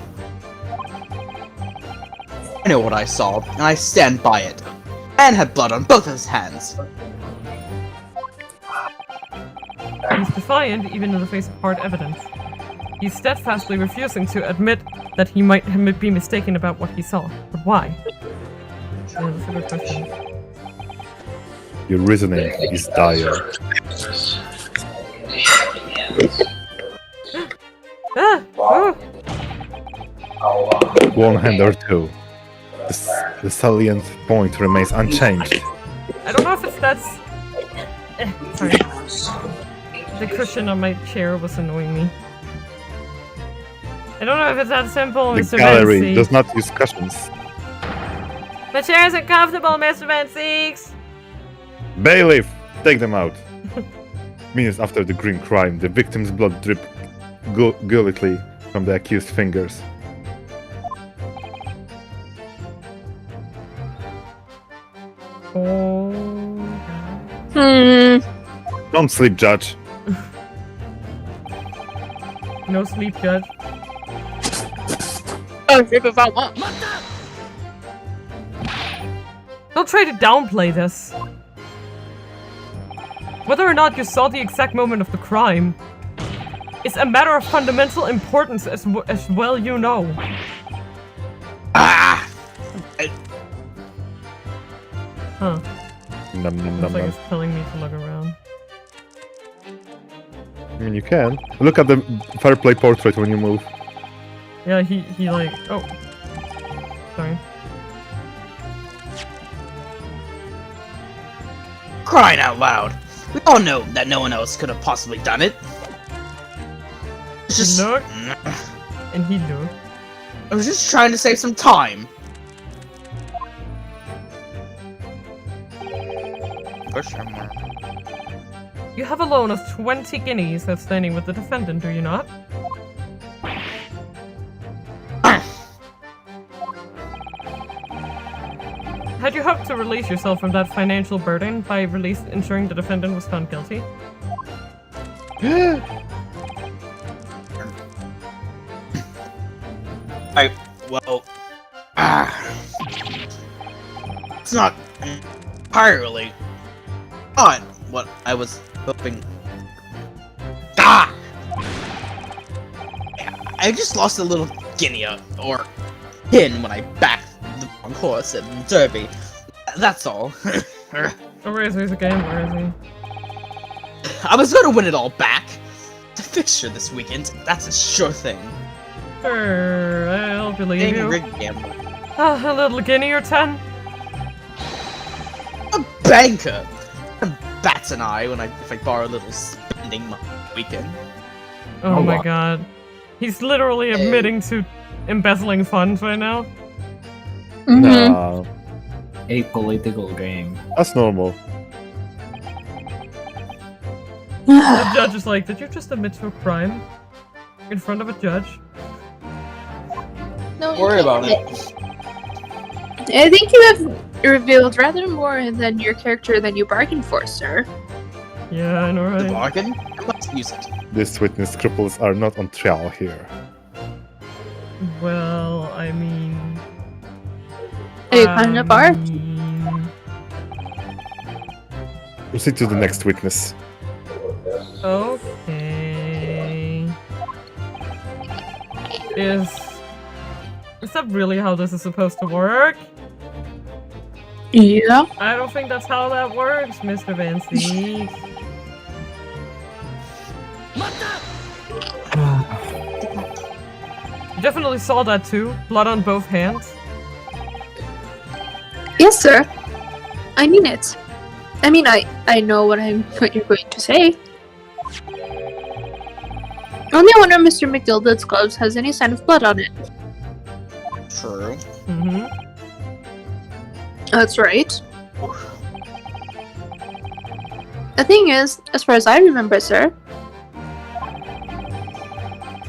I know what I saw, and I stand by it. Man had blood on both his hands. He's defiant even in the face of hard evidence. He's steadfastly refusing to admit that he might be mistaken about what he saw. But why? Yeah, that's a good question. Your reasoning is dire. Ah! Oh! One hand or two. The salient point remains unchanged. I don't know if it's that The cushion on my chair was annoying me. I don't know if it's that simple, The Mr. gallery Van does Seeks. not use cushions. My chair isn't comfortable, Mr. Van Seeks! Bailiff, take them out. Minutes after the grim crime, the victim's blood dripped guiltily from the accused's fingers. Oh. Don't sleep, Judge. No sleep, Judge. Oh, rip if I want. Don't try to downplay this. Whether or not you saw the exact moment of the crime is a matter of fundamental importance as well you know. Ah! Huh. Nom, nom, Looks nom, like nom. it's telling me to look around. I mean, you can. Look at the fair play portrait when you move. Yeah, he like... Oh. Sorry. Crying out loud. We all know that no one else could have possibly done it. It's just... Look. And he looked. I was just trying to save some time. You have a loan of 20 guineas outstanding with the defendant, do you not? Had you hoped to release yourself from that financial burden by ensuring the defendant was found guilty? It's not entirely not what I was hoping. Ah! I just lost a little guinea or pin when I backed the wrong horse at Derby. That's all. Oh, where is he again? Where is he? I was gonna win it all back. The fixture this weekend, that's a sure thing. Sure, I'll believe Dang you. rig gambler. A little guinea or 10? A banker! Bats an eye when if I borrow a little spending money weekend. Oh Oh, my wow. god. He's literally admitting to embezzling funds right now. Nah, A political game. that's normal. The judge is like, did you just admit to a crime? In front of a judge? No, Don't worry about it. I think you have revealed rather more than your character than you bargained for, sir. Yeah, I know, The right? bargain? Let's use it. This witness scruples are not on trial here. Well, I mean... Are you climbing a bar? Proceed to the next witness. Okay... Is that really how this is supposed to work? Yeah. I don't think that's how that works, Mr. Van Seek. You definitely saw that too. Blood on both hands. Yes, sir. I mean it. I mean, I know what you're going to say. Only one of Mr. McGilded's gloves has any sign of blood on it. True. Mm-hmm. That's right. The thing is, as far as I remember, sir,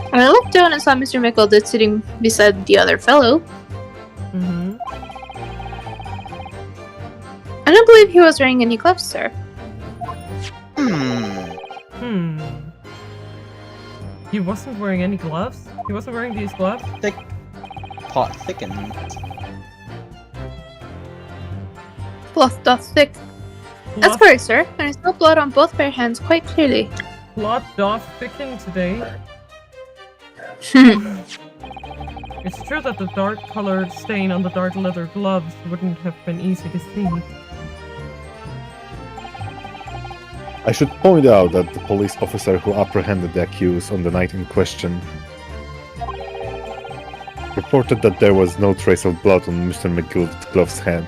when I looked down and saw Mr. McGilded sitting beside the other fellow, Mm-hmm. I don't believe he was wearing any gloves, sir. Hmm. He wasn't wearing any gloves? He wasn't wearing these gloves? Pot thickened. Cloth doth thick. That's correct, sir. And I saw blood on both bare hands quite clearly. Blood doth thicken today. It's true that the dark-colored stain on the dark leather gloves wouldn't have been easy to see. I should point out that the police officer who apprehended the accused on the night in question reported that there was no trace of blood on Mr. McGilded's glove's hand.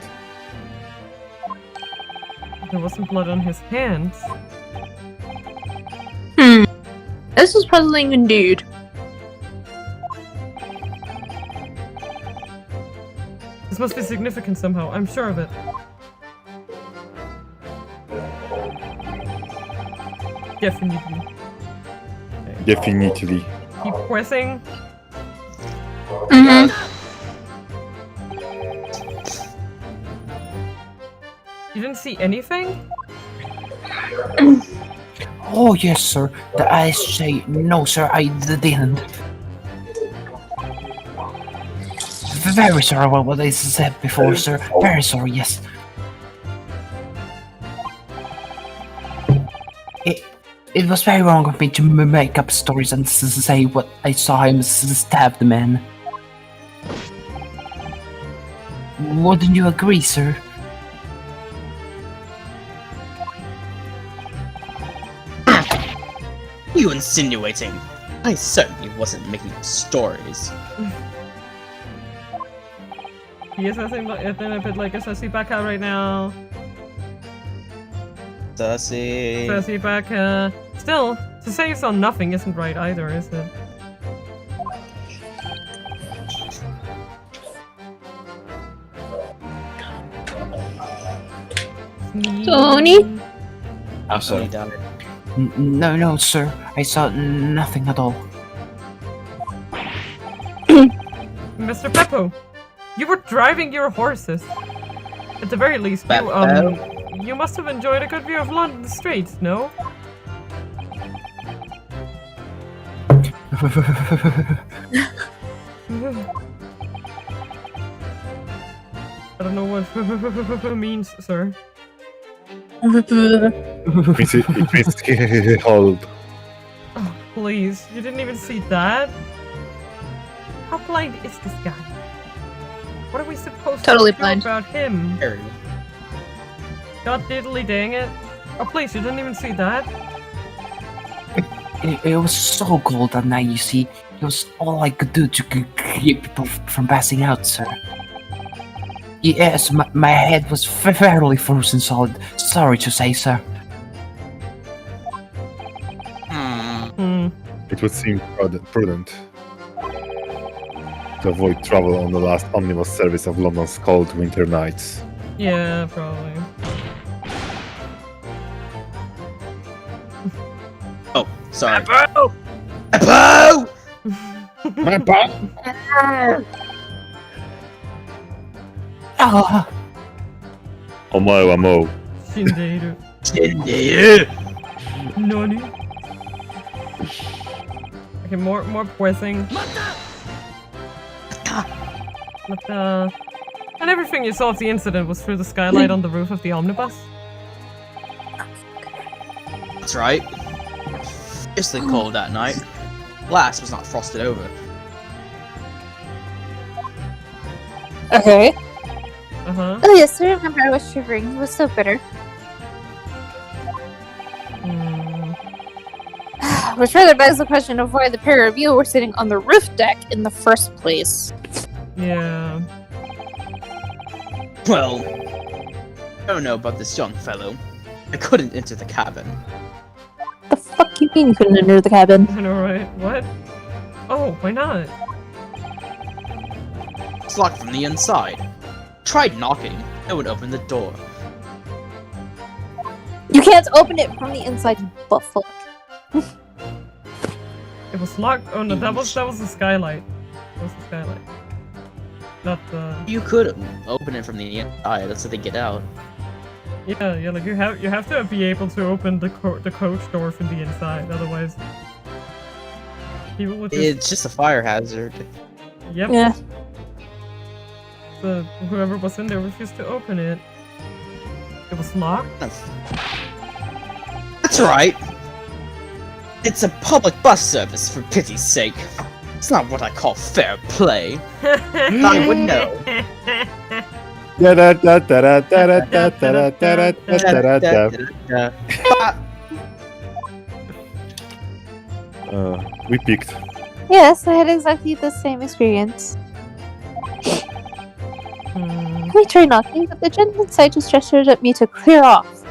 There wasn't blood on his hands. This was puzzling indeed. This must be significant somehow. I'm sure of it. Definitely. Definitely. Keep pressing. Mm-hmm. You didn't see anything? Oh, yes, sir. I say, no, sir, I didn't. Very sorry about what I said before, sir. Very sorry, yes. It was very wrong of me to make up stories and say what I saw him stab the man. Wouldn't you agree, sir? You insinuating? I certainly wasn't making up stories. He is acting a bit like a sassy baka right now. Sassy. Sassy baka. Still, to say you saw nothing isn't right either, is it? Tony? I'm sorry. No, sir. I saw nothing at all. Mr. Peppo, you were driving your horses. At the very least, you must have enjoyed a good view of London streets, no? I don't know what means, sir. It means hold. Oh, please. You didn't even see that? How blind is this guy? What are we supposed Totally to do blind. about him? God diddly dang it. Oh, please, you didn't even see that? It was so cold that night, you see. It was all I could do to keep people from passing out, sir. Yes, my head was fairly frozen solid. Sorry to say, sir. It would seem prudent to avoid travel on the last omnibus service of London's cold winter nights. Yeah, probably. Oh, sorry. Peppo! Peppo! Ah, Omae wa mou. Shindeiru. Nani? Okay, more pressing. But, and everything you saw of the incident was through the skylight on the roof of the omnibus? That's right. Fiercely cold that night. Glass was not frosted over. Okay. Uh-huh. Oh yes, I remember I was shivering. It was so bitter. Which rather begs the question of why the pair of you were sitting on the roof deck in the first place. Yeah. Well, I don't know about this young fellow. I couldn't enter the cabin. The fuck you mean you couldn't enter the cabin? I know, right? What? Oh, why not? It's locked from the inside. Tried knocking. No one opened the door. You can't open it from the inside, you buttfuck. It was locked. Oh no, that was the skylight. That was the skylight. Not the. You could open it from the inside. That's how they get out. Yeah. Like you have to be able to open the coach door from the inside. Otherwise, people would just. It's just a fire hazard. Yep. Yeah. Whoever was in there refused to open it. It was locked. That's right. It's a public bus service, for pity's sake. It's not what I call fair play. I would know. We picked. Yes, I had exactly the same experience. We tried knocking, but the gentleman inside just gestured at me to clear off.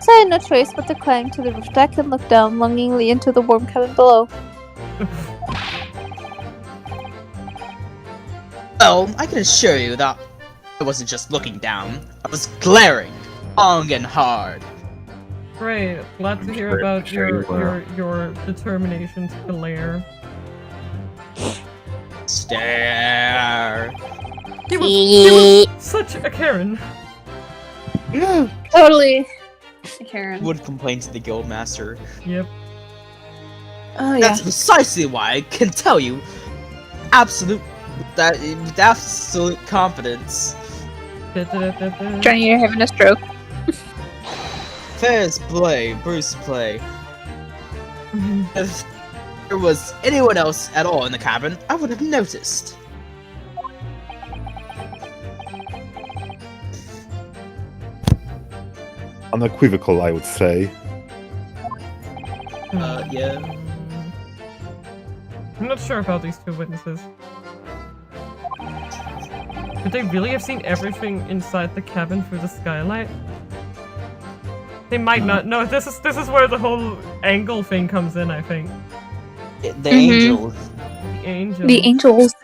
So I had no choice but to climb to the roof deck and look down longingly into the warm cabin below. Well, I can assure you that I wasn't just looking down. I was glaring, long and hard. Great. Glad to hear sure- about sure you were. your determination to glare. Stare. He was such a Karen. Yeah. Totally. Karen. Would complain to the guildmaster. Yep. Oh, yeah. That's precisely why I can tell you, with absolute confidence. Johnny, you're having a stroke. Fair's play, Bruce play. If there was anyone else at all in the cabin, I would have noticed. Unequivocal, I would say. Yeah. I'm not sure about these two witnesses. Could they really have seen everything inside the cabin through the skylight? They might not. No, this is where the whole angle thing comes in, I think. The angels. The angel. The angels.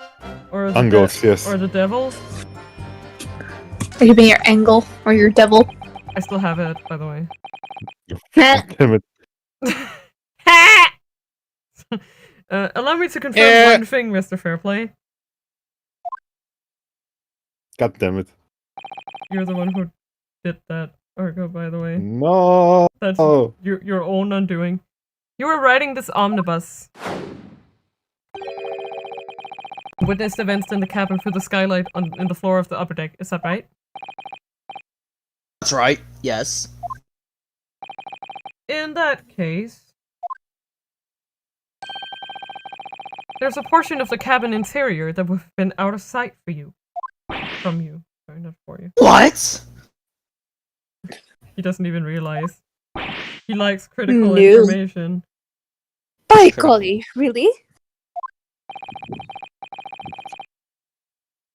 Or the Angles, yes. Or the devils. Or you being your angle or your devil. I still have it, by the way. Damn it. Allow me to confirm one thing, Mr. Fairplay. God damn it. You're the one who did that, Argo, by the way. No. That's your own undoing. You were riding this omnibus. Witnessed events in the cabin through the skylight in the floor of the upper deck. Is that right? That's right, yes. In that case... there's a portion of the cabin interior that would have been out of sight for you. From you. Sorry, not for you. What? He doesn't even realize. He likes critical No. information. By golly, really?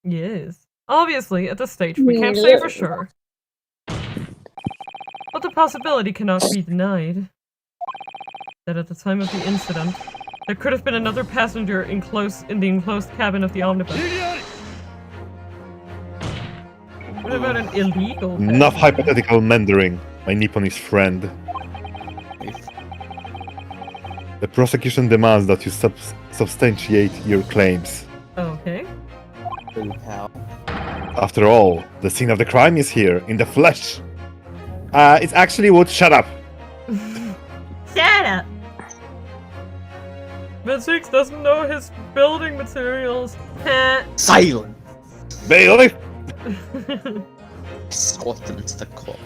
Yes. Obviously, at this stage, we can't say for sure. But the possibility cannot be denied that at the time of the incident, there could have been another passenger in the enclosed cabin of the omnibus. What about an illegal passenger? Enough hypothetical meandering, my Nipponese friend. The prosecution demands that you substantiate your claims. Okay. After all, the scene of the crime is here, in the flesh. It's actually Wood. Shut up. Shut up! Matrix doesn't know his building materials. Silent! Bailey! Escort them to the court.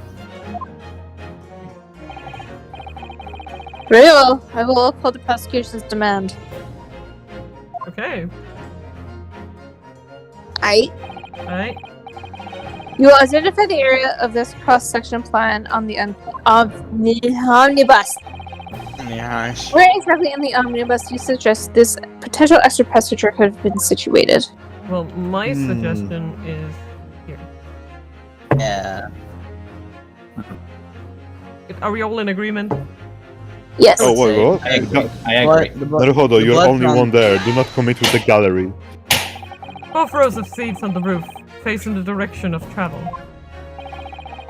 Very well. I will uphold the prosecution's demand. Okay. Alright. You will identify the area of this cross-section plan on the omnibus. Gosh. Where exactly in the omnibus do you suggest this potential extra passenger could have been situated? Well, my suggestion is here. Yeah. Are we all in agreement? Yes. Oh, what? I agree. Naruhodo, you're only one there. Do not commit with the gallery. Both rows of seats on the roof face in the direction of travel,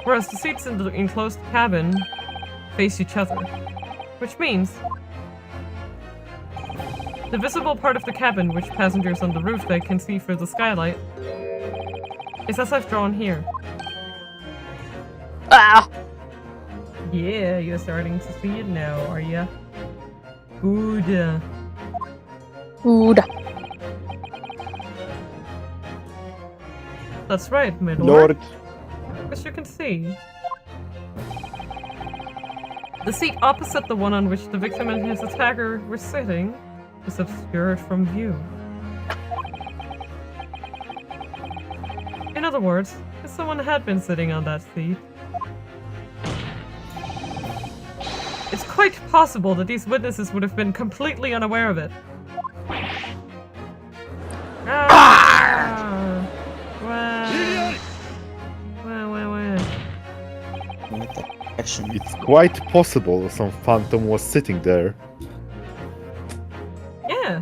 whereas the seats in the enclosed cabin face each other, which means the visible part of the cabin which passengers on the roof deck can see through the skylight is as I've drawn here. Ah! Yeah, you're starting to see it now, are ya? Good. Good. That's right, my lord. Lord. As you can see, the seat opposite the one on which the victim and his attacker were sitting is obscured from view. In other words, if someone had been sitting on that seat, it's quite possible that these witnesses would have been completely unaware of it. Action. It's quite possible some phantom was sitting there. Yeah.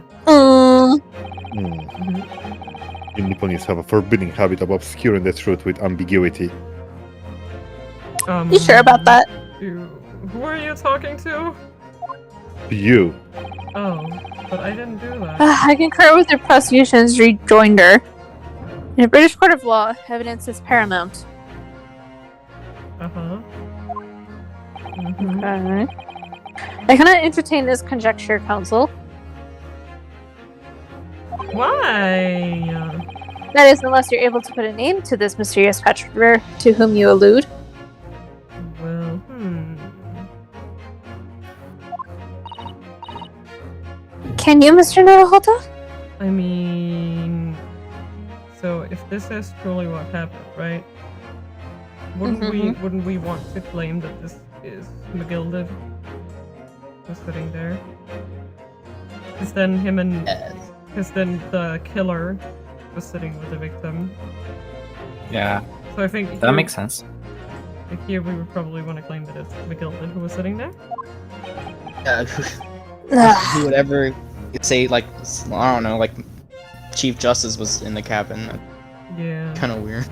You Nipponians have a forbidding habit of obscuring the truth with ambiguity. You sure about that? Who are you talking to? You. Oh, but I didn't do that. I concur with the prosecution's rejoinder. In a British court of law, evidence is paramount. Uh-huh. Okay. I cannot entertain this conjecture, counsel. Why? That is, unless you're able to put a name to this mysterious patron to whom you allude. Well, Can you, Mr. Naruhodo? I mean... So, if this is truly what happened, right? Wouldn't we want to claim that this is McGilded who's sitting there? Because then him and... Because then the killer was sitting with the victim. Yeah, So I think that makes sense. here we would probably want to claim that it's McGilded who was sitting there. Who would ever say, like, I don't know, like, Chief Justice was in the cabin? Yeah. Kind of weird.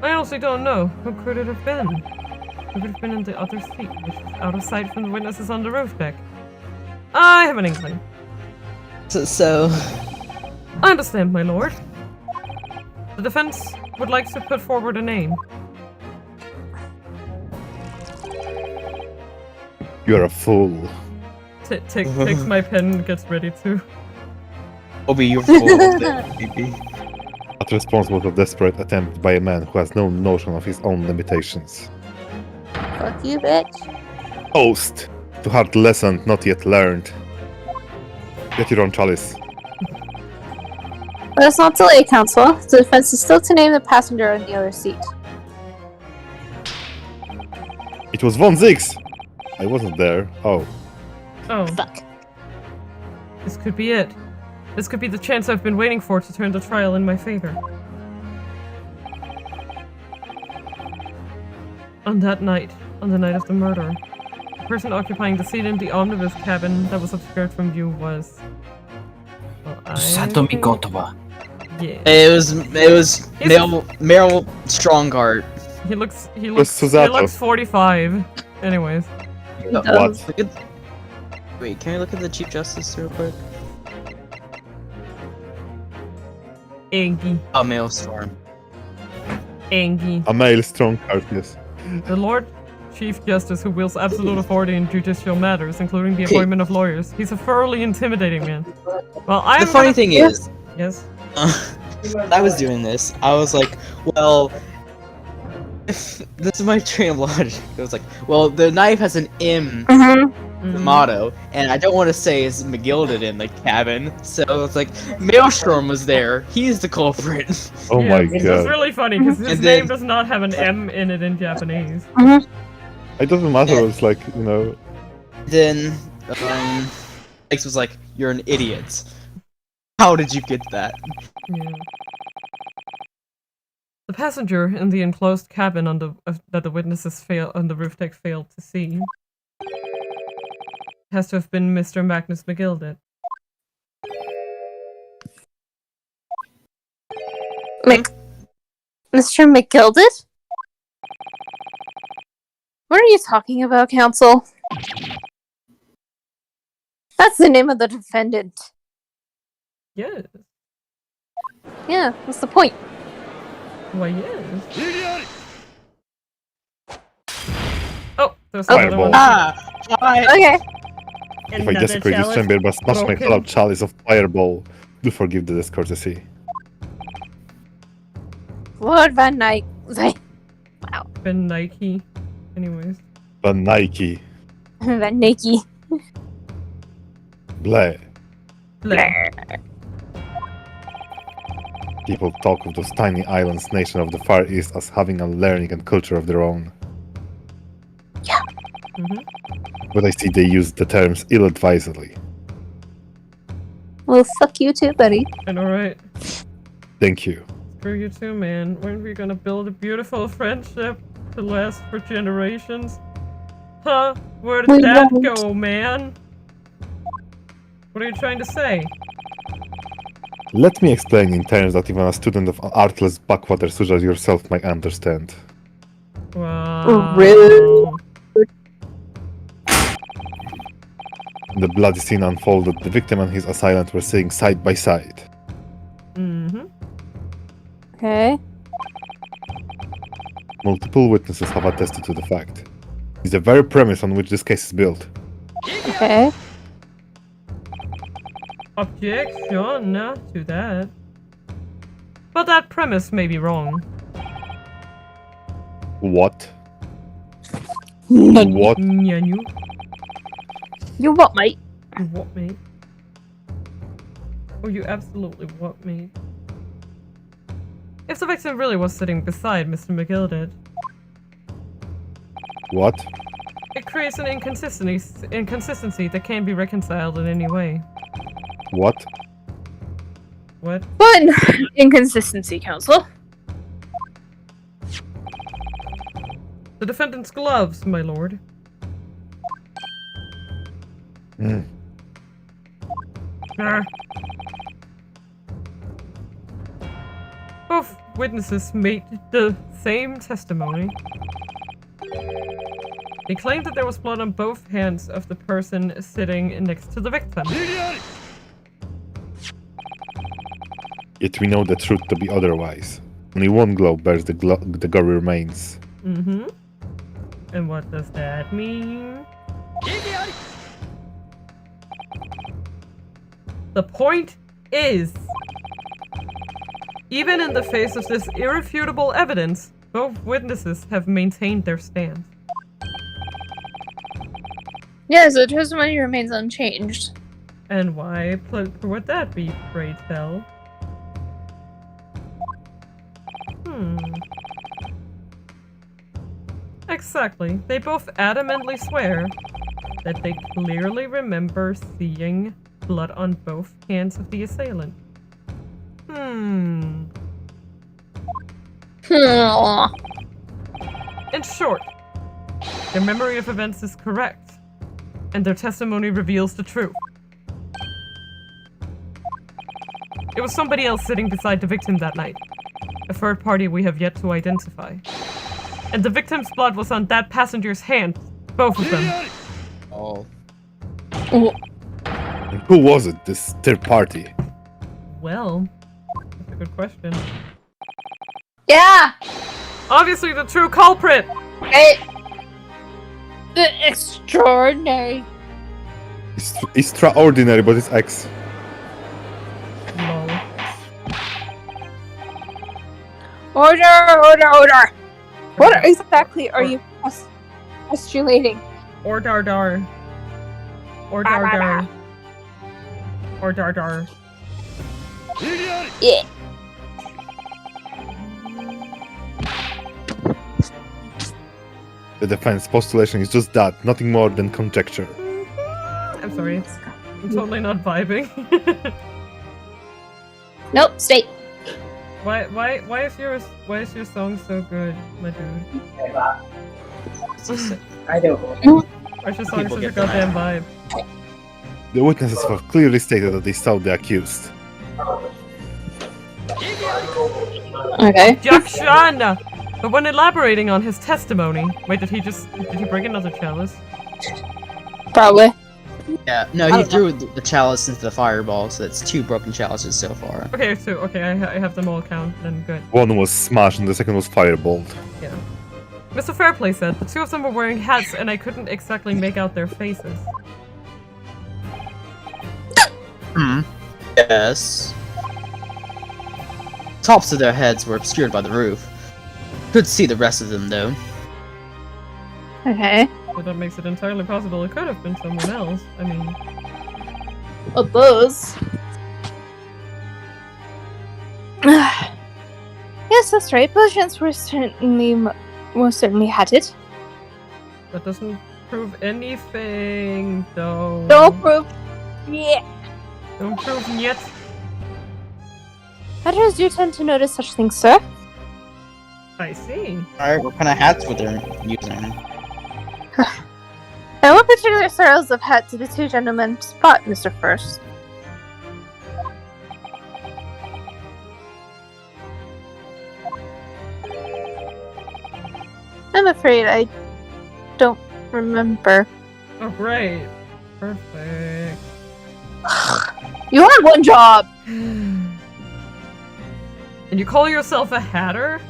I honestly don't know. Who could it have been? Who could have been in the other seat, which is out of sight from the witnesses on the roof deck? I have an inkling. So... I understand, my lord. The defense would like to put forward a name. You're a fool. Takes my pen and gets ready to. Obi, you're full of it, baby. That response was a desperate attempt by a man who has no notion of his own limitations. Fuck you, bitch. Toast to hard lesson not yet learned. Get your own chalice. Let us not delay, counsel. The defense is still to name the passenger in the other seat. It was Von Zix! I wasn't there. Oh. Oh, Fuck. this could be it. This could be the chance I've been waiting for to turn the trial in my favor. On that night, on the night of the murder, the person occupying the seat in the omnibus cabin that was obscured from view was... Well, Sato Mikotoba. Yeah. It was Meryl Strongheart. He looks he Susato. looks 45. Anyways. What? Look at, wait, can we look at the Chief Justice real quick? Angie. Oh, Maelstrom. Angie. A male strong heart, yes. The Lord Chief Justice who wields absolute authority in judicial matters, including the Okay. appointment of lawyers. He's a thoroughly intimidating man. Well, I'm The funny thing is, Yes. when I was doing this, I was like, well, if this is my train of logic. It was like, well, the knife has an M Mm-hmm. motto, and I don't want to say it's McGilded in the cabin, so it's like, Maelstrom was there. He's the culprit. Oh my It's god. really funny because his And name then- does not have an M in it in Japanese. It doesn't matter, it's like, you know... Then, X was like, you're an idiot. How did you get that? Yeah. The passenger in the enclosed cabin on the that the witnesses on the roof deck failed to see has to have been Mr. Magnus McGilded. Mr. McGilded? What are you talking about, counsel? That's the name of the defendant. Yes. Yeah, what's the point? Why, yes. Oh, there's Fireball. another one. Okay. If I desecrate this chamber but smash my hollow chalice of fireball, do forgive the discourtesy. Lord Van Dyke. Been Nike. Anyways. The Nike. Van Nike. Bleh. Blair. People talk of those tiny islands nation of the Far East as having a learning and culture of their own. But I see they use the terms ill-advisedly. Well, fuck you too, buddy. And alright. Thank you. for you too, man. When are we gonna build a beautiful friendship to last for generations? Huh? Where did We that won't. go, man? What are you trying to say? Let me explain in terms that even a student of artless backwater such as yourself might understand. Wow. Rude. The bloody scene unfolded. The victim and his assailant were sitting side by side. Mm-hmm. Okay. Multiple witnesses have attested to the fact. It's the very premise on which this case is built. Okay. Objection to that. But that premise may be wrong. What? Nani? What? Nyanu. You what, mate? You what, mate? Oh, you absolutely what, mate? If the victim really was sitting beside Mr. McGilded, What? it creates an inconsistency that can't be reconciled in any way. What? What? One inconsistency, counsel. The defendant's gloves, my lord. Mm. Ah. Both witnesses made the same testimony. They claimed that there was blood on both hands of the person sitting next to the victim. Yet we know the truth to be otherwise. Only one glove bears the gory remains. Mm-hmm. And what does that mean? The point is, even in the face of this irrefutable evidence, both witnesses have maintained their stance. Yes, the testimony remains unchanged. And why would that be, pray tell? Exactly. They both adamantly swear that they clearly remember seeing blood on both hands of the assailant. In short, their memory of events is correct, and their testimony reveals the truth. It was somebody else sitting beside the victim that night, a third party we have yet to identify. And the victim's blood was on that passenger's hand, both of them. Oh. And who was it, this third party? Well, that's a good question. Yeah! Obviously the true culprit! The extraordinary. It's extraordinary, but it's X. Lol. Order! What exactly are you postulating? Or dar dar. Or dar dar. Or dar dar. Yeah. The defense postulation is just that, nothing more than conjecture. I'm sorry. I'm totally not vibing. Nope, stay. Why is your song so good, my dude? I don't know. Why is your song People such a get the goddamn vibe? The witnesses have clearly stated that they saw the accused. Okay. Objection! But when elaborating on his testimony, wait, did he bring another chalice? Probably. Yeah, no, he threw the chalice into the fireball, so that's 2 broken chalices so far. Okay, so I have them all count. Then good. One was smashed and the second was fireballed. Yeah. Mr. Fairplay said the two of them were wearing hats, and I couldn't exactly make out their faces. Yes. Tops of their heads were obscured by the roof. Could see the rest of them, though. Okay. So that makes it entirely possible it could have been someone else. I mean, Of those. Yes, that's right. Persians were most certainly had it. that doesn't prove anything, though. Don't prove. Yeah. Don't prove yet. Hatters do tend to notice such things, sir. I see. Alright, what kind of hats were they using? And what particular styles of hat did the two gentlemen spot, Mr. First? I'm afraid I don't remember. Oh, great. Perfect. You had one job! And you call yourself a hatter?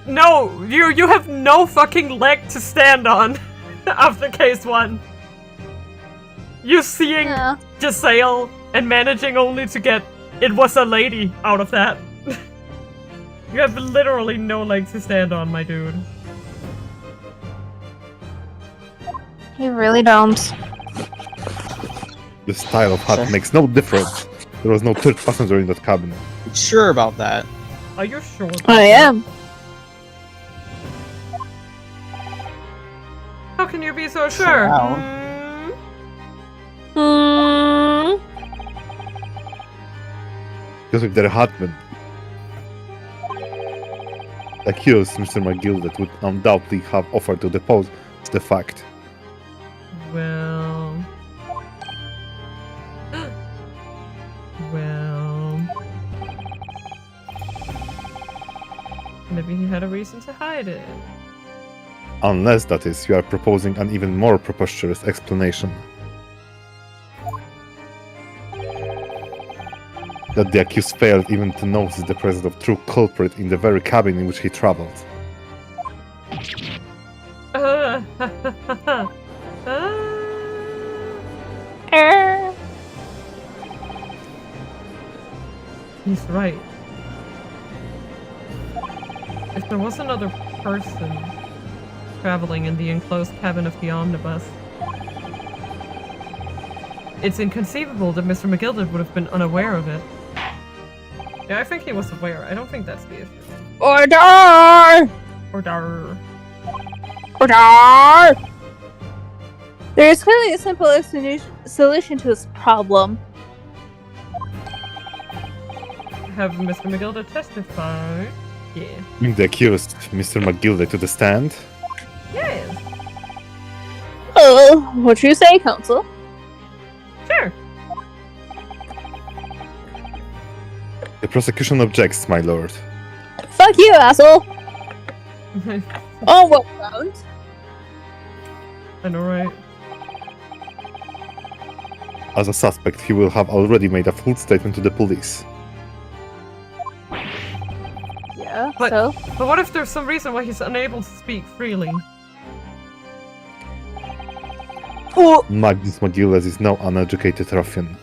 No, you have no fucking leg to stand on after case 1. You seeing Yeah. Giselle and managing only to get "it was a lady" out of that. You have literally no leg to stand on, my dude. You really don't. The style of hat makes no difference. There was no third passenger in that cabin. Sure about that. Are you sure? I am. How can you be so sure? Wow. Because if they're hatmen. The accused, Mr. McGill, that would undoubtedly have offered to depose is the fact. Well... well... Maybe he had a reason to hide it. Unless, that is, you are proposing an even more preposterous explanation. That the accused failed even to notice the presence of true culprit in the very cabin in which he traveled. He's right. If there was another person traveling in the enclosed cabin of the omnibus, it's inconceivable that Mr. McGilded would have been unaware of it. Yeah, I think he was aware. I don't think that's the issue. Order! Order. Order! There is clearly a simple solution to this problem. Have Mr. McGilded testify. Yeah. Bring the accused, Mr. McGilday, to the stand. Yes. Oh, what you say, counsel? Sure. The prosecution objects, my lord. Fuck you, asshole! On what grounds? I know, right? As a suspect, he will have already made a full statement to the police. Yeah, But- so? But what if there's some reason why he's unable to speak freely? Oh, Magnus McGillis is no uneducated ruffian.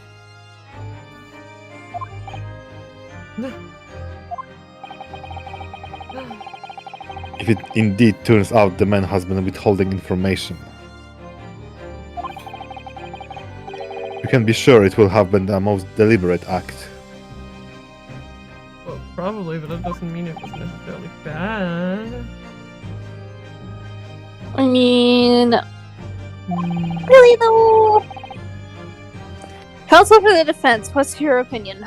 If it indeed turns out the man has been withholding information, you can be sure it will have been the most deliberate act. Well, probably, but that doesn't mean it was necessarily bad. I mean, Hmm. really though? Counsel for the defense, what's your opinion?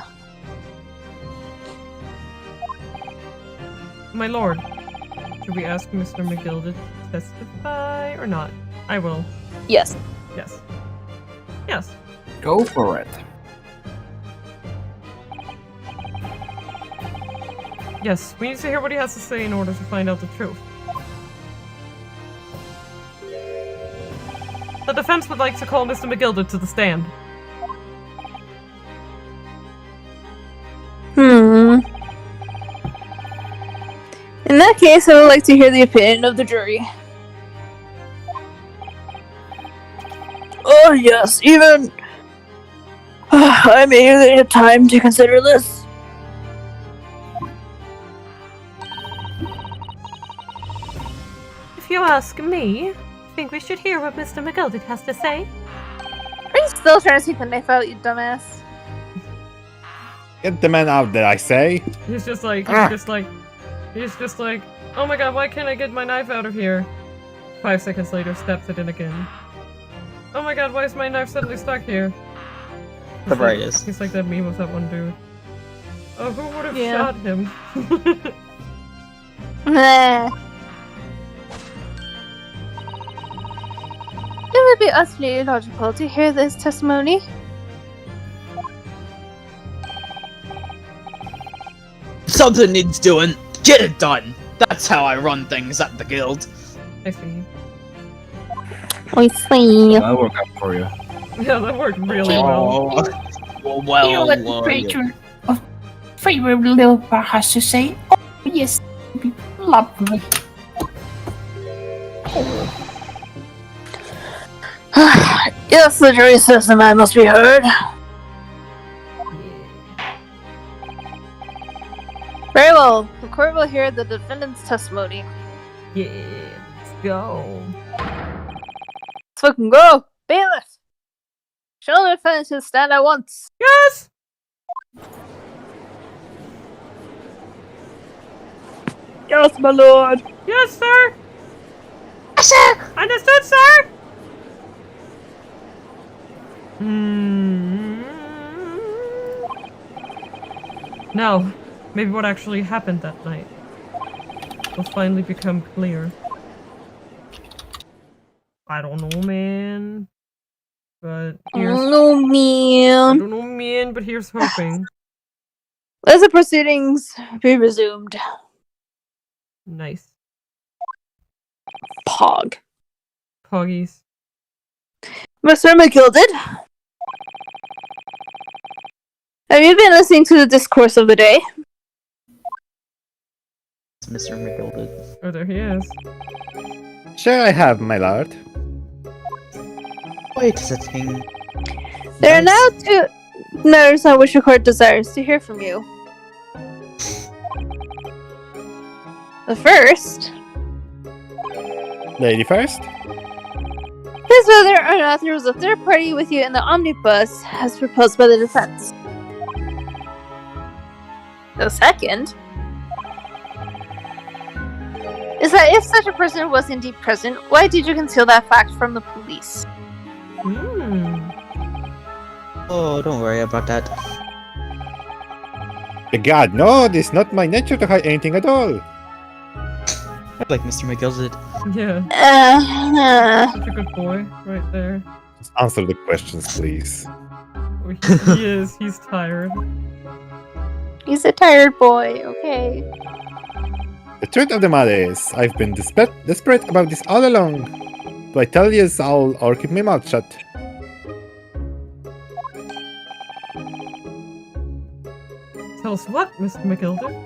My lord, should we ask Mr. McGill to testify or not? I will. Yes. Yes. Yes. Go for it. Yes, we need to hear what he has to say in order to find out the truth. The defense would like to call Mr. McGilder to the stand. In that case, I would like to hear the opinion of the jury. Oh yes, even I may really have time to consider this. If you ask me, I think we should hear what Mr. McGilder has to say. Are you still trying to take the knife out, you dumbass? Get the man out there, I say! He's just like, oh my god, why can't I get my knife out of here? 5 seconds later, steps it in again. Oh my god, why is my knife suddenly stuck here? Whatever it is. He's like that meme of that one dude. Oh, who would have Yeah. shot him? Meh. It would be utterly illogical to hear this testimony. Something needs doing. Get it done. That's how I run things at the guild. I see. I see. That'll work out for you. Yeah, that worked really well. Oh, well, You know what the creature of favorite little bar has to say? Oh, yes, be lovely. Yes, the jury says the man must be heard. Very well. The court will hear the defendant's testimony. Yeah, let's go. Let's fucking go! Bailiff! Show the defendant his stand at once. Yes! Yes, my lord! Yes, sir! Yes, sir! Understood, sir! Hmm. Now, maybe what actually happened that night will finally become clear. I don't know, man. But here's... No, I man. don't know, man, but here's hoping. Let the proceedings be resumed. Nice. Pog. Poggies. Mr. McGilded? Have you been listening to the discourse of the day? Mr. McGilded. Oh, there he is. Sure I have, my lord. Wait a thing. There are now two matters on which the court desires to hear from you. The first Lady first? is whether or not there was a third party with you in the omnibus as proposed by the defense. The second is that if such a person was indeed present, why did you conceal that fact from the police? Oh, don't worry about that. God, no, it is not my nature to hide anything at all. I like Mr. McGilded. Yeah, such a good boy, right there. Just answer the questions, please. Oh, he is, he's tired. He's a tired boy, okay. The truth of the matter is, I've been desperate about this all along. Do I tell you all or keep my mouth shut? Tell us what, Mr. McGilder?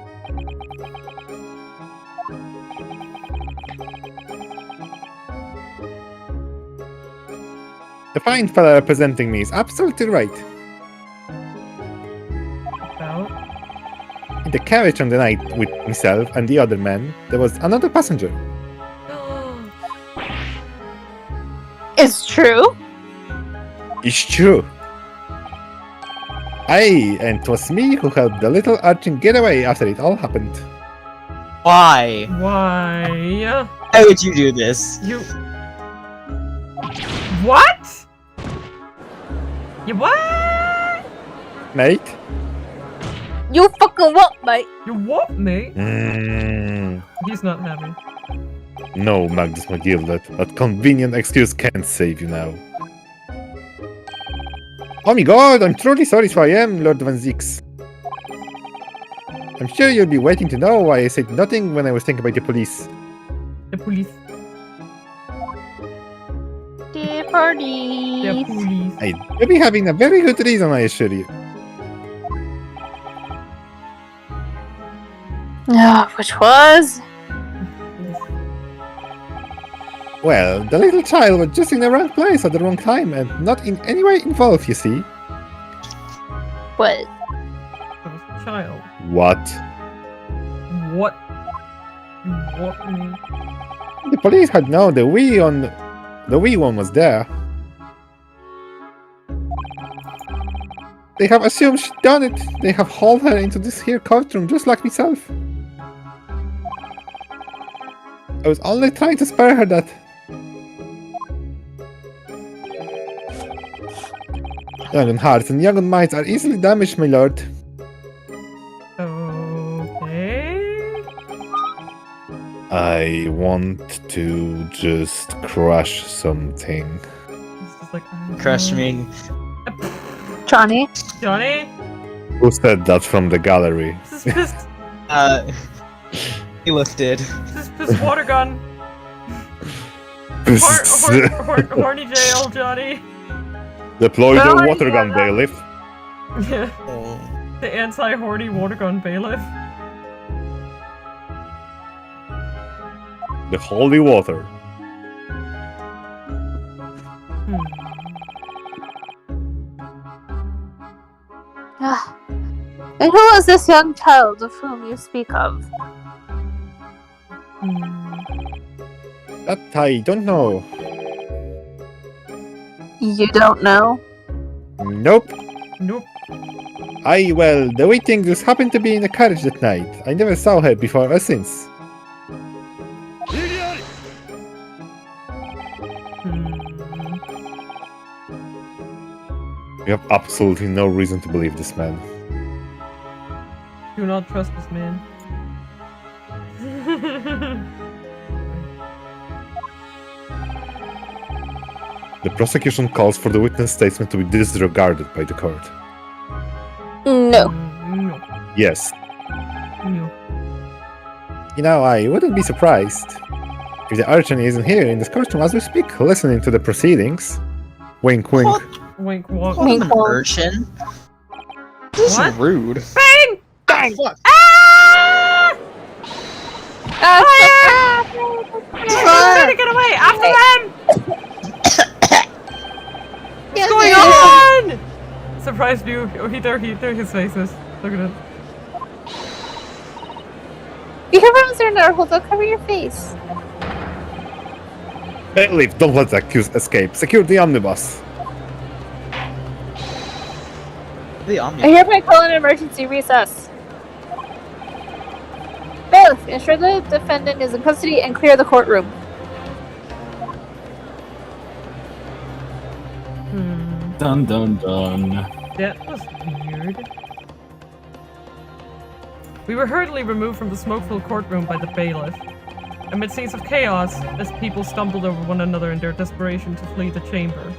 The fine fella representing me is absolutely right. About? In the carriage on the night with myself and the other man, there was another passenger. It's true. It's true. Aye, and it was me who helped the little urchin get away after it all happened. Why? Why? Why would you do this? You... What? You what? Mate? You fucking what, mate? You what, mate? He's not happy. No, Magnus McGilded. That convenient excuse can't save you now. Oh my god, I'm truly sorry if I am, Lord Van Zix. I'm sure you'll be waiting to know why I said nothing when I was thinking about the police. The police. The party. The police. You'll be having a very good reason, I assure you. Which was? Well, the little child was just in the wrong place at the wrong time and not in any way involved, you see. What? That was a child. What? What? What, mate? The police had known the wee one was there. They have assumed she'd done it. They have hauled her into this here courtroom just like myself. I was only trying to spare her that. Young hearts and young minds are easily damaged, my lord. I want to just crush something. It's just like Crush me. Johnny. Johnny. Who said that from the gallery? This is pissed. He lifted. This is pissed water gun. Horny jail, Johnny. Deploy the Sorry, water gun, yeah. bailiff. Yeah. Oh. The anti-horny water gun bailiff. The holy water. Ah. And who is this young child of whom you speak of? That I don't know. You don't know? Nope. Nope. Well, the waiting just happened to be in the carriage that night. I never saw her before or since. We have absolutely no reason to believe this man. Do not trust this man. The prosecution calls for the witness statement to be disregarded by the court. No. No. Yes. No. You know, I wouldn't be surprised if the urchin isn't here in this courtroom as we speak, listening to the proceedings. Wink, wink. What? Wink, walk. Call him an urchin? This What? is rude. Bang! Bang! Fuck. Ah! Ah! Fire! Get away! After them! What's going on? Surprised you. Oh, there his faces. Look at it. You have rooms there now, hold on, cover your face. Bailiff, don't let the accused escape. Secure the omnibus. The I omnibus. hereby call an emergency recess. Bailiff, ensure the defendant is in custody and clear the courtroom. Dun dun dun. That was weird. We were hurriedly removed from the smoke-filled courtroom by the bailiff. Amid scenes of chaos, as people stumbled over one another in their desperation to flee the chamber.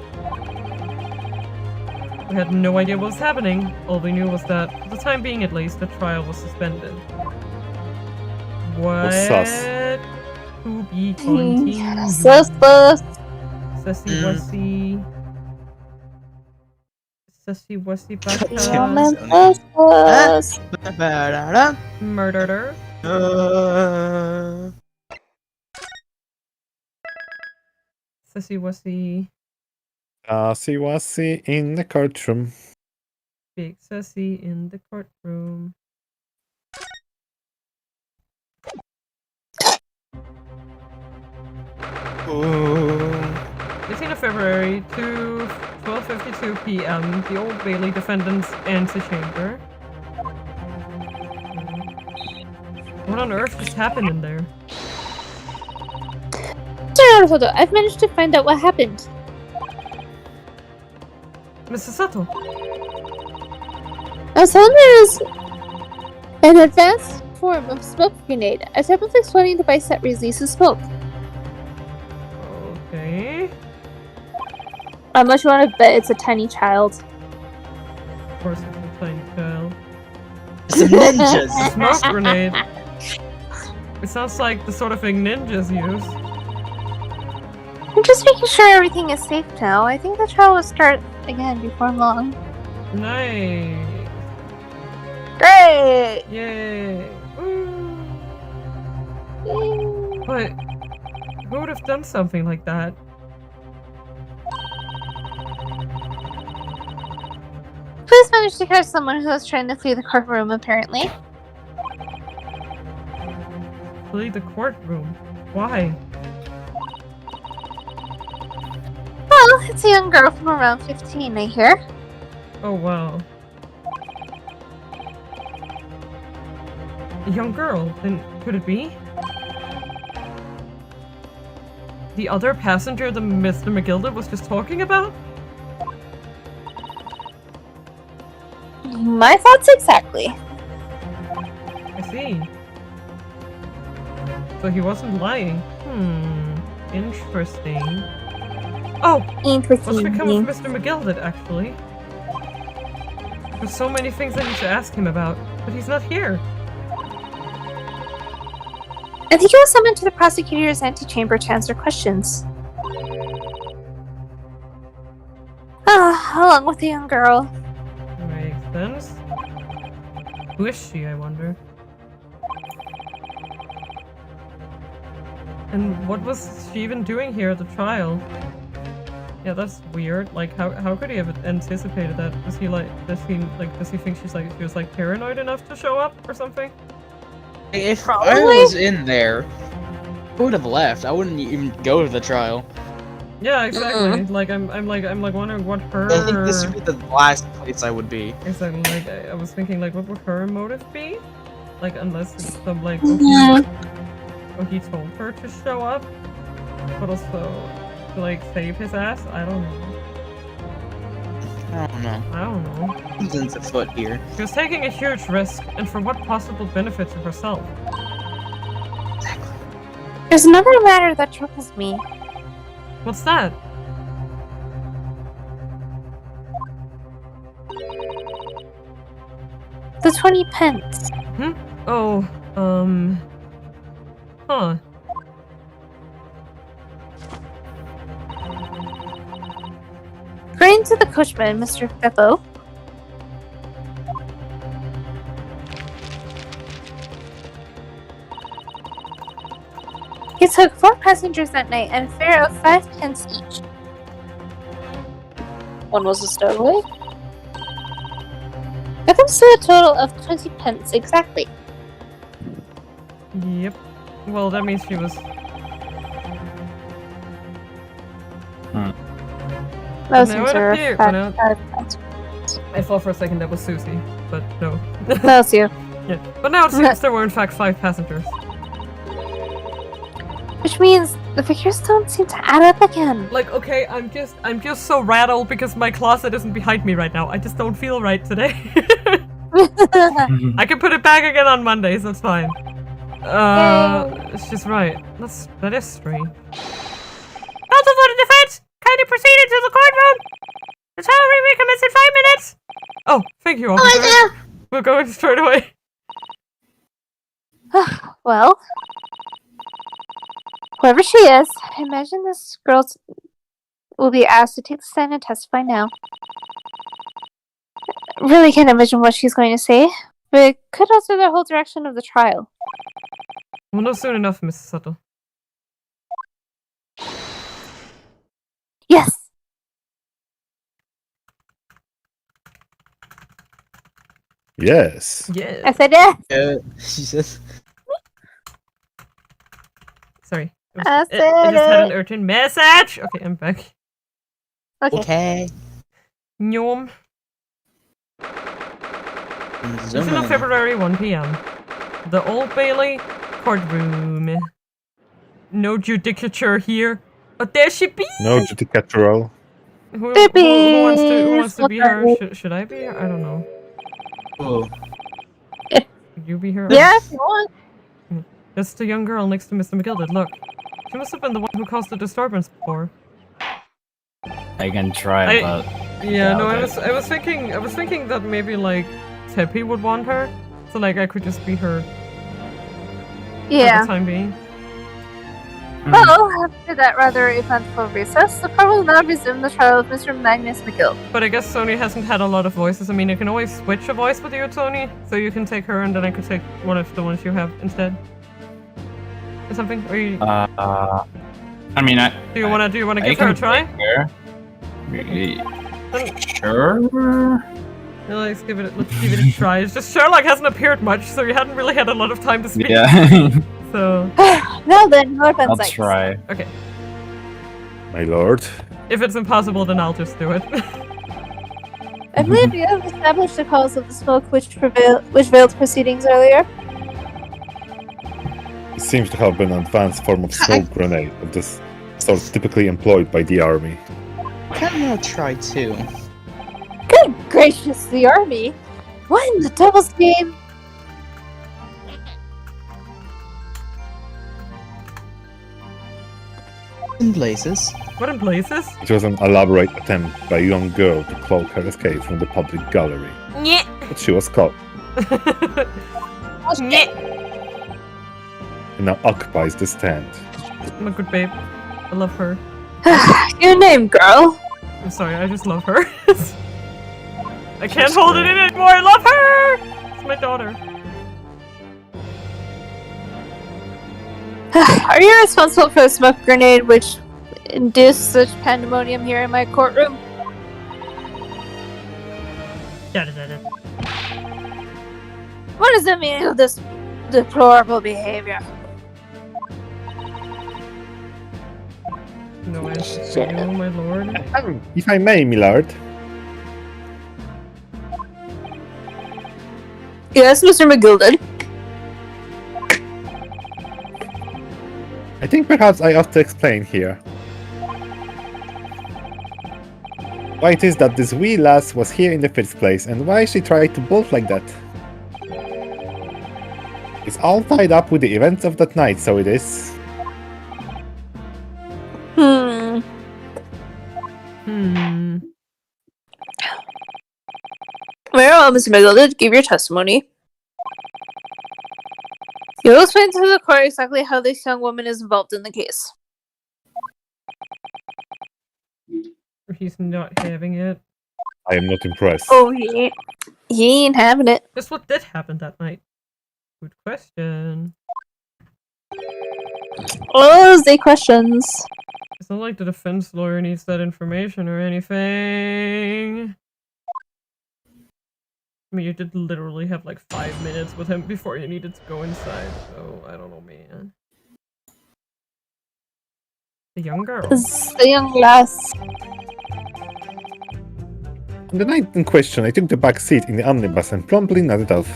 We had no idea what was happening. All we knew was that, for the time being at least, the trial was suspended. What? sus. To be continued. Suspect. Sussy wussy. Sussy wussy Sounds- baka. Ba-da-da. Murderer. Sussy wussy. See in the courtroom. Big sussy in the courtroom. Ooh. 15th of February to 12:52 p.m. The Old Bailey defendant's antechamber. What on earth just happened in there? Sir Naruhodo, I've managed to find out what happened. Mr. Sato. A cylinder is an advanced form of smoke grenade, a type of exploding device that releases smoke. Okay. How much you want to bet it's a tiny child? Of course it's a tiny child. Some ninjas. Smoke grenade. It sounds like the sort of thing ninjas use. I'm just making sure everything is safe now. I think the trial will start again before long. Nice. Great! Yay. Woo. But who would have done something like that? Police managed to catch someone who was trying to flee the courtroom, apparently. Flee the courtroom. Why? Well, it's a young girl from around 15, I hear. Oh wow. A young girl? Then could it be? The other passenger the Mr. McGilda was just talking about? My thoughts exactly. I see. So he wasn't lying. Interesting. Oh! What's become of Mr. McGilded, actually? There's so many things I need to ask him about, but he's not here. I think he was summoned to the prosecutor's antechamber to answer questions. Along with the young girl. Makes sense. Who is she, I wonder? And what was she even doing here at the trial? Yeah, that's weird. Like, how could he have anticipated that? Does he think she was like paranoid enough to show up or something? If I was in there, I would have left. I wouldn't even go to the trial. Yeah, exactly. Like I'm wondering what her. I think this would be the last place I would be. Exactly. Like I was thinking, like, what would her motive be? Like, unless it's some like, he told her to show up, but also to like save his ass. I don't know. I don't know. Something's afoot here. She was taking a huge risk, and for what possible benefit to herself? There's another matter that troubles me. What's that? The 20 pence. Oh, huh. According to the coachman, Mr. Beppo, he took 4 passengers that night at a fare of 5 pence each. One was a stowaway. That comes to a total of 20 pence exactly. Yep. Well, that means she was. Those Now things it are appeared- 5 well, pence. I thought for a second that was Susie, but no. That was you. Yeah. But now it seems there were in fact 5 passengers. Which means the figures don't seem to add up again. Like, okay, I'm just so rattled because my closet isn't behind me right now. I just don't feel right today. I can put it back again on Mondays, that's fine. She's right. That is strange. Counsel for the defense! Kindly proceed into the courtroom! The trial will recommence in 5 minutes! Oh, thank you, officer. We're going straight away. Well, whoever she is, I imagine this girl will be asked to take the stand and testify now. Really can't imagine what she's going to say, but it could alter the whole direction of the trial. We'll know soon enough, Mrs. Suttle. Yes! Yes. Yeah. I said yes! She says. Sorry. I I said just had an it. urgent message! Okay, I'm back. Okay. Nyom. It's in February, 1 p.m. The Old Bailey courtroom. No judicature here. But there she be! No judicature. Who wants to be her? Should I be her? I don't know. Oh. Could you be her? Yeah, if you want. That's the young girl next to Mr. McGilded. Look. She must have been the one who caused the disturbance before. I can try, but yeah, no, doubt I was thinking that maybe like Teppy would want her, so like I could just be her for Yeah. the time being. Well, after that rather eventful recess, the court will now resume the trial of Mr. Magnus McGill. But I guess Sony hasn't had a lot of voices. I mean, I can always switch a voice with you, Tony, so you can take her and then I could take one of the ones you have instead. Or something? Or you, I mean, do you wanna give her a try? Sure. Yeah, let's give it a try. It's just Sherlock hasn't appeared much, so you hadn't really had a lot of time to speak. Yeah. So Now then, Lord Van I'll Sykes. try. okay. My lord. If it's impossible, then I'll just do it. I believe you have established the cause of the smoke which veiled proceedings earlier. It seems to have been an advanced form of smoke grenade of this sort typically employed by the army. I'm gonna try too. Good gracious, the army! What in the devil's name? In places. What in places? It was an elaborate attempt by a young girl to cloak her escape from the public gallery. Yeah. But she was caught Yeah. and now occupies the stand. I'm a good babe. I love her. Your name, girl. I'm sorry, I just love her. I can't hold it in anymore. I love her. It's my daughter. Are you responsible for the smoke grenade which induced such pandemonium here in my courtroom? What is the meaning of this deplorable behavior? No answer to you, my lord. If I may, milord, Yes, Mr. McGilded. I think perhaps I ought to explain here why it is that this wee lass was here in the first place and why she tried to bolt like that. It's all tied up with the events of that night, so it is. Very well, Mr. McGilded, give your testimony. You'll explain to the court exactly how this young woman is involved in the case. He's not having it. I am not impressed. Oh, he ain't having it. Just what did happen that night? Good question. Oh, the questions. It's not like the defense lawyer needs that information or anything. I mean, you did literally have like 5 minutes with him before you needed to go inside, so I don't know, man. The young girl. The young lass. On the night in question, I took the back seat in the omnibus and promptly nodded off.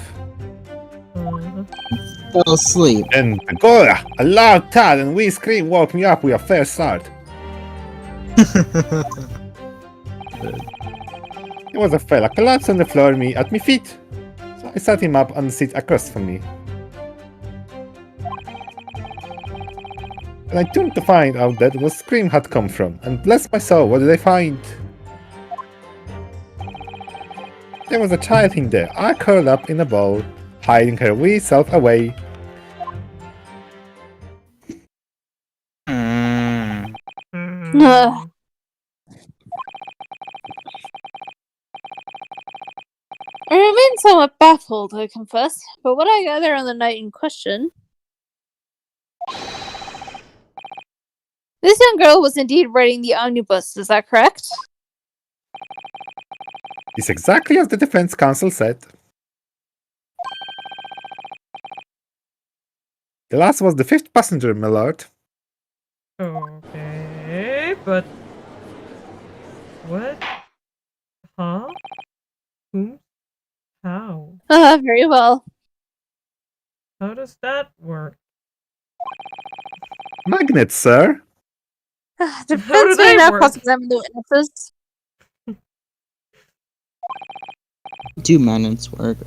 Fell asleep. And Gora, a loud thud and wee scream woke me up with a fair start. There was a fella collapsed on the floor at me feet, so I sat him up on the seat across from me. And I turned to find out that the scream had come from, and bless my soul, what did I find? There was a child in there, all curled up in a ball, hiding her wee self away. I remain somewhat baffled, I confess, but what I gather on the night in question, this young girl was indeed riding the omnibus, is that correct? It's exactly as the defense counsel said. The last was the 5th passenger, my lord. Okay, but... What? Huh? Whom? How? Very well. How does that work? Magnets, sir. Defense may now cross-examine the witnesses. Do magnets work?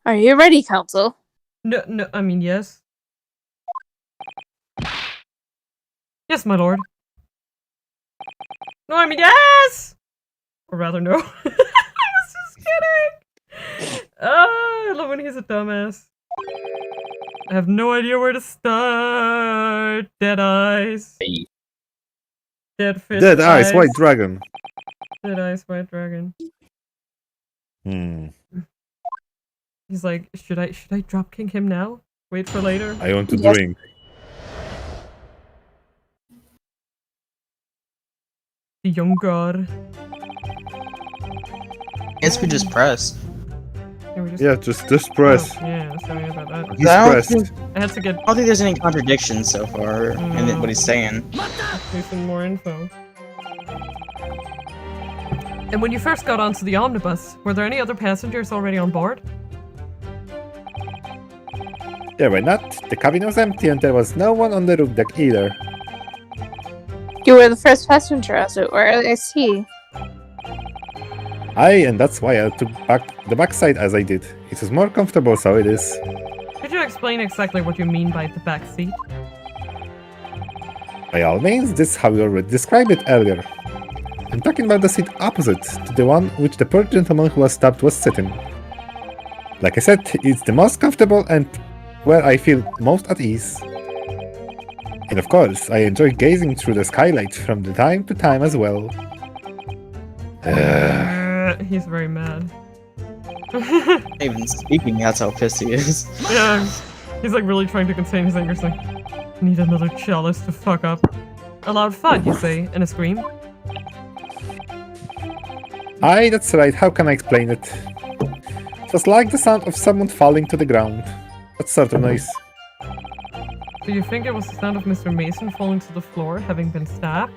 Are you ready, counsel? No, I mean, yes. Yes, my lord. No, I mean, yes! Or rather, no. I was just kidding! I love when he's a dumbass. I have no idea where to start. Dead eyes. Hey. Dead fish Dead eyes, white dragon. Dead eyes, white dragon. He's like, should I drop king him now? Wait for later? I want to drink. The young god. Guess we just press. Can we just... Yeah, just press. Oh, yeah, sorry about that. He's I don't pressed. think- I had to get I don't think there's any contradictions so far in what he's saying. some more info. And when you first got onto the omnibus, were there any other passengers already on board? There were not. The cabin was empty and there was no one on the roof deck either. You were the first passenger, as it were, I see. Aye, and that's why I took the backside as I did. It was more comfortable, so it is. Could you explain exactly what you mean by the back seat? By all means, this is how you already described it earlier. I'm talking about the seat opposite to the one which the poor gentleman who was stabbed was sitting. Like I said, it's the most comfortable and where I feel most at ease. And of course, I enjoy gazing through the skylight from the time to time as well. He's very mad. Not even speaking, that's how pissed he is. Yeah, he's like really trying to contain his anger. He's like, need another chalice to fuck up. A loud thud, you say, and a scream. Aye, that's right, how can I explain it? It was like the sound of someone falling to the ground. That sort of noise. Do you think it was the sound of Mr. Mason falling to the floor, having been stabbed?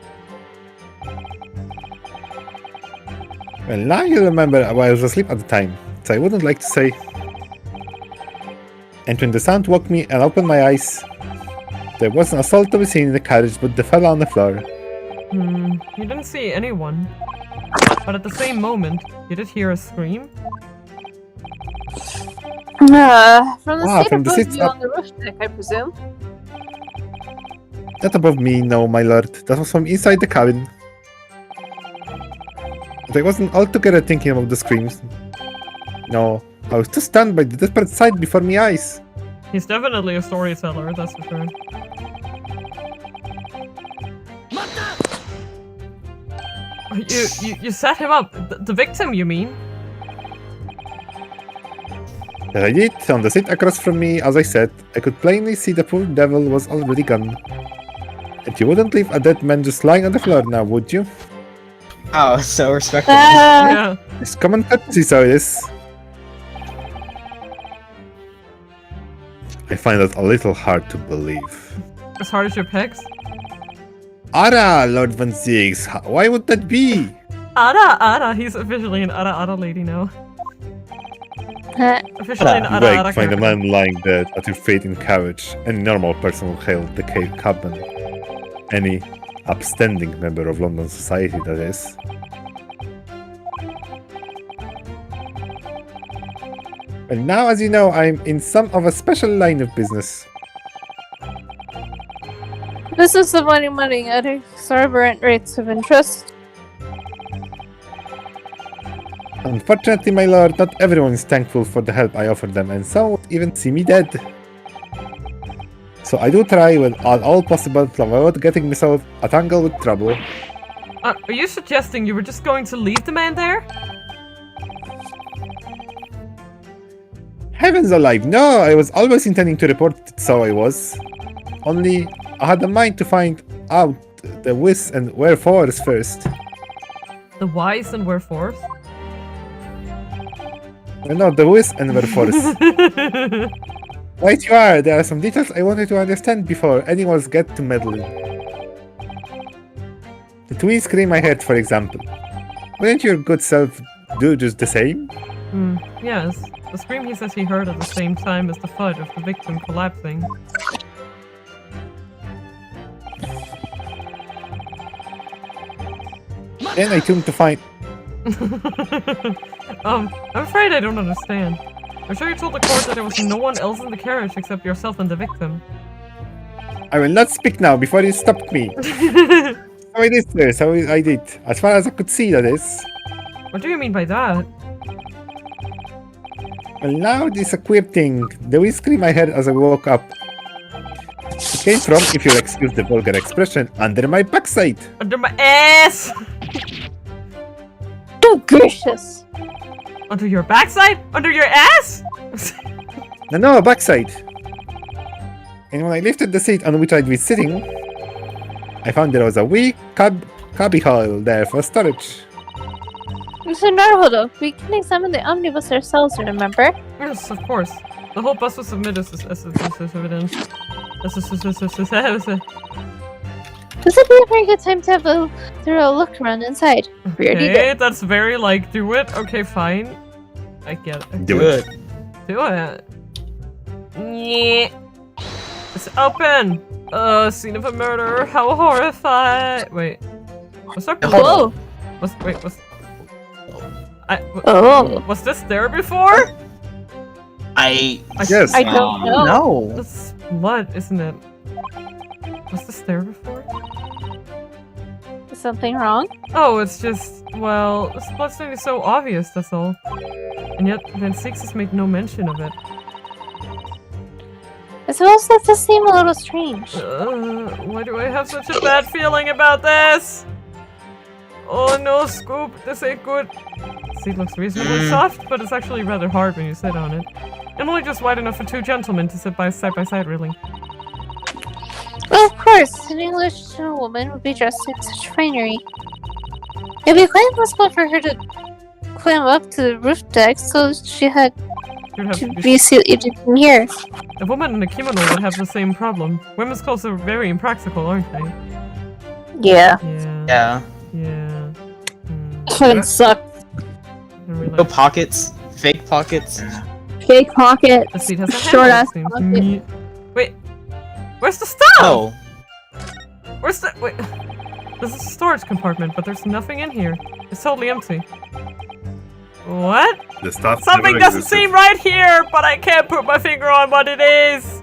Well, now you remember I was asleep at the time, so I wouldn't like to say. And when the sound woke me and opened my eyes, there was an assault to be seen in the carriage, but the fell on the floor. You didn't see anyone. But at the same moment, you did hear a scream? From the Ah, seat from the above seats you up- on the roof deck, I presume. Not above me, no, my lord. That was from inside the cabin. But I wasn't altogether thinking about the screams. No, I was too stunned by the desperate sight before my eyes. He's definitely a storyteller, that's for sure. You set him up. The victim, you mean? That I did, on the seat across from me, as I said, I could plainly see the poor devil was already gone. And you wouldn't leave a dead man just lying on the floor now, would you? Oh, so respectful. Yeah. It's common courtesy, so it is. I find that a little hard to believe. As hard as your pecs? Ara, Lord Van Ziggs, why would that be? Ara! He's officially an Ara lady now. Officially an You Ara wake, find a character. man lying dead at your feet in carriage. Any normal person will hail the cabman. Any upstanding member of London society, that is. And now, as you know, I'm in some of a special line of business. This is the money at exorbitant rates of interest. Unfortunately, my lord, not everyone is thankful for the help I offer them, and some would even see me dead. So I do try with all possible to avoid getting myself a tangle with trouble. Are you suggesting you were just going to leave the man there? Heavens alive, no! I was always intending to report it, so I was. Only, I had a mind to find out the whys and wherefores first. The whys and wherefores? Well, no, the whys and wherefores. Right you are, there are some details I wanted to understand before anyone get to meddling. The twin scream I heard, for example. Wouldn't your good self do just the same? Yes. The scream he says he heard at the same time as the thud of the victim collapsing. Then I tuned to find... I'm afraid I don't understand. I'm sure you told the court that there was no one else in the carriage except yourself and the victim. I will not speak now before you stopped me. So I did, sir, so I did. As far as I could see, that is. What do you mean by that? Well, now this is a queer thing. The wee scream I heard as I woke up. It came from, if you'll excuse the vulgar expression, under my backside. Under my ass! Oh, gracious! Under your backside? Under your ass? No, backside. And when I lifted the seat on which I'd be sitting, I found there was a wee cubbyhole there for storage. Mr. Naruhodo, we can examine the omnibus ourselves, remember? Yes, of course. The whole bus was submitted as evidence. This would be a very good time to have a thorough look around inside. We already did. Okay, that's very like, do it. Okay, fine. I get it. Do it. Do it. Yeah. It's open. Scene of a murder. How horrified. Wait. What's that? Whoa! What's Oh. was this there before? Yes. I don't know. No. That's blood, isn't it? Was this there before? something wrong? Oh, it's just, well, this bloodstain is so obvious, that's all. And yet, Van Six has made no mention of it. I suppose that does seem a little strange. Why do I have such a bad feeling about this? Oh no, Scoop, this ain't good. The seat looks reasonably soft, but it's actually rather hard when you sit on it. And only just wide enough for two gentlemen to sit side by side, really. Well, of course, an English gentlewoman would be dressed in such finery. It'd be quite impossible for her to climb up to the roof deck, so she had You'd have to to be seated in here. A woman in a kimono would have the same problem. Women's clothes are very impractical, aren't they? Yeah. Yeah. Yeah. It sucks. No pockets. Fake pockets. Fake pocket. The seat has a Short handle, ass it seems. pocket. Wait. Where's the stuff? Oh. Where's the... Wait. This is a storage compartment, but there's nothing in here. It's totally empty. What? The stuff Something never doesn't existed. seem right here, but I can't put my finger on what it is.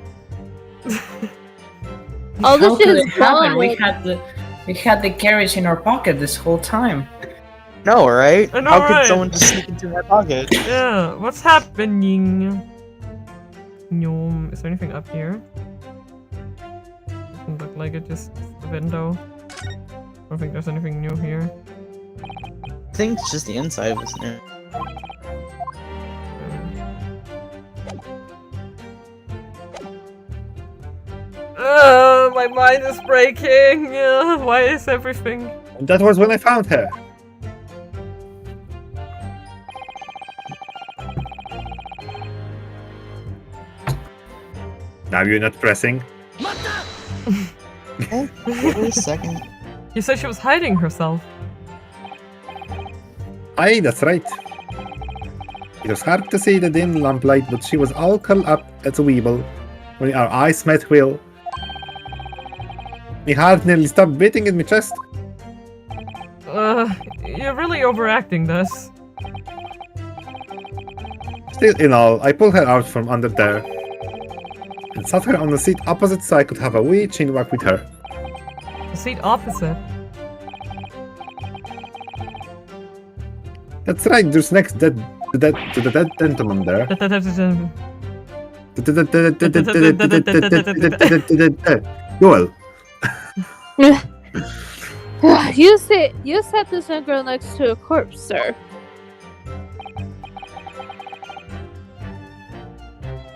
All this How shit could is it happen? gone. We had the carriage in our pocket this whole time. No, right? I know, How could right? someone just sneak into my pocket? Yeah, what's happening? No, is there anything up here? Doesn't look like it, just the window. I don't think there's anything new here. I think it's just the inside was new. My mind is breaking. Why is everything? And that was when I found her. Now you're not pressing. Okay, wait a second. You said she was hiding herself. Aye, that's right. It was hard to see the dim lamplight, but she was all curled up as a weevil. When our eyes met, Will. My heart nearly stopped beating in my chest. You're really overacting this. Still, in all, I pulled her out from under there and sat her on the seat opposite so I could have a wee chin wag with her. The seat opposite. That's right, there's next to the dead gentleman there. Joel. You sat this young girl next to a corpse, sir.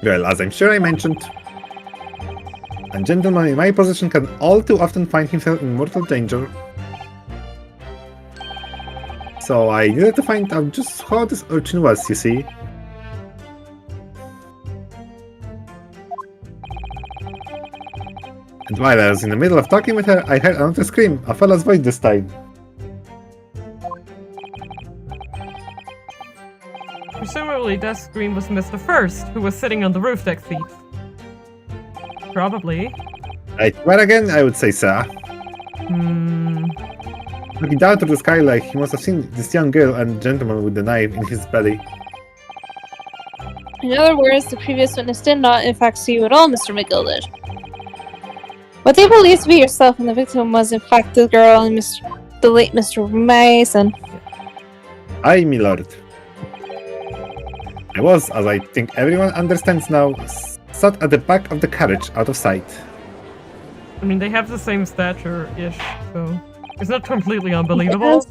Well, as I'm sure I mentioned, a gentleman in my position can all too often find himself in mortal danger. So I needed to find out just how this urchin was, you see. And while I was in the middle of talking with her, I heard another scream, a fella's voice this time. Presumably that scream was Mr. First, who was sitting on the roof deck seat. Probably. Right, where again, I would say, sir. Looking down to the sky like he must have seen this young girl and gentleman with the knife in his belly. In other words, the previous witness did not, in fact, see you at all, Mr. McGilded. What they believe to be yourself and the victim was, in fact, the girl and the late Mr. Mason. Aye, my lord. I was, as I think everyone understands now, sat at the back of the carriage, out of sight. I mean, they have the same stature-ish, so it's not completely unbelievable.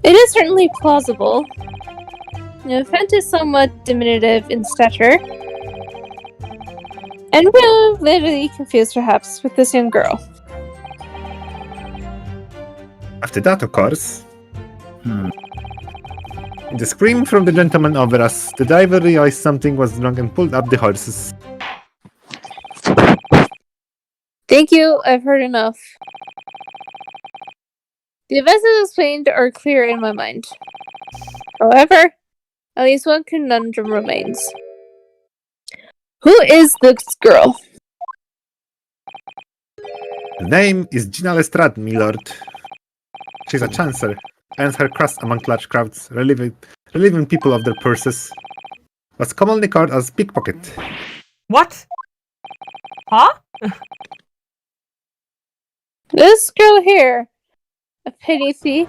It is certainly plausible. The event is somewhat diminutive in stature, and relatively confused, perhaps, with this young girl. After that, of course, the scream from the gentleman over us, the driver realized something was wrong and pulled up the horses. Thank you, I've heard enough. The events as explained are clear in my mind. However, at least one conundrum remains. Who is this girl? Her name is Gina Lestrade, my lord. She's a chancer, earns her crust among large crowds, relieving people of their purses. Was commonly called as pickpocket. What? Huh? This girl here A pity thief.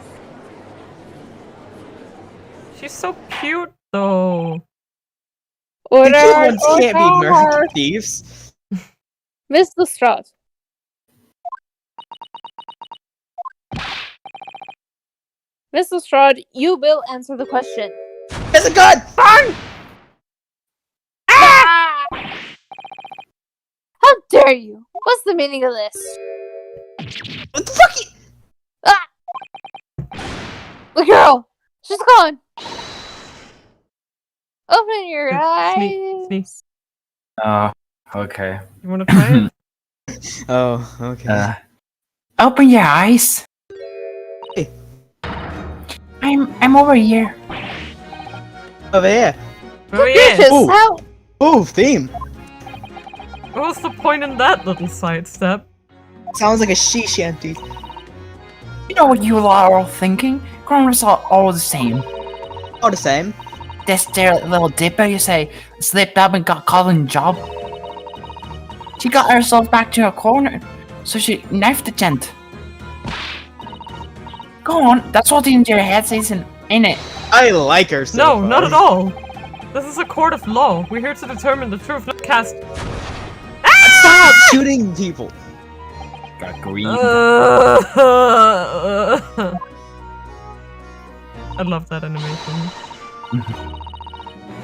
She's so cute, though. The Order, cute ones can't be order. American thieves. Miss Lestrade. Miss Lestrade, you will answer the question. There's a gun! Ah! How dare you? What's the meaning of this? What the fuck? The girl! She's gone! Open your Sneak, eyes. sneak. Okay. You want to try it? Oh, okay. Open your eyes. Hey. I'm over here. Over here. Oh yeah. Gracious, Ooh. how? Ooh, theme. What's the point in that little sidestep? Sounds like a she shanty. You know what you are all thinking? Grown-ups are all the same. All the same. This there little dipper, you say, slipped up and got caught in a job. She got herself back to her corner, so she knifed the gent. Go on, that's what in your head says, ain't it? I like her so No, far. not at all. This is a court of law. We're here to determine the truth, not cast. Stop shooting people. Got green. I love that animation.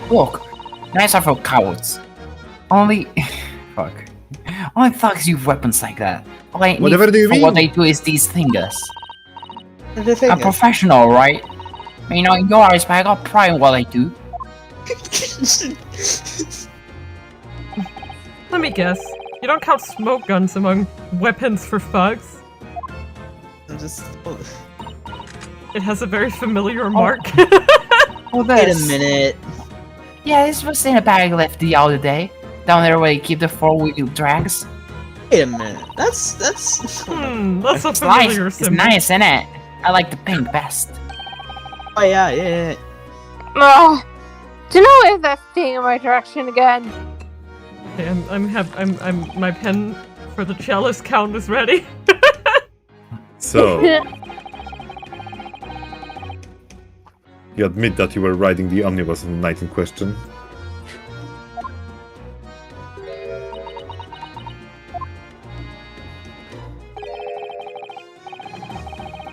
Look, knives are for cowards. Only... fuck. Only thugs use weapons like that. All I Whatever need do you for mean? what they do is these fingers. The thing I'm professional, right? I mean, not in your eyes, but I got pride in what I do. Let me guess. You don't count smoke guns among weapons for thugs? I'm just. It has a very familiar mark. Oh, Wait a minute. Yeah, this was in a bag left the other day. Down there where you keep the four-wheel drags. Wait a minute. That's. That's a It's nice, familiar it's symbol. nice, isn't it? I like the pink best. Oh yeah. Ugh. Do not wave that thing in my direction again. Okay, my pen for the chalice count is ready. So, you admit that you were riding the omnibus on the night in question?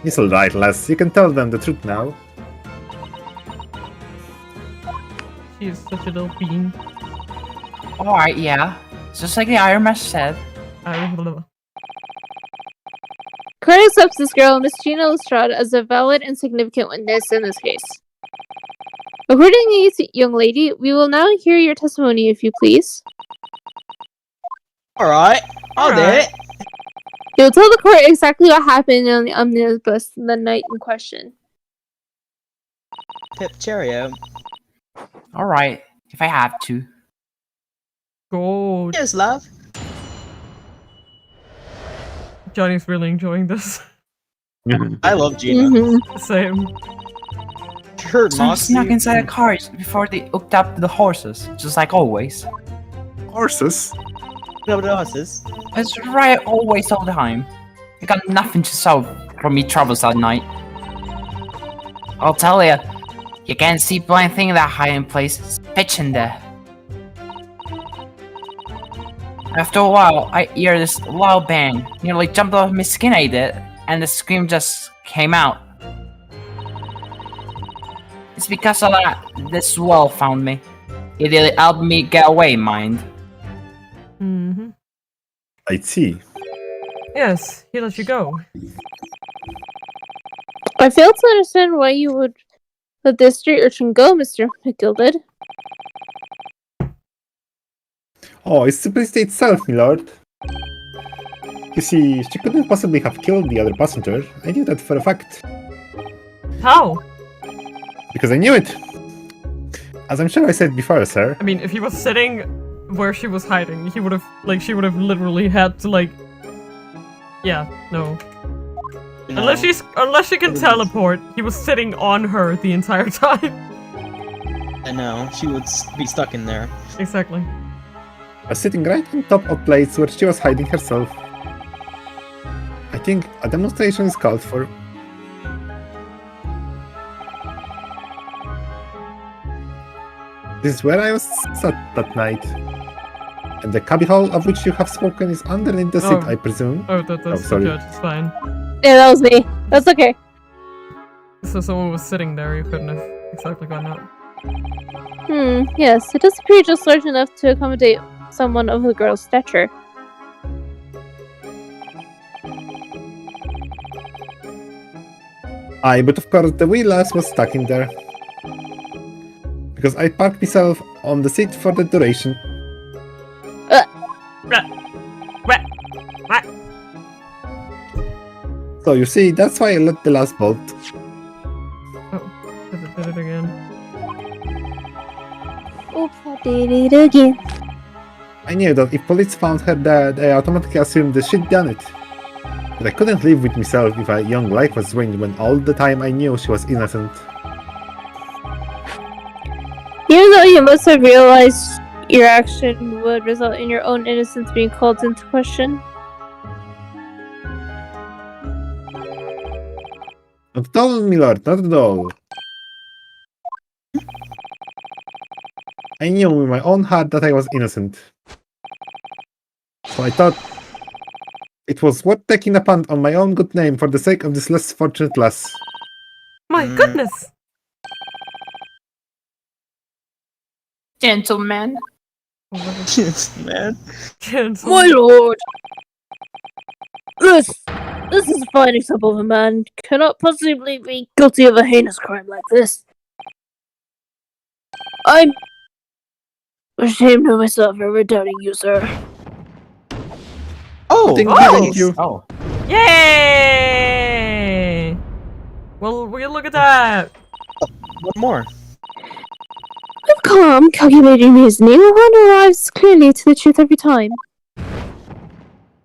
It's alright, lass. You can tell them the truth now. She is such a little bean. Alright, yeah. Just like the Iron Master said. Court accepts this girl, Miss Gina Lestrade, as a valid and significant witness in this case. Accordingly, young lady, we will now hear your testimony, if you please. Alright. I'll do Alright. it. You will tell the court exactly what happened on the omnibus the night in question. Pip Cheerio. Alright, if I have to. Gold. Cheers, love. Johnny's really enjoying this. I love Gina. Mm-hmm. Same. Her So I snuck moxie. inside the cars before they hooked up the horses, just like always. Horses? No, the horses. It's right always all the time. I got nothing to solve from me troubles that night. I'll tell ya, you can't see blind thing in that hiding place. It's pitch in there. After a while, I hear this loud bang. Nearly jumped off my skin, I did, and the scream just came out. It's because of that this well found me. It really helped me get away, mind. Mm-hmm. I see. Yes, he let you go. I fail to understand why you would let this street urchin go, Mr. McGilded. Oh, it's simplicity itself, my lord. You see, she couldn't possibly have killed the other passenger. I knew that for a fact. How? Because I knew it. As I'm sure I said before, sir. I mean, if he was sitting where she was hiding, he would have, like, she would have literally had to, like... Yeah, no. You know, Unless she can teleport, he was sitting on her the entire time. I know. She would be stuck in there. Exactly. I was sitting right on top of place where she was hiding herself. I think a demonstration is called for. This is where I was sat that night. And the cubbyhole of which you have spoken is underneath the seat, Oh. I presume. Oh, that's the sorry. judge. It's fine. Yeah, that was me. That's okay. So someone was sitting there. You couldn't have exactly gone out. Yes, it does appear just large enough to accommodate someone of the girl's stature. Aye, but of course the wheelhouse was stuck in there. Because I parked myself on the seat for the duration. So you see, that's why I let the last bolt. Oh, did it again. Oops, I did it again. I knew that if police found her dead, I automatically assumed that she'd done it. But I couldn't live with myself if a young life was ruined when all the time I knew she was innocent. Even though you must have realized your action would result in your own innocence being called into question. Not at all, my lord, not at all. I knew in my own heart that I was innocent. So I thought it was worth taking a punt on my own good name for the sake of this less fortunate lass. My goodness! Gentlemen. Man. Cancel. My lord! This is a fine example of a man cannot possibly be guilty of a heinous crime like this. I'm ashamed of myself for ever doubting you, sir. Oh, Thank you. Oh. Yay! Well, will you look at that? one more. With calm, calculating reasoning, one arrives clearly to the truth every time.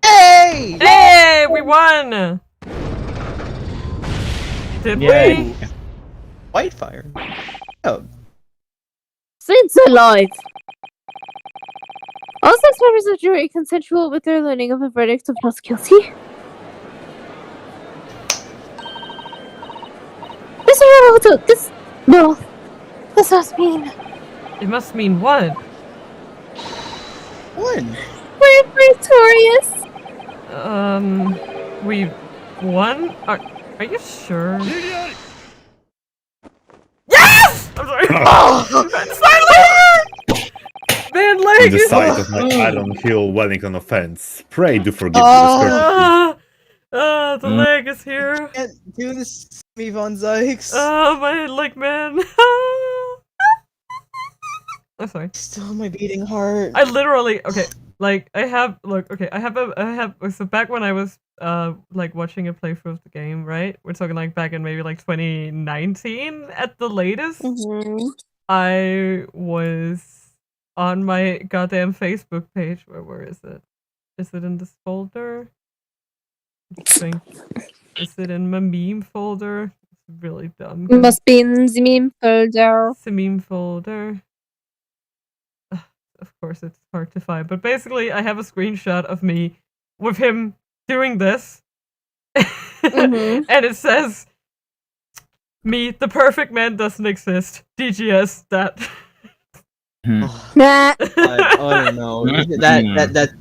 Hey! Hey, we won! Did Yay. we? Whitefire. Oh, Saints alive! All 6 members of the jury consensual with their learning of a verdict of not guilty. Mr. Yamamoto, this must mean It must mean what? one. we're victorious! We won? Are you sure? Yes! I'm sorry. Man, On leg! the side of my Iron Hill Wellington offense. Pray do forgive me Oh. this courtesy. The leg is here. Can't do this, me Von Zykes. My leg, man. I'm sorry. Still my beating heart. I literally I have so back when I was like watching a playthrough of the game, right? We're talking like back in maybe like 2019 at the latest. I was on my goddamn Facebook page. Where is it? Is it in this folder? Let's think. Is it in my meme folder? It's really dumb. Must be in the meme folder. It's a meme folder. Of course, it's hard to find. But basically, I have a screenshot of me with him doing this. And it says, me, the perfect man doesn't exist. DGS, that. Nah. I don't know. that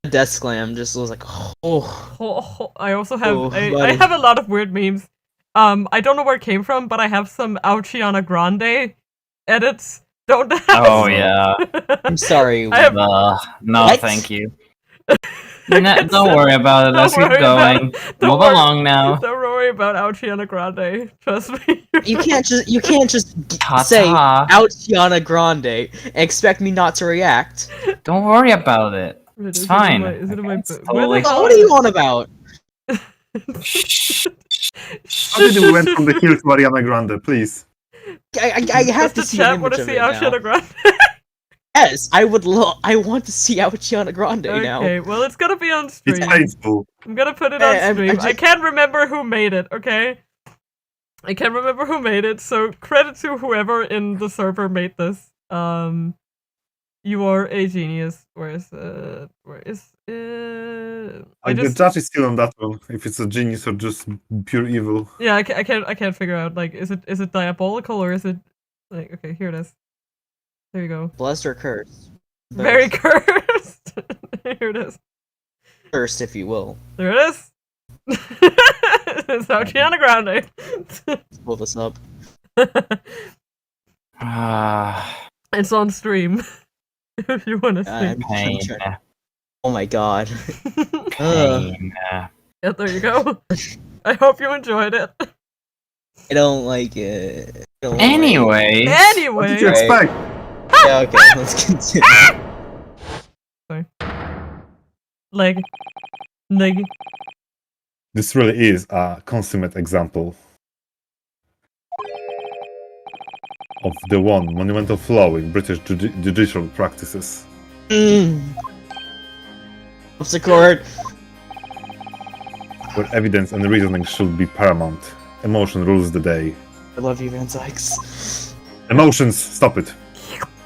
death slam just was like, oh. I also have Oh, I buddy. have a lot of weird memes. I don't know where it came from, but I have some Ouchiana Grande edits. Don't ask. Oh yeah. I'm sorry. I have- No, What? thank you. Don't worry about it. Let's Don't keep worry about going. it. Don't Move worry- along now. Don't worry about Ouchiana Grande. Trust me. You can't just Ta-ta. say out Tiana Grande and expect me not to react. Don't worry about it. Wait, It's is fine. Is it in my It's book? totally What are you on about? Shh. How did you went from the hill to Ariana Grande, please? I have to Does the see an chat want image to of see it now. Ouchiana Grande? Yes, I want to see Ouchiana Grande now. Okay, well it's gonna be on It's stream. painful. I'm gonna put it Hey, on stream. I just- can't remember who made it, okay? I can't remember who made it, so credit to whoever in the server made this. You are a genius. Where is it? I The just judge is still on that one, if it's a genius or just pure evil. yeah, I can't figure out like is it diabolical or is it like okay, here it is. There you go. Blessed or cursed? Very cursed. Here it is. Cursed, if you will. There it is. It's Gianna Grande. Let's pull this up. It's on stream. If you want to see. Pain. Oh my god. Pain. Yeah, there you go. I hope you enjoyed it. I don't like it. Anyway. What did you Anyway. expect? Yeah, okay, let's continue. Sorry. Leg. This really is a consummate example of the one monumental flaw in British judicial practices. What's the court? Where evidence and reasoning should be paramount. Emotion rules the day. I love you, Van Sykes. Emotions, stop it.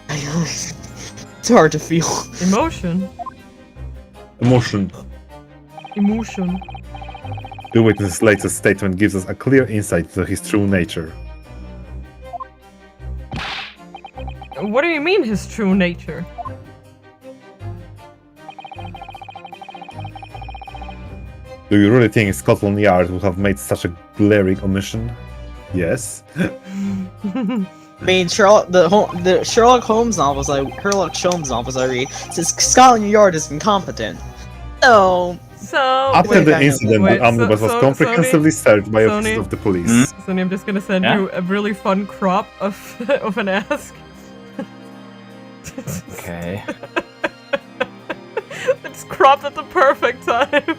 It's hard to feel. Emotion. Emotion. The witness's latest statement gives us a clear insight into his true nature. What do you mean his true nature? Do you really think Scotland Yard would have made such a glaring omission? Yes. I mean, the Sherlock Holmes novels I read says Scotland Yard is incompetent. So After the incident, wait, the omnibus was comprehensively searched by Sony? officers of the police. Sonny, I'm just gonna send Yeah? you a really fun crop of an ask. Okay. It's cropped at the perfect time.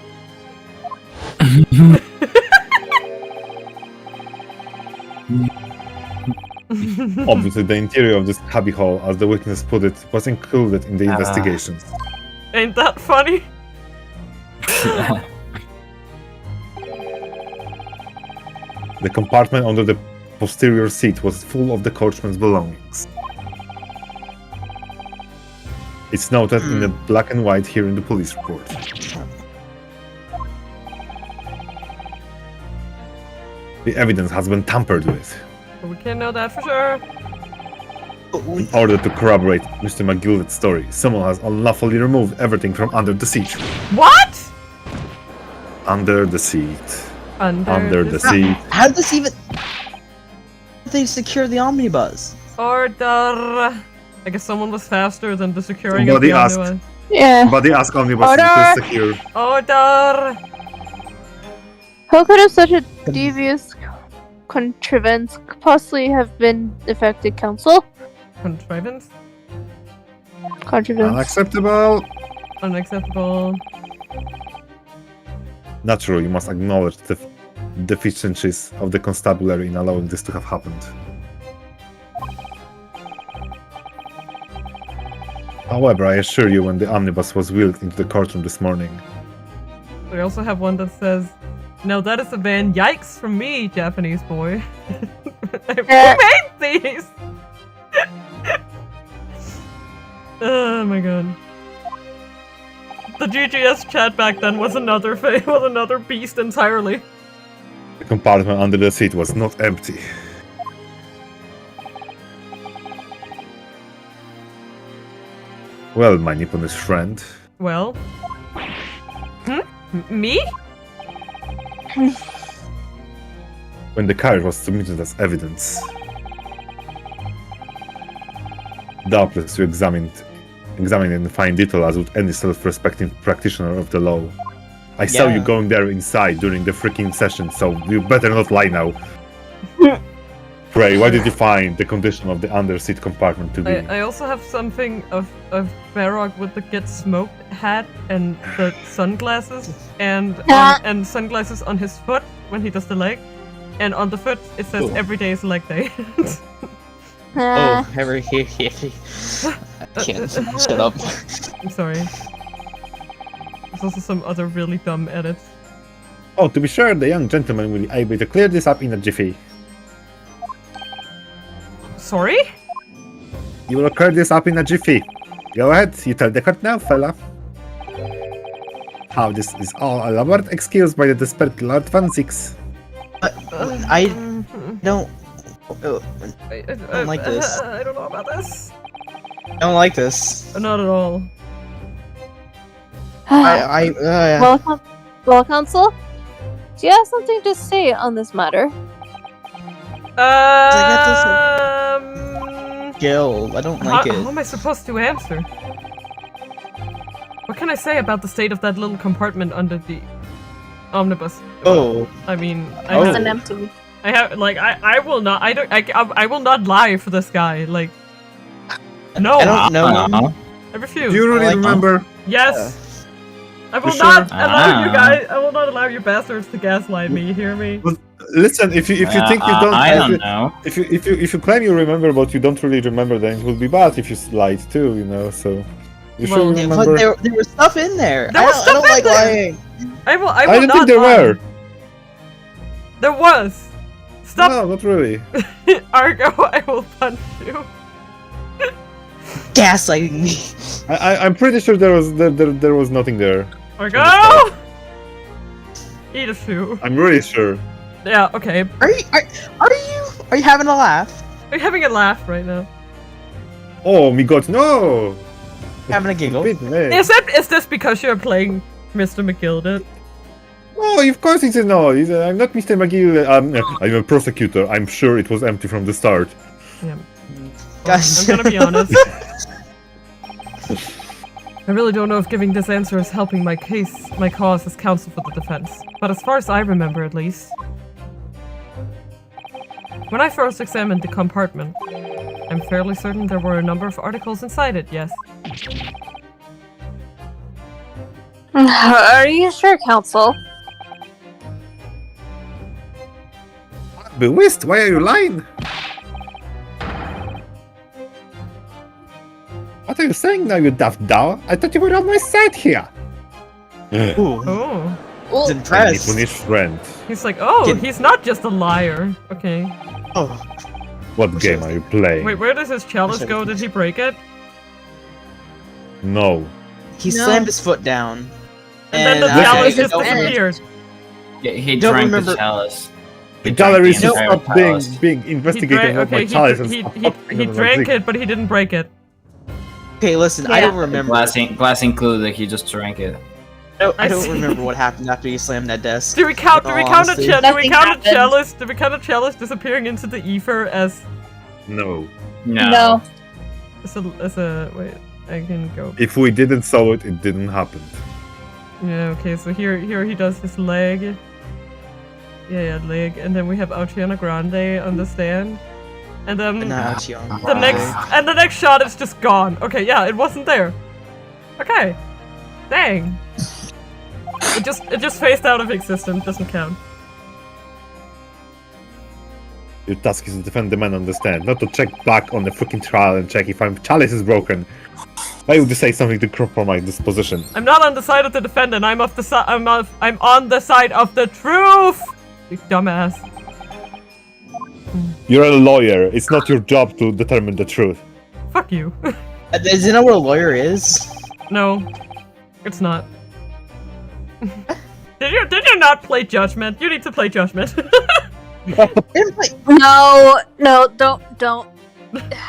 Obviously, the interior of this cubbyhole, as the witness put it, was included in the investigations. Ain't that funny? The compartment under the posterior seat was full of the coachman's belongings. It's noted in the black and white here in the police report. The evidence has been tampered with. We can't know that for sure. In order to corroborate Mr. McGillet's story, someone has unlawfully removed everything from under the seat. What? Under the seat. Under the seat. how did this even? They secure the omnibus. Order. I guess someone was faster than the securing Somebody of the asked. omnibus. Yeah. But they ask omnibus Order! to secure. Order. How could have such a devious contrivance possibly have been affected, counsel? Contrivance? Contrivance. Unacceptable. Unacceptable. Naturally, you must acknowledge the deficiencies of the constabulary in allowing this to have happened. However, I assure you, when the omnibus was wheeled into the courtroom this morning, We also have one that says, "No, that is a van. Yikes from me, Japanese boy." Who made these? Oh my god. The GGS chat back then was another beast entirely. the compartment under the seat was not empty. Well, my Nipponese friend, Well. Me? when the carriage was submitted as evidence, doubtless you examined in fine detail as would any self-respecting practitioner of the law. I saw you Yeah. going there inside during the freaking session, so you better not lie now. Pray, what did you find the condition of the under-seat compartment to be? I also have something of Barrock with the get smoked hat and the sunglasses and sunglasses on his foot when he does the leg, and on the foot it says Cool. every day is leg day. Oh, I can't. Shut up. I'm sorry. There's also some other really dumb edits. Oh, to be sure, the young gentleman will be able to clear this up in a jiffy. Sorry? You will clear this up in a jiffy. Go ahead, you tell the court now, fella. How this is all elaborate excuse by the desperate Lord Van Six. I don't. I don't like this. I don't know about this. I don't like this. Not at all. Well, Counsel, do you have something to say on this matter? Gil, I don't like How it. am I supposed to answer? What can I say about the state of that little compartment under the omnibus? Oh. I mean, It's an empty. I have like I will not I will not lie for this guy. Like, no, I don't know him. I refuse. Do you really like remember? Yes. I will You not sure? allow you guys. I will not allow you bastards to gaslight me. You hear me? Listen, if you think you don't, I don't know. if you claim you remember but you don't really remember, then it would be bad if you lied too. You know, so you should Well, remember. But there was stuff in there. There was I stuff don't in like there. lying. I will I not didn't think there lie. were. There was. Stop, No, not really. Argo. I will punch you. Gaslighting me. I'm pretty sure there was nothing there. Argo. Eat a shoe. I'm really sure. Yeah. Okay. Are you having a laugh? Are you having a laugh right now? Oh my god, no! Having a giggle? Bit me. Is this because you're playing Mr. McGilded? Oh, of course it's a no. I'm not Mr. McGill. I'm a prosecutor. I'm sure it was empty from the start. Yeah. Guys. I'm gonna be honest. I really don't know if giving this answer is helping my cause as counsel for the defense. But as far as I remember, at least, when I first examined the compartment, I'm fairly certain there were a number of articles inside it, yes. Are you sure, Counsel? Bewist, why are you lying? What are you saying now, you daft doll? I thought you were on my side here. Ooh. Oh. He's I need impressed. to friend. He's like, oh, Get- he's not just a liar. Okay. Oh. What game are you playing? Wait, where does his chalice go? Did he break it? No. He No. slammed his foot down. And then the I chalice don't just disappeared. Yeah, he Don't drank remember- the chalice. The He drank gallery the should entire stop chalice. being He investigated drank, by okay, chalice and he stop talking about drank things. it, but he didn't break it. Okay, listen, I Yeah. don't remember. Glass included, he just drank it. I I don't see. remember what happened after he slammed that desk. Do we count? Do In we all count a honesty. do we Nothing count a happened. chalice? Do we count a chalice disappearing into the ether as No. No. as a wait? I can go. If we didn't saw it, it didn't happen. Yeah. Okay. So here he does his leg. Yeah, leg, and then we have Ariana Grande on the stand, and then Nah, it's young. the next shot is just gone. Okay. Yeah, it wasn't there. Okay. Dang. It just phased out of existence. Doesn't count. Your task is to defend the man on the stand, not to check back on the fucking trial and check if my chalice is broken. Why would you say something to compromise this position? I'm not on the side of the defendant. I'm off the side. I'm on the side of the truth. You dumbass. You're a lawyer. It's not your job to determine the truth. Fuck you. Does you know what a lawyer is? No, it's not. Did you not play Judgment? You need to play Judgment. No, don't.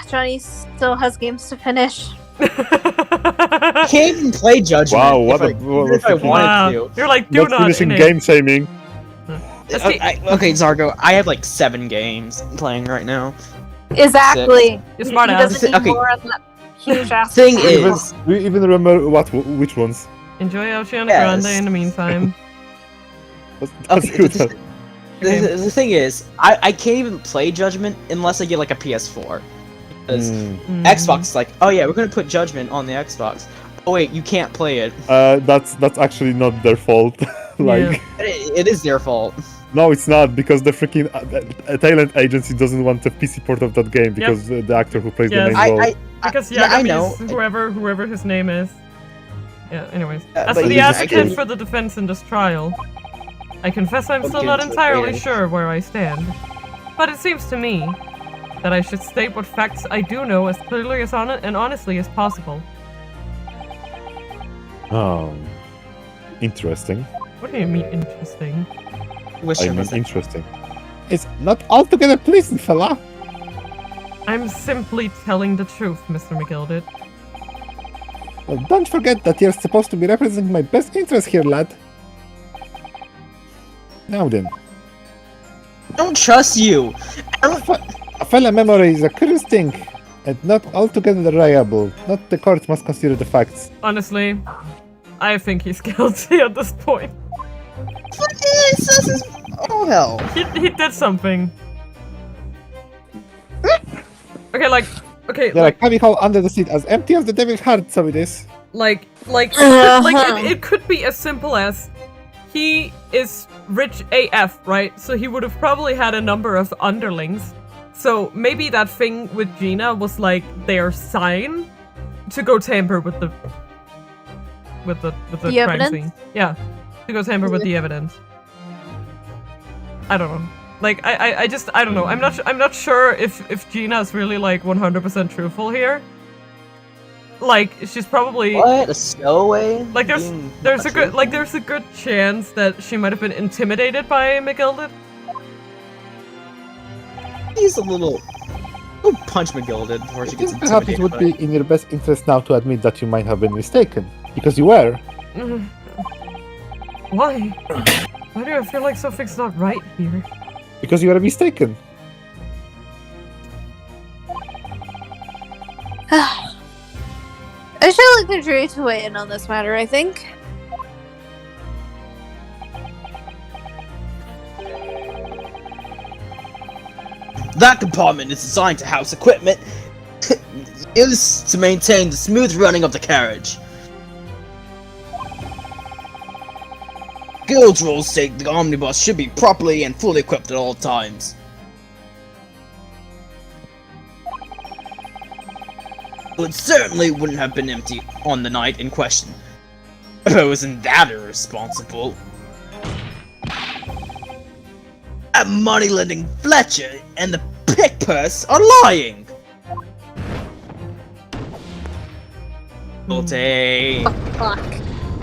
Johnny still has games to finish. I can't even play Judgment. Wow, what if a- what if I a- wanted Wow. to. You're like, do Not not. finishing innate. game shaming. Okay, Zargo, I have like 7 games playing right now. Exactly. You're smart He ass. doesn't need Okay. more of that huge ass. Thing Even, is, do you even remember which ones? Enjoy Oceana Yes. Grande in the meantime. That's Okay, good. the thing is, I can't even play Judgment unless I get like a PS4. Because Mm. Xbox is like, oh yeah, we're gonna put Judgment on the Xbox. Oh wait, you can't play it. That's actually not their fault. Like, It is their fault. no, it's not, because the freaking talent agency doesn't want a PC port of that game because the actor who plays Yes. the main role. Because yeah, I Yagami's know. whoever his name is. Yeah. Anyways, Yeah, as but for the he's advocate actually- for the defense in this trial, I confess I'm still Okay, not so entirely yeah. sure where I stand. But it seems to me that I should state what facts I do know as clearly as and honestly as possible. Oh, interesting. What do you mean interesting? Wish I I mean, was interesting. It's not altogether pleasant, fella. I'm simply telling the truth, Mr. McGilded. Well, don't forget that you're supposed to be representing my best interest here, lad. Now then, I don't trust you. a fella memory is a curious thing, and not altogether reliable. Not the court must consider the facts. Honestly, I think he's guilty at this point. Oh hell. He did something. Okay, Yeah, like cubbyhole under the seat, as empty as the devil's heart, so it is. it could be as simple as he is rich AF, right? So he would have probably had a number of underlings. So maybe that thing with Gina was like their sign to go tamper with the crime evidence? scene. Yeah, to go tamper with the evidence. I don't know. Like I don't know. I'm not sure if Gina's really like 100% truthful here. Like she's probably What? A stowaway? like there's a good chance that she might have been intimidated by McGilded. He's a little. We'll punch McGilded before she I gets think perhaps it intimidated. would be in your best interest now to admit that you might have been mistaken. Because you were. Why? Why do I feel like something's not right here? Because you were mistaken. I should like the jury to weigh in on this matter, I think. That compartment is designed to house equipment used to maintain the smooth running of the carriage. Guild rules state the omnibus should be properly and fully equipped at all times. It certainly wouldn't have been empty on the night in question. If I wasn't that irresponsible. That money-lending Fletcher and the pick purse are lying! They Fuck.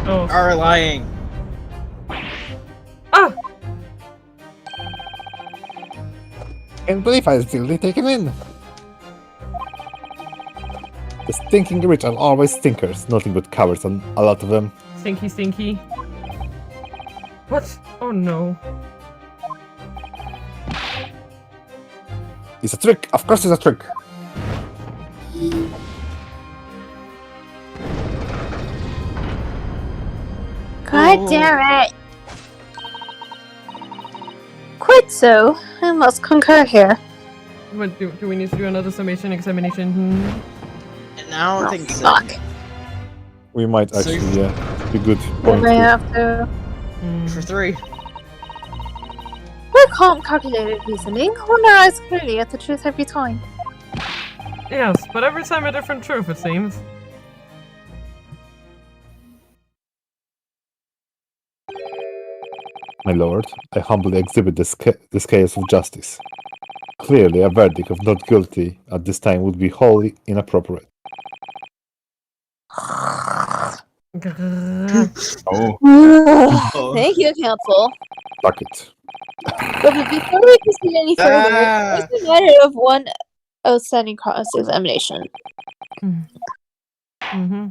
Oh. are lying. Ah! Can't believe I was still taken in. The stinking rich are always stinkers, nothing but cowards, and a lot of them. Stinky, stinky. What? Oh no. It's a trick! Of course it's a trick! God damn it. Quite so. I must concur here. What, do we need to do another summation examination? And I don't think so. Fuck. We might actually, be good We point. may to- have to. For 3. With calm, calculated reasoning, one arrives clearly at the truth every time. Yes, but every time a different truth, it seems. My lord, I humbly exhibit the scales of justice. Clearly, a verdict of not guilty at this time would be wholly inappropriate. Oh, Thank you, counsel. fuck it. But before we proceed any further, it's a matter of one outstanding cross-examination. Mm-hmm.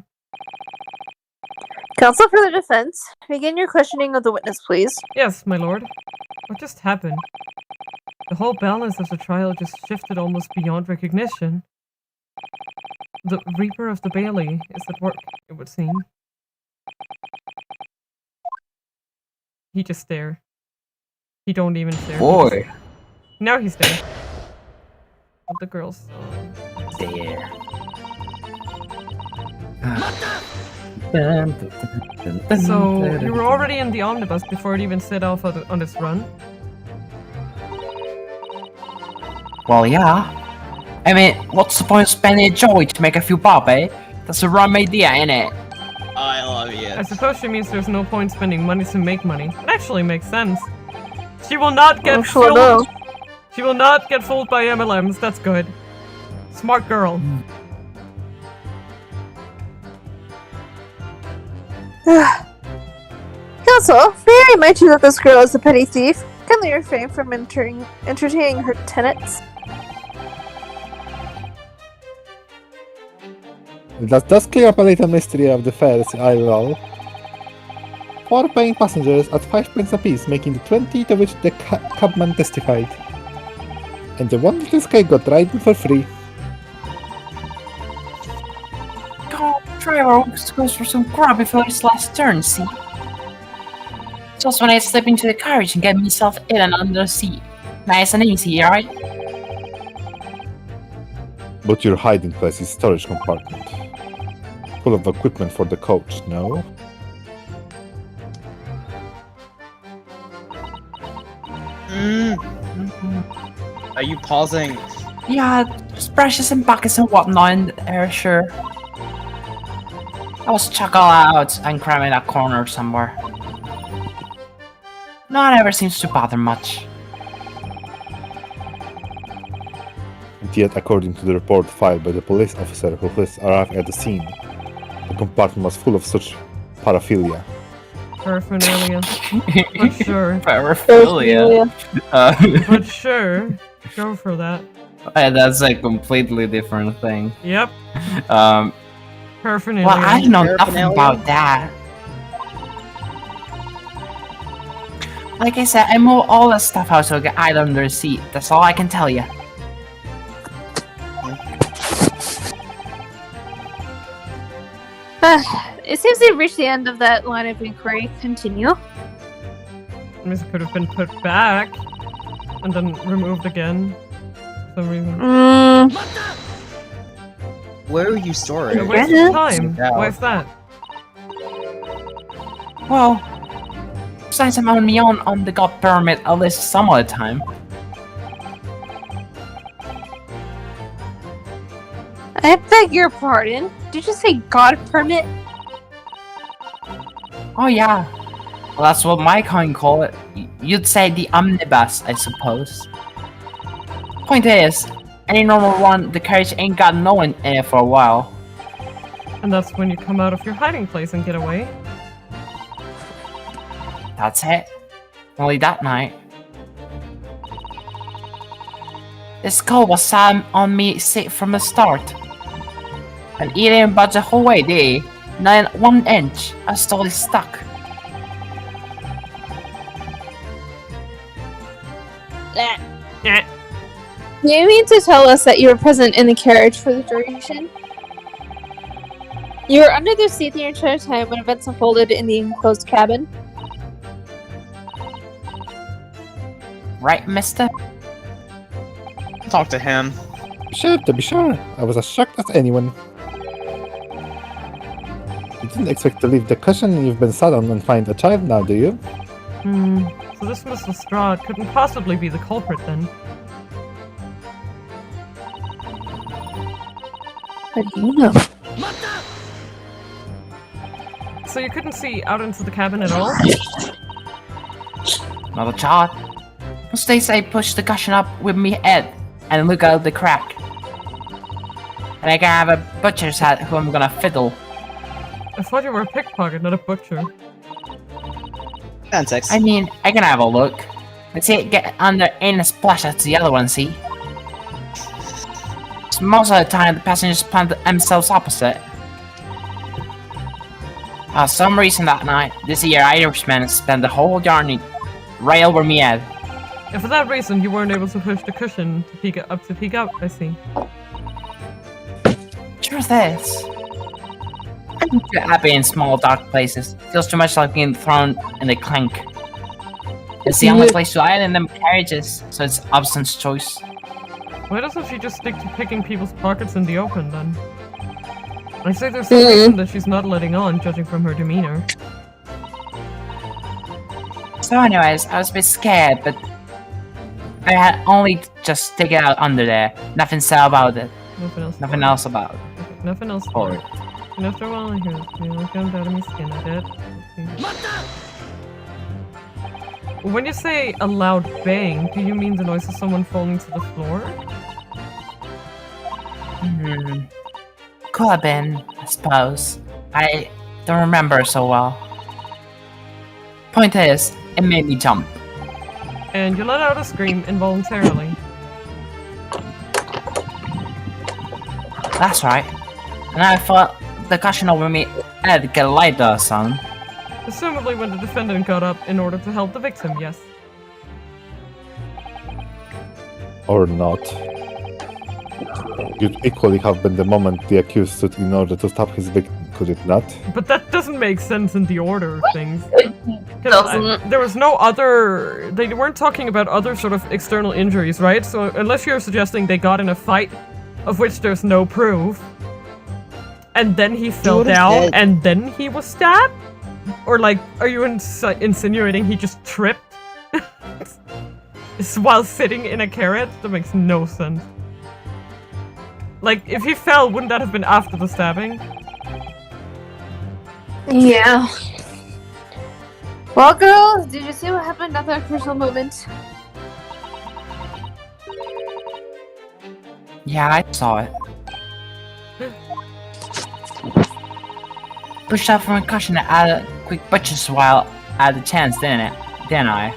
Counsel for the defense, begin your questioning of the witness, please. Yes, my lord. What just happened? The whole balance of the trial just shifted almost beyond recognition. The Reaper of the Bailey is at work, it would seem. He just stare. He don't even stare. Boy. Now he's there. But the girls. There. So, you were already in the omnibus before it even set off on its run? Well, yeah. I mean, what's the point of spending a joy to make a few bob, eh? That's a rum idea, innit? I love I you. suppose she means there's no point spending money to make money. It actually makes sense. She will not get fooled. She will not get fooled by MLMs. That's good. Smart girl. Counsel, may I remind you that this girl is a petty thief? Kindly refrain from entertaining her tenets. That does clear up a little mystery of the fares, I roll. 4 paying passengers at 5 pence apiece, making the 20 to which the cabman testified. And the one little guy got riding for free. God, driver goes for some grub before his last turn, see? Just when I slip into the carriage and get myself in and under the seat. Nice and easy, right? But your hiding place is storage compartment. Full of equipment for the coach, no? Are you pausing? Yeah, just brushes and buckets and whatnot in there, sure. I was chuckle out and cram in a corner somewhere. No one ever seems to bother much. And yet, according to the report filed by the police officer who first arrived at the scene, the compartment was full of such paraphilia. Paraphernalia. But sure. Paraphilia. But sure. Go for that. That's a completely different thing. Yep. Paraphernalia. Well, I know nothing Paraphernalia? about that. Like I said, I move all the stuff out so I get eyed under the seat. That's all I can tell you. It seems they've reached the end of that line of inquiry. Continue. This could have been put back and then removed again for some reason. Where are you storing? A waste of time. Why is that? Well, since I'm on my own on the god permit at least some of the time. I beg your pardon. Did you say God permit? Oh yeah. Well, that's what my kind call it. You'd say the omnibus, I suppose. Point is, any normal one, the carriage ain't got no one in it for a while. And that's when you come out of your hiding place and get away. That's it. Only that night. The skull was sat on me sick from the start. And he didn't budge the whole way, did he? Not in 1 inch. I was totally stuck. You mean to tell us that you were present in the carriage for the duration? You were under the seat the entire time when events unfolded in the enclosed cabin? Right, mister? Talk to him. Sure, to be sure. I was as shocked as anyone. You didn't expect to leave the cushion you've been sat on and find a child now, do you? So this Miss Lestrade couldn't possibly be the culprit then. How do you know? So you couldn't see out into the cabin at all? Not a child. Instead, I pushed the cushion up with me head and look out the crack. And I can have a butcher's hat who I'm gonna fiddle. I thought you were a pickpocket, not a butcher. Context. I mean, I can have a look. Let's see it get under in a splash as the other one, see? So most of the time, the passengers plant themselves opposite. For some reason that night, this here Irishman spent the whole journey right over me head. And for that reason, you weren't able to push the cushion to peek up, I see. Truth is, I'm too happy in small dark places. Feels too much like being thrown in the clink. It's the only place to hide in them carriages, so it's Obson's choice. Why doesn't she just stick to picking people's pockets in the open then? I say there's some reason that she's not letting on, judging from her demeanor. So anyways, I was a bit scared, but I had only to just stick it out under there. Nothing said about it. Nothing else about it. Nothing else about it. Okay, nothing else Or about it. And after a while I hear it. You know, come down to my skin, I did. When you say a loud bang, do you mean the noise of someone falling to the floor? Could have been, I suppose. I don't remember so well. Point is, it made me jump. And you let out a scream involuntarily. That's right. and I thought the cushion over me had get light or something. Presumably when the defendant got up in order to help the victim, yes. Or not. You'd equally have been the moment the accused stood in order to stop his victim, could it not? But that doesn't make sense in the order of things. 'Cause Doesn't. there was no other... They weren't talking about other sort of external injuries, right? So unless you're suggesting they got in a fight of which there's no proof, and then he fell would've down, dead. and then he was stabbed? Or like, are you insinuating he just tripped while sitting in a carrot? That makes no sense. Like, if he fell, wouldn't that have been after the stabbing? Yeah. Well, girls, did you see what happened at that crucial moment? Yeah, I saw it. Pushed out from a cushion and added quick butchers while I had the chance, didn't I?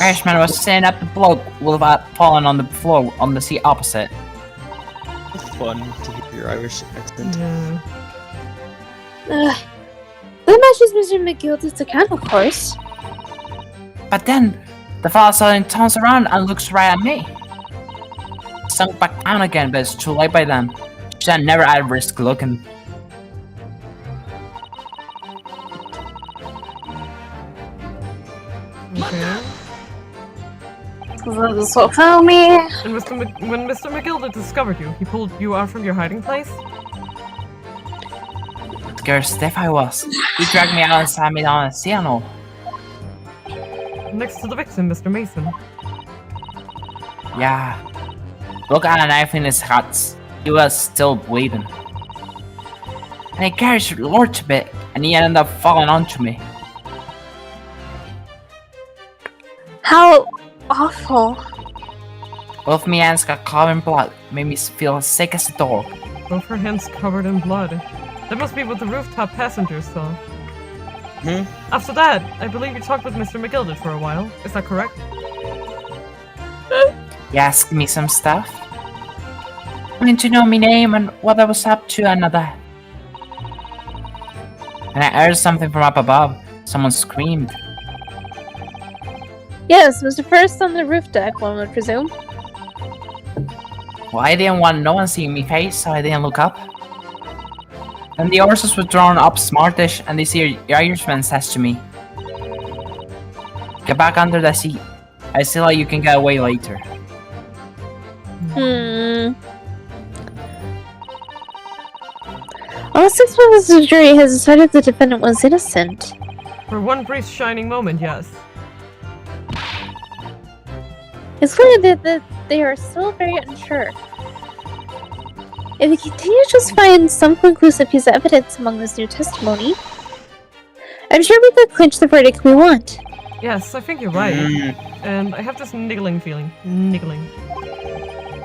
Irishman was setting up the bloke without falling on the floor on the seat opposite. It's fun to hear your Irish accent. Yeah. That matches Mr. McGilda's account, of course. But then, the fellow suddenly turns around and looks right at me. Sunk back down again, but it's too late by then. Should have never had risk looking. Okay. This will tell me. And when Mr. McGilda discovered you, he pulled you out from your hiding place? Scared stiff I was. He dragged me out and sat me down on a piano. Next to the victim, Mr. Mason. Yeah. Look at a knife in his guts. He was still bleeding. And he carried Lord a bit, and he ended up falling onto me. How awful. Both my hands got covered in blood, made me feel sick as a dog. Both her hands covered in blood. That must be what the rooftop passengers saw. After that, I believe you talked with Mr. McGilda for a while. Is that correct? He asked me some stuff. Wanted to know my name and what I was up to and all that. And I heard something from up above. Someone screamed. Yes, Mr. First on the roof deck, one would presume. Well, I didn't want no one seeing me face, so I didn't look up. And the horses were drawn up smartish, and this Irishman says to me, "Get back under the seat. I see how you can get away later." All 6 members of the jury has decided the defendant was innocent. For one brief shining moment, yes. It's clear that they are still very unsure. If we continue to just find some conclusive piece of evidence among this new testimony, I'm sure we could clinch the verdict we want. Yes, I think you're right. And I have this niggling feeling. Niggling.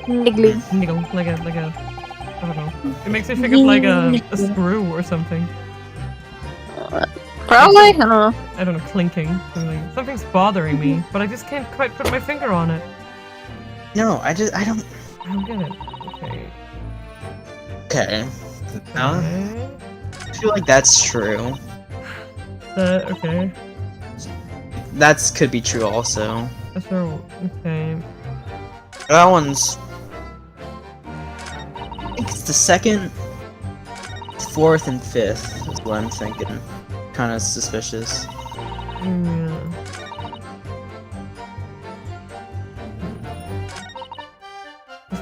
Niggly. Niggle. Like a, I don't know. It makes me think of like a screw or something. Probably, I don't know. I don't know, clinking. Something's bothering me, but I just can't quite put my finger on it. No, I don't. I don't get it. Okay. Okay. No, Okay. I feel like that's true. Okay. That could be true also. So, okay. That one's. I think it's the 2nd, 4th, and 5th is what I'm thinking. Kind of suspicious. Yeah.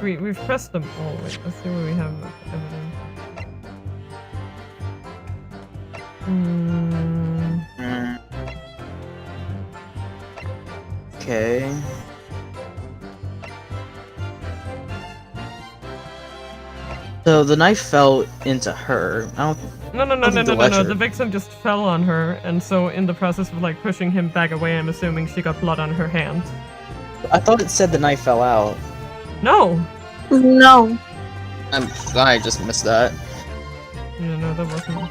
We've pressed them all. Wait, let's see what we have of evidence. Okay. So the knife fell into her. I don't. No. The victim just fell on her, and so in the process of like pushing him back away, I'm assuming she got blood on her hand. I thought it said the knife fell out. No. No. I just missed that. Yeah, no, that wasn't.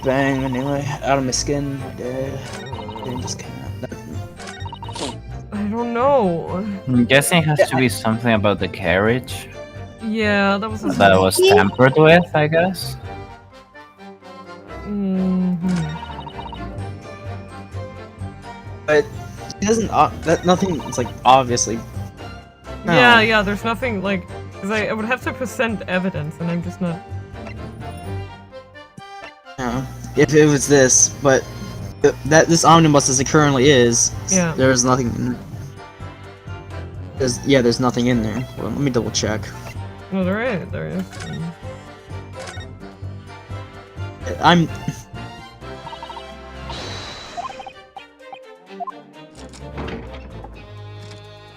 Bang! Anyway, out of my skin, dead. It just came out. I don't don't know. I'm guessing it has to be something about the carriage Yeah, that was. that was tampered with, I guess. But he doesn't. That nothing. It's like obviously. No. Yeah. There's nothing like because I would have to present evidence, and I'm just not. No. If it was this, but that this omnibus as it currently is, Yeah. there's nothing. There's nothing in there. Hold on, let me double check. No, there is. I'm.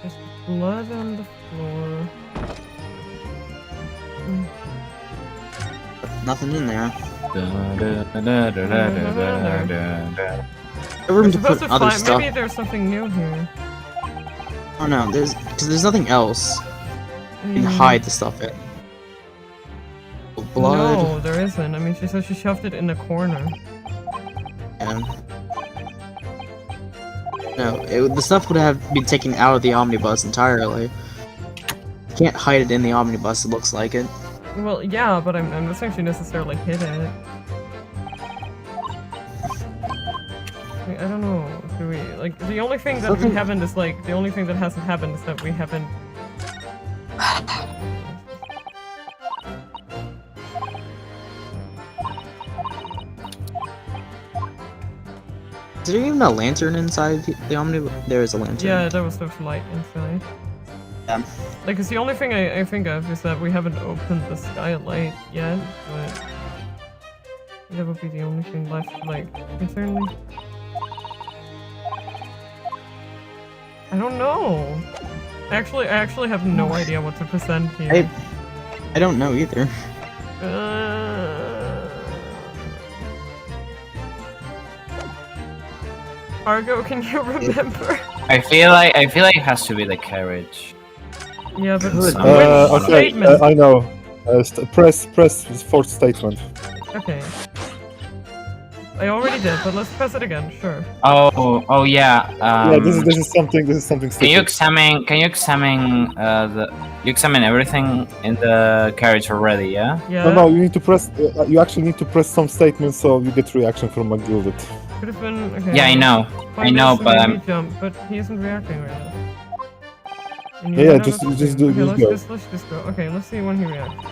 There's blood on the floor. Nothing in there. We're Room to supposed put to other find. stuff. Maybe there's something new here. Oh no, there's nothing else. You can Mm. hide the stuff in. Blood. No, there isn't. I mean, she said she shoved it in the corner. And no, the stuff would have been taken out of the omnibus entirely. You can't hide it in the omnibus. It looks like it. Well, yeah, but I'm not saying she necessarily hid it. I don't know. Do we like the only thing that we haven't is like the only thing that hasn't happened is that we haven't. Is there even a lantern inside the omnibus? There is a lantern. Yeah, there was no light inside. Yeah. Like, cause the only thing I think of is that we haven't opened the skylight yet, but that would be the only thing left. Like, concern me. I don't know. I actually have no idea what to present here. I don't know either. Argo, can you remember? I feel like it has to be the carriage. Yeah, but Good. which Okay, statement? I know. Press fourth statement. Okay. I already did, but let's press it again. Sure. Oh yeah. Yeah, this is something. This is something. Can you Stupid. examine everything in the carriage already? Yeah. Yeah. No, you need to press. You actually need to press some statements so you get reaction from McGilded. Could have been. Okay. Yeah, I know. I know, but I'm. Jump, but he isn't reacting right now. And Yeah, you're not just noticing. do- Okay, just let's go. just go. Okay, let's see when he reacts.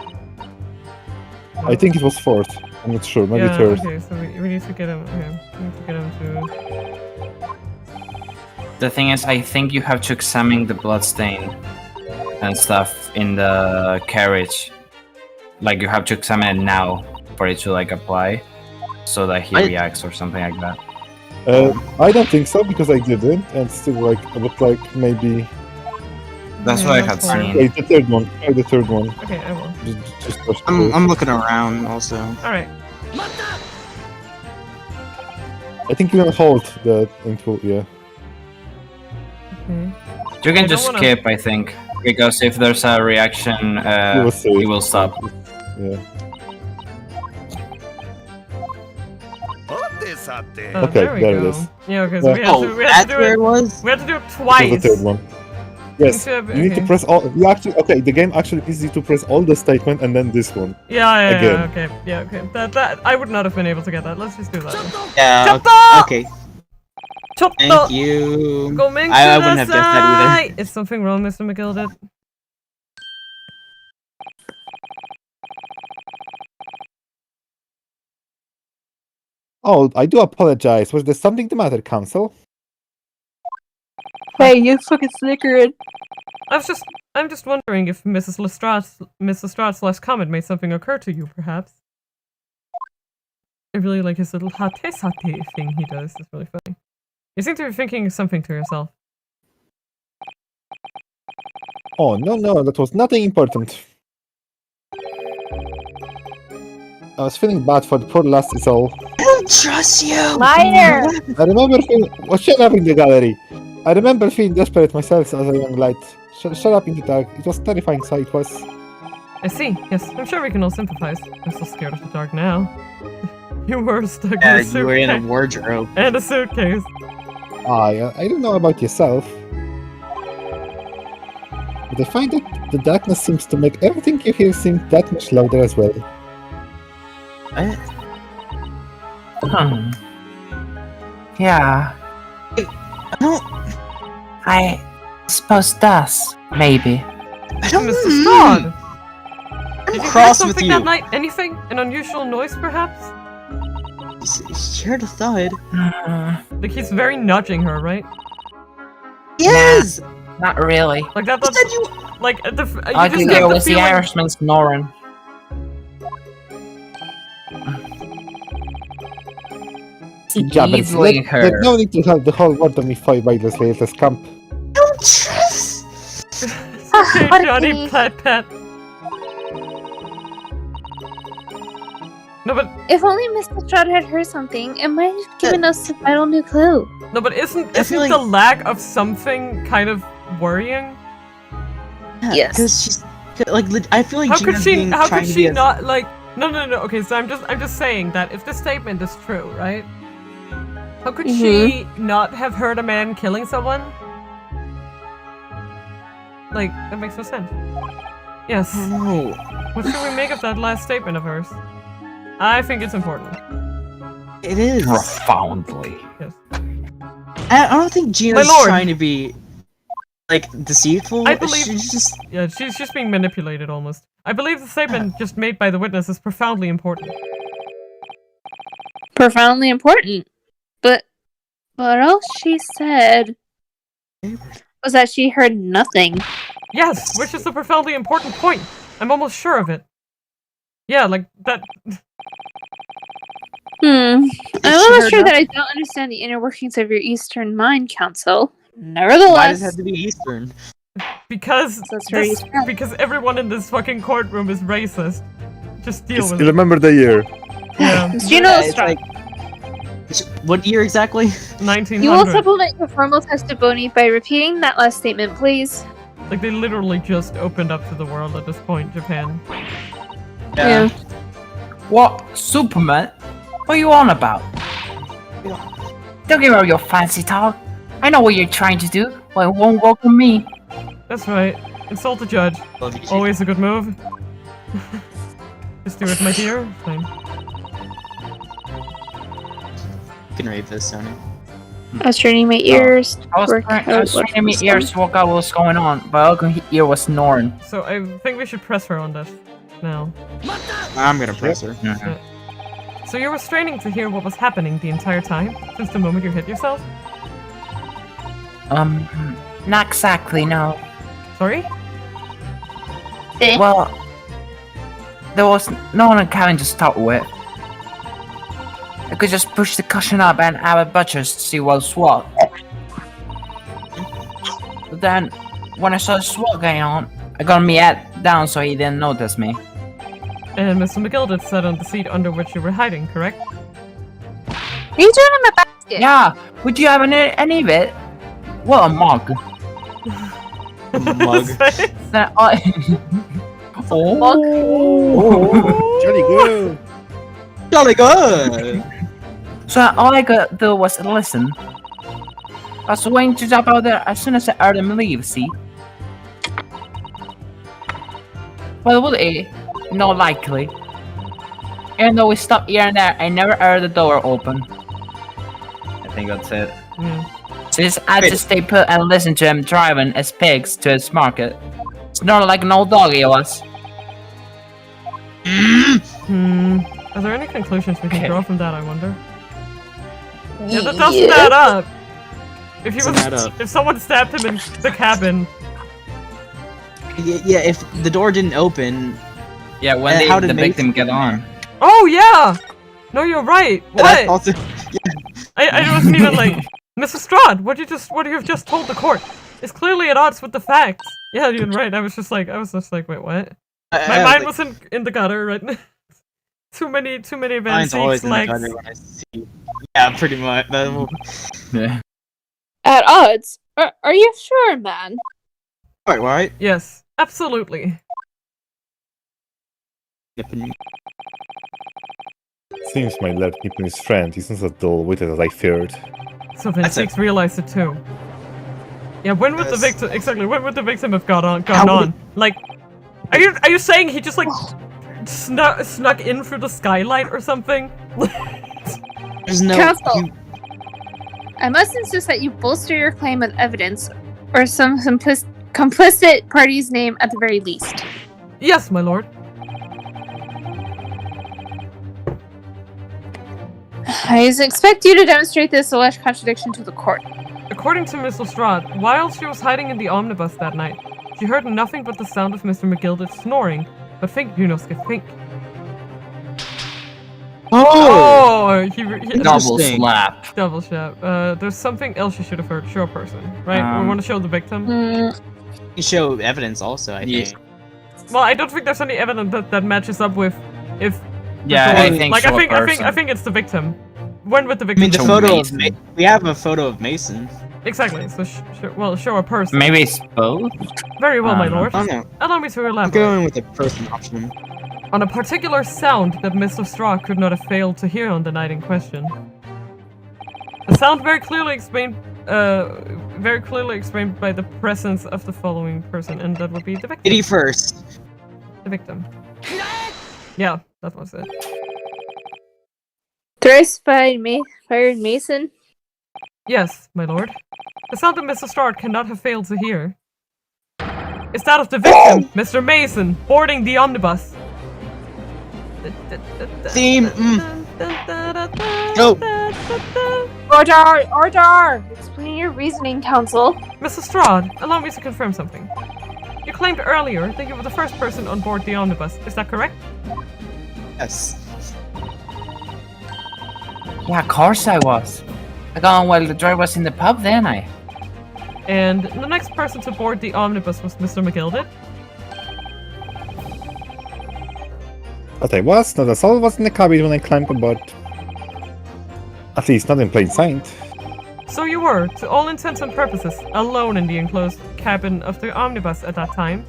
I think it was fourth. I'm not sure. Maybe yeah, third. okay, so we need to get him. Okay, we need to get him to. The thing is, I think you have to examine the bloodstain and stuff in the carriage. Like you have to examine it now for it to like apply, so that he reacts or something like that. I don't think so because I didn't, and still like I would like maybe. That's Yeah, what I that's had fine. seen. Wait, the third one. Try the third one. Okay, I will. Just push the fourth. I'm looking around also. All right. I think you can hold the info. Yeah. Okay. You can I just don't wanna- skip, I think, because if there's a reaction, You will see. he will stop. Yeah. Oh, Okay, there we there it go. is. Yeah, okay, so we have Oh, to, we have that's to do where it. it was. We have to do it That twice. was the third one. Yes. Okay. You need to press all. You actually okay. The game actually needs you to press all the statement and then this one. Yeah, Again. okay, yeah, okay. That I would not have been able to get that. Let's just do that. Yeah. Chopper! Okay. Chop Thank you. Go make I wouldn't have guessed that either. Is something wrong, Mr. McGilded? Oh, I do apologize. Was there something the matter, Council? Hey, you fucking snickering. I'm just wondering if Mrs. Lestrade's last comment made something occur to you, perhaps. I really like his little hate thing he does. It's really funny. You seem to be thinking something to yourself. Oh no, that was nothing important. I was feeling bad for the poor last is all. I don't trust you. Liar! I remember feeling. What's shut up in the gallery? I remember feeling desperate myself as a young lad. Shut up in the dark. It was terrifying sight, was. I see. Yes, I'm sure we can all sympathize. I'm so scared of the dark now. You were stuck in Yeah, a suitcase. you were in a wardrobe. And a suitcase. I don't know about yourself. But I find that the darkness seems to make everything you hear seem that much louder as well. What? Yeah, I don't. I suppose does, maybe. I don't. Mr. Strahd! Did you hear Cross with something you. that night? Anything? An unusual noise, perhaps? You heard a thud. Like, he's very nudging her, right? Yes. Not really. Like, that. You said you. Like, you All I just could get hear the was the feeling. Irishman snoring. Easily her. There's no need to have the whole world on me 5 miles later camp. Don't trust. Okay, What a Johnny pity. Pet Pet. No, but If only Mr. Strahd had heard something, it might have given us a vital new clue. isn't I feel the like- lack of something kind of worrying? Yes. Because she's like. I feel like How Gina's could she? being How trying could to she be as- not like? No. Okay, so I'm just saying that if the statement is true, right? How could she not have heard a man killing someone? Like, that makes no sense. Yes. No. What should we make of that last statement of hers? I think it's important. It is. Profoundly. Yes. I don't think Gina's My lord. trying to be like deceitful. I believe- She's just. Yeah, she's just being manipulated almost. I believe the statement just made by the witness is profoundly important. Profoundly important. But what else she said was that she heard nothing. Yes, which is a profoundly important point. I'm almost sure of it. Yeah, like that. I'm she almost heard sure that I don't understand the inner workings of your Eastern Mind Council. Why Nevertheless, does it have to be Eastern? Because That's where this, he's from. because everyone in this fucking courtroom is racist. Just deal Just with it. remember the year. Yeah, It's Gina Yeah, it's Strahd. like- What year exactly? 1900. You will supplement your formal testimony by repeating that last statement, please. Like they literally just opened up to the world at this point, Japan. Yeah. What? Superman? What are you on about? Don't give her your fancy talk. I know what you're trying to do, but it won't work with me. That's right. Insult the judge. Love you, Always a good move. Just do it, my dear. Fine. You can rape this, Sony. I was straining my ears. I was work trying out to what my was ears to work out what was going on, but all I could hear was snoring. So I think we should press her on this now. I'm gonna press her. So you were straining to hear what was happening the entire time, since the moment you hit yourself? Not exactly, no. Sorry? Well, there was no one in the cabin to start with. I could just push the cushion up and have a butchers to see what's what. But then, when I saw the SWAT going on, I got my head down so he didn't notice me. And Mr. McGilded sat on the seat under which you were hiding, correct? Are you doing in my basket? Yeah, would you have any of it? What a mug. Mug. Then I... Jolly good. Jolly good. So all I could do was listen. I was waiting to jump out there as soon as I heard him leave, see? Well, would he? Not likely. Even though we stopped here and there, I never heard the door open. I think that's it. So just had to stay put and listen to him driving his pigs to his market. It's not like an old dog he was. Are there any conclusions we can Okay. draw from that, I wonder? Yeah, that doesn't add up! If he Doesn't add was, up. if someone stabbed him in the cabin, Yeah, if the door didn't open, Yeah, when how did the victim Mason get on. oh yeah! No, you're right. that's What? also I wasn't even like, Mrs. Strahd, what you have just told the court is clearly at odds with the facts. Yeah, you're right. I was just like, wait, what? My mind was in the gutter, right? too many Van Mine's always Sieks in the legs. gutter when I see. Yeah, pretty much. Yeah. At odds? Are you sure, man? Alright, right? Yes, absolutely. Seems my lord Nippon's friend isn't as dull-witted as I feared. So Van That's it. Sieks realized it too. Yeah, when would the Yes. victim exactly? When would the victim have gone How on? Like, are you saying he just like snuck in through the skylight or something? There's no. Counsel. you- I must insist that you bolster your claim with evidence, or some complicit party's name at the very least. Yes, my lord. I expect you to demonstrate this alleged contradiction to the court. According to Miss Lestrade, while she was hiding in the omnibus that night, she heard nothing but the sound of Mr. McGilder snoring. But think, Yunosuke, think. Oh! He Double Interesting. slap. double shot. There's something else you should have heard. Show a person, right? We Um, want to show the victim. You show evidence also, I Yeah. think. Well, I don't think there's any evidence that matches up with if. the Yeah, door- I think like show a I think it's the victim. When would the I victim? mean, the Show photo of Mason. we have a photo of Mason. Exactly. So show a person. Maybe it's both? Very well, my I don't know. lord. I don't know. Allow me to I'm elaborate. going with the person option. On a particular sound that Miss Lestrade could not have failed to hear on the night in question. The sound very clearly explained by the presence of the following person, and that would be the victim. Kitty first. The victim. Yeah, that was it. Thrice fired Mason. Yes, my lord. The sound that Miss Lestrade cannot have failed to hear is that of the victim, Mr. Mason, boarding the omnibus. Theme. Go. Order! Explain your reasoning, counsel. Miss Lestrade, allow me to confirm something. You claimed earlier that you were the first person on board the omnibus. Is that correct? Yes. Yeah, of course I was. I got on while the driver was in the pub, then I. And the next person to board the omnibus was Mr. McGilder. But I was, not a soul was in the cabin when I climbed aboard. At least not in plain sight. So you were, to all intents and purposes, alone in the enclosed cabin of the omnibus at that time.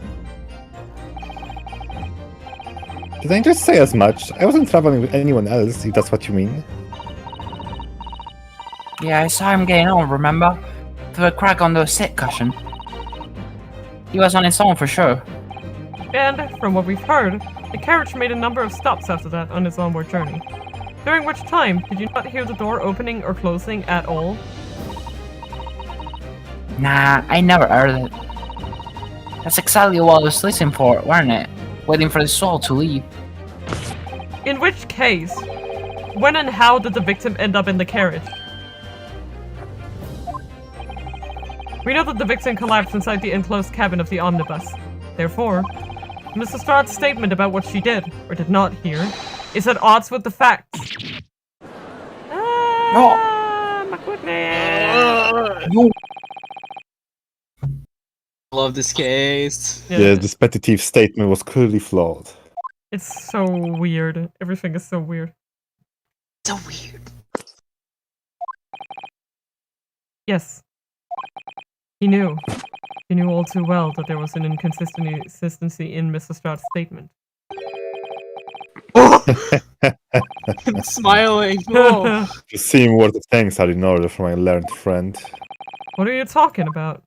Did I just say as much? I wasn't traveling with anyone else, if that's what you mean. Yeah, I saw him getting on, remember? Through a crack on the seat cushion. He was on his own for sure. And, from what we've heard, the carriage made a number of stops after that on its onward journey. During which time, did you not hear the door opening or closing at all? Nah, I never heard it. That's exactly what I was listening for, wasn't it? Waiting for the soul to leave. In which case, when and how did the victim end up in the carriage? We know that the victim collapsed inside the enclosed cabin of the omnibus. Therefore, Miss Lestrade's statement about what she did, or did not hear, is at odds with the facts. Ah, my goodness. Love this case. Yeah, this petitive statement was clearly flawed. It's so weird. Everything is so weird. So weird. Yes. He knew. He knew all too well that there was an inconsistency in Miss Lestrade's statement. I'm smiling. Oh. Just seeing words of thanks are in order for my learned friend. What are you talking about?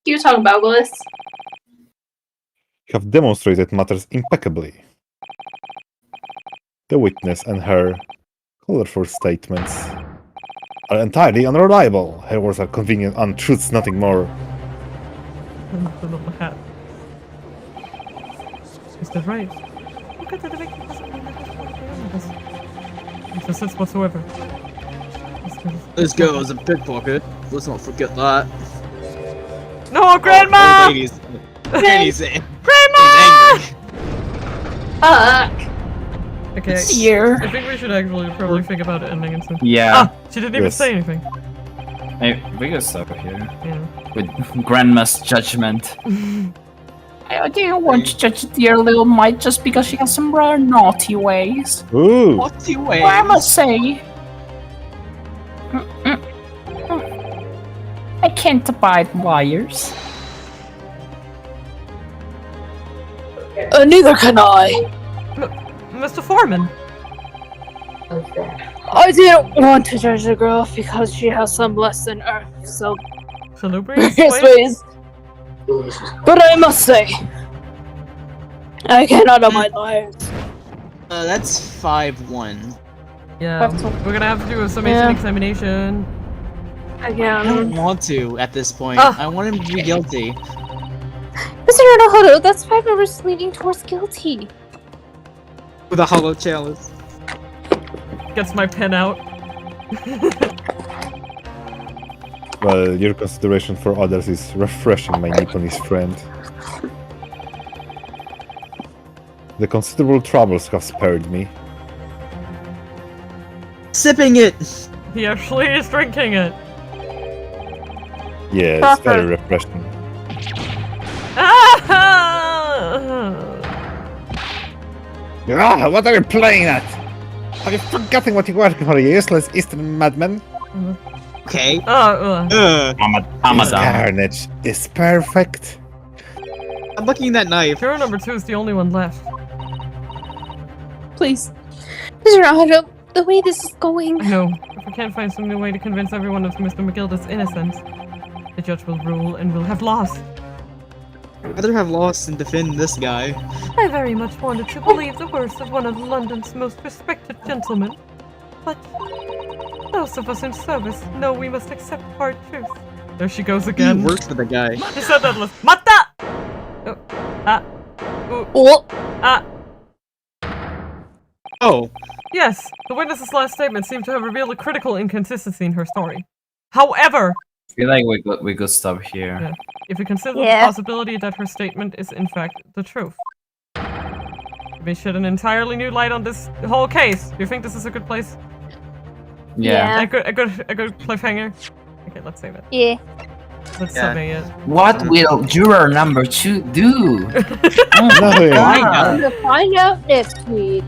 You talking about, Willis? You have demonstrated matters impeccably. The witness and her colorful statements are entirely unreliable. Her words are convenient untruths, nothing more. The little hat. Is that right? Look at the victim doesn't mean that no sense whatsoever. This girl is a pickpocket. Let's not forget that. No, Grandma! Ladies. Ladies. Grandma! Fuck. Okay, Here. I think we should actually probably think about it ending in some. Yeah, Ah, she didn't even Yes. say anything. hey, we can stop here. Yeah. With Grandma's judgment. I didn't want to judge dear little mite just because she has some rather naughty ways. Ooh! What's your way? Well, I must say, I can't abide liars. Neither can I. Mr. Foreman! I didn't want to judge the girl because she has some less than Earth, so Salubrious Yes, ways? ways. But I must say, I cannot abide liars. That's 5-1. Yeah, we're gonna have to do a summation Yeah. examination. I don't Again. want to at this point. Ah. I want him to be guilty. Mr. Naruto, that's 5 numbers leading towards guilty. With a hollow chalice. Gets my pen out. Well, your consideration for others is refreshing, my Nipponese friend. The considerable troubles have spared me. Sipping it! He actually is drinking it. Yeah, it's very refreshing. Ah, what are you playing at? Are you forgetting what you working for, you useless Eastern madman? Okay. This carnage is perfect. I'm looking at that knife. Hero number 2 is the only one left. Please. Mr. Naruto, the way this is going. I know. If we can't find some new way to convince everyone of Mr. McGilda's innocence, the judge will rule and we'll have lost. I'd rather have lost than defend this guy. I very much wanted to believe the worst of one of London's most respected gentlemen, but those of us in service know we must accept hard truth. There she goes He again. works for the guy. She said that list. Mata! Oh. Ah. Ooh. Oh, Ah. Oh. Yes, the witness's last statement seemed to have revealed a critical inconsistency in her story. However, I feel like we could stop here. Yeah. if we consider Yeah. the possibility that her statement is in fact the truth, we shed an entirely new light on this whole case. Do you think this is a good place? Yeah. A good cliffhanger? Okay, let's save it. Yeah. Let's Yeah. survey it. What will juror number 2 do? Nothing. God. we'll find out next week.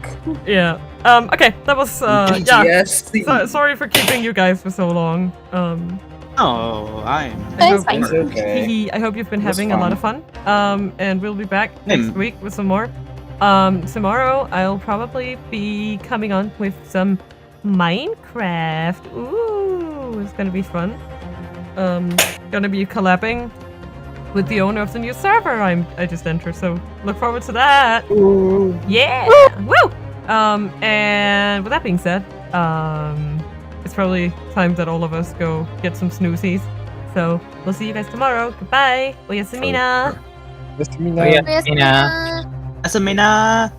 Yeah. Okay, that was yeah. PTSD. Sorry for keeping you guys for so long. Oh, I'm. That's fine. It's okay. I hope you've been It was having a lot of fun. And we'll be back next week with some more. Tomorrow I'll probably be coming on with some Minecraft. Ooh, it's gonna be fun. Gonna be collabing with the owner of the new server I just entered, so look forward to that. Ooh. Yeah! Woo! And with that being said, it's probably time that all of us go get some snoozies. So we'll see you guys tomorrow. Goodbye. Oyasamina. Just me Oh, now. yeah, Tina. Asamina!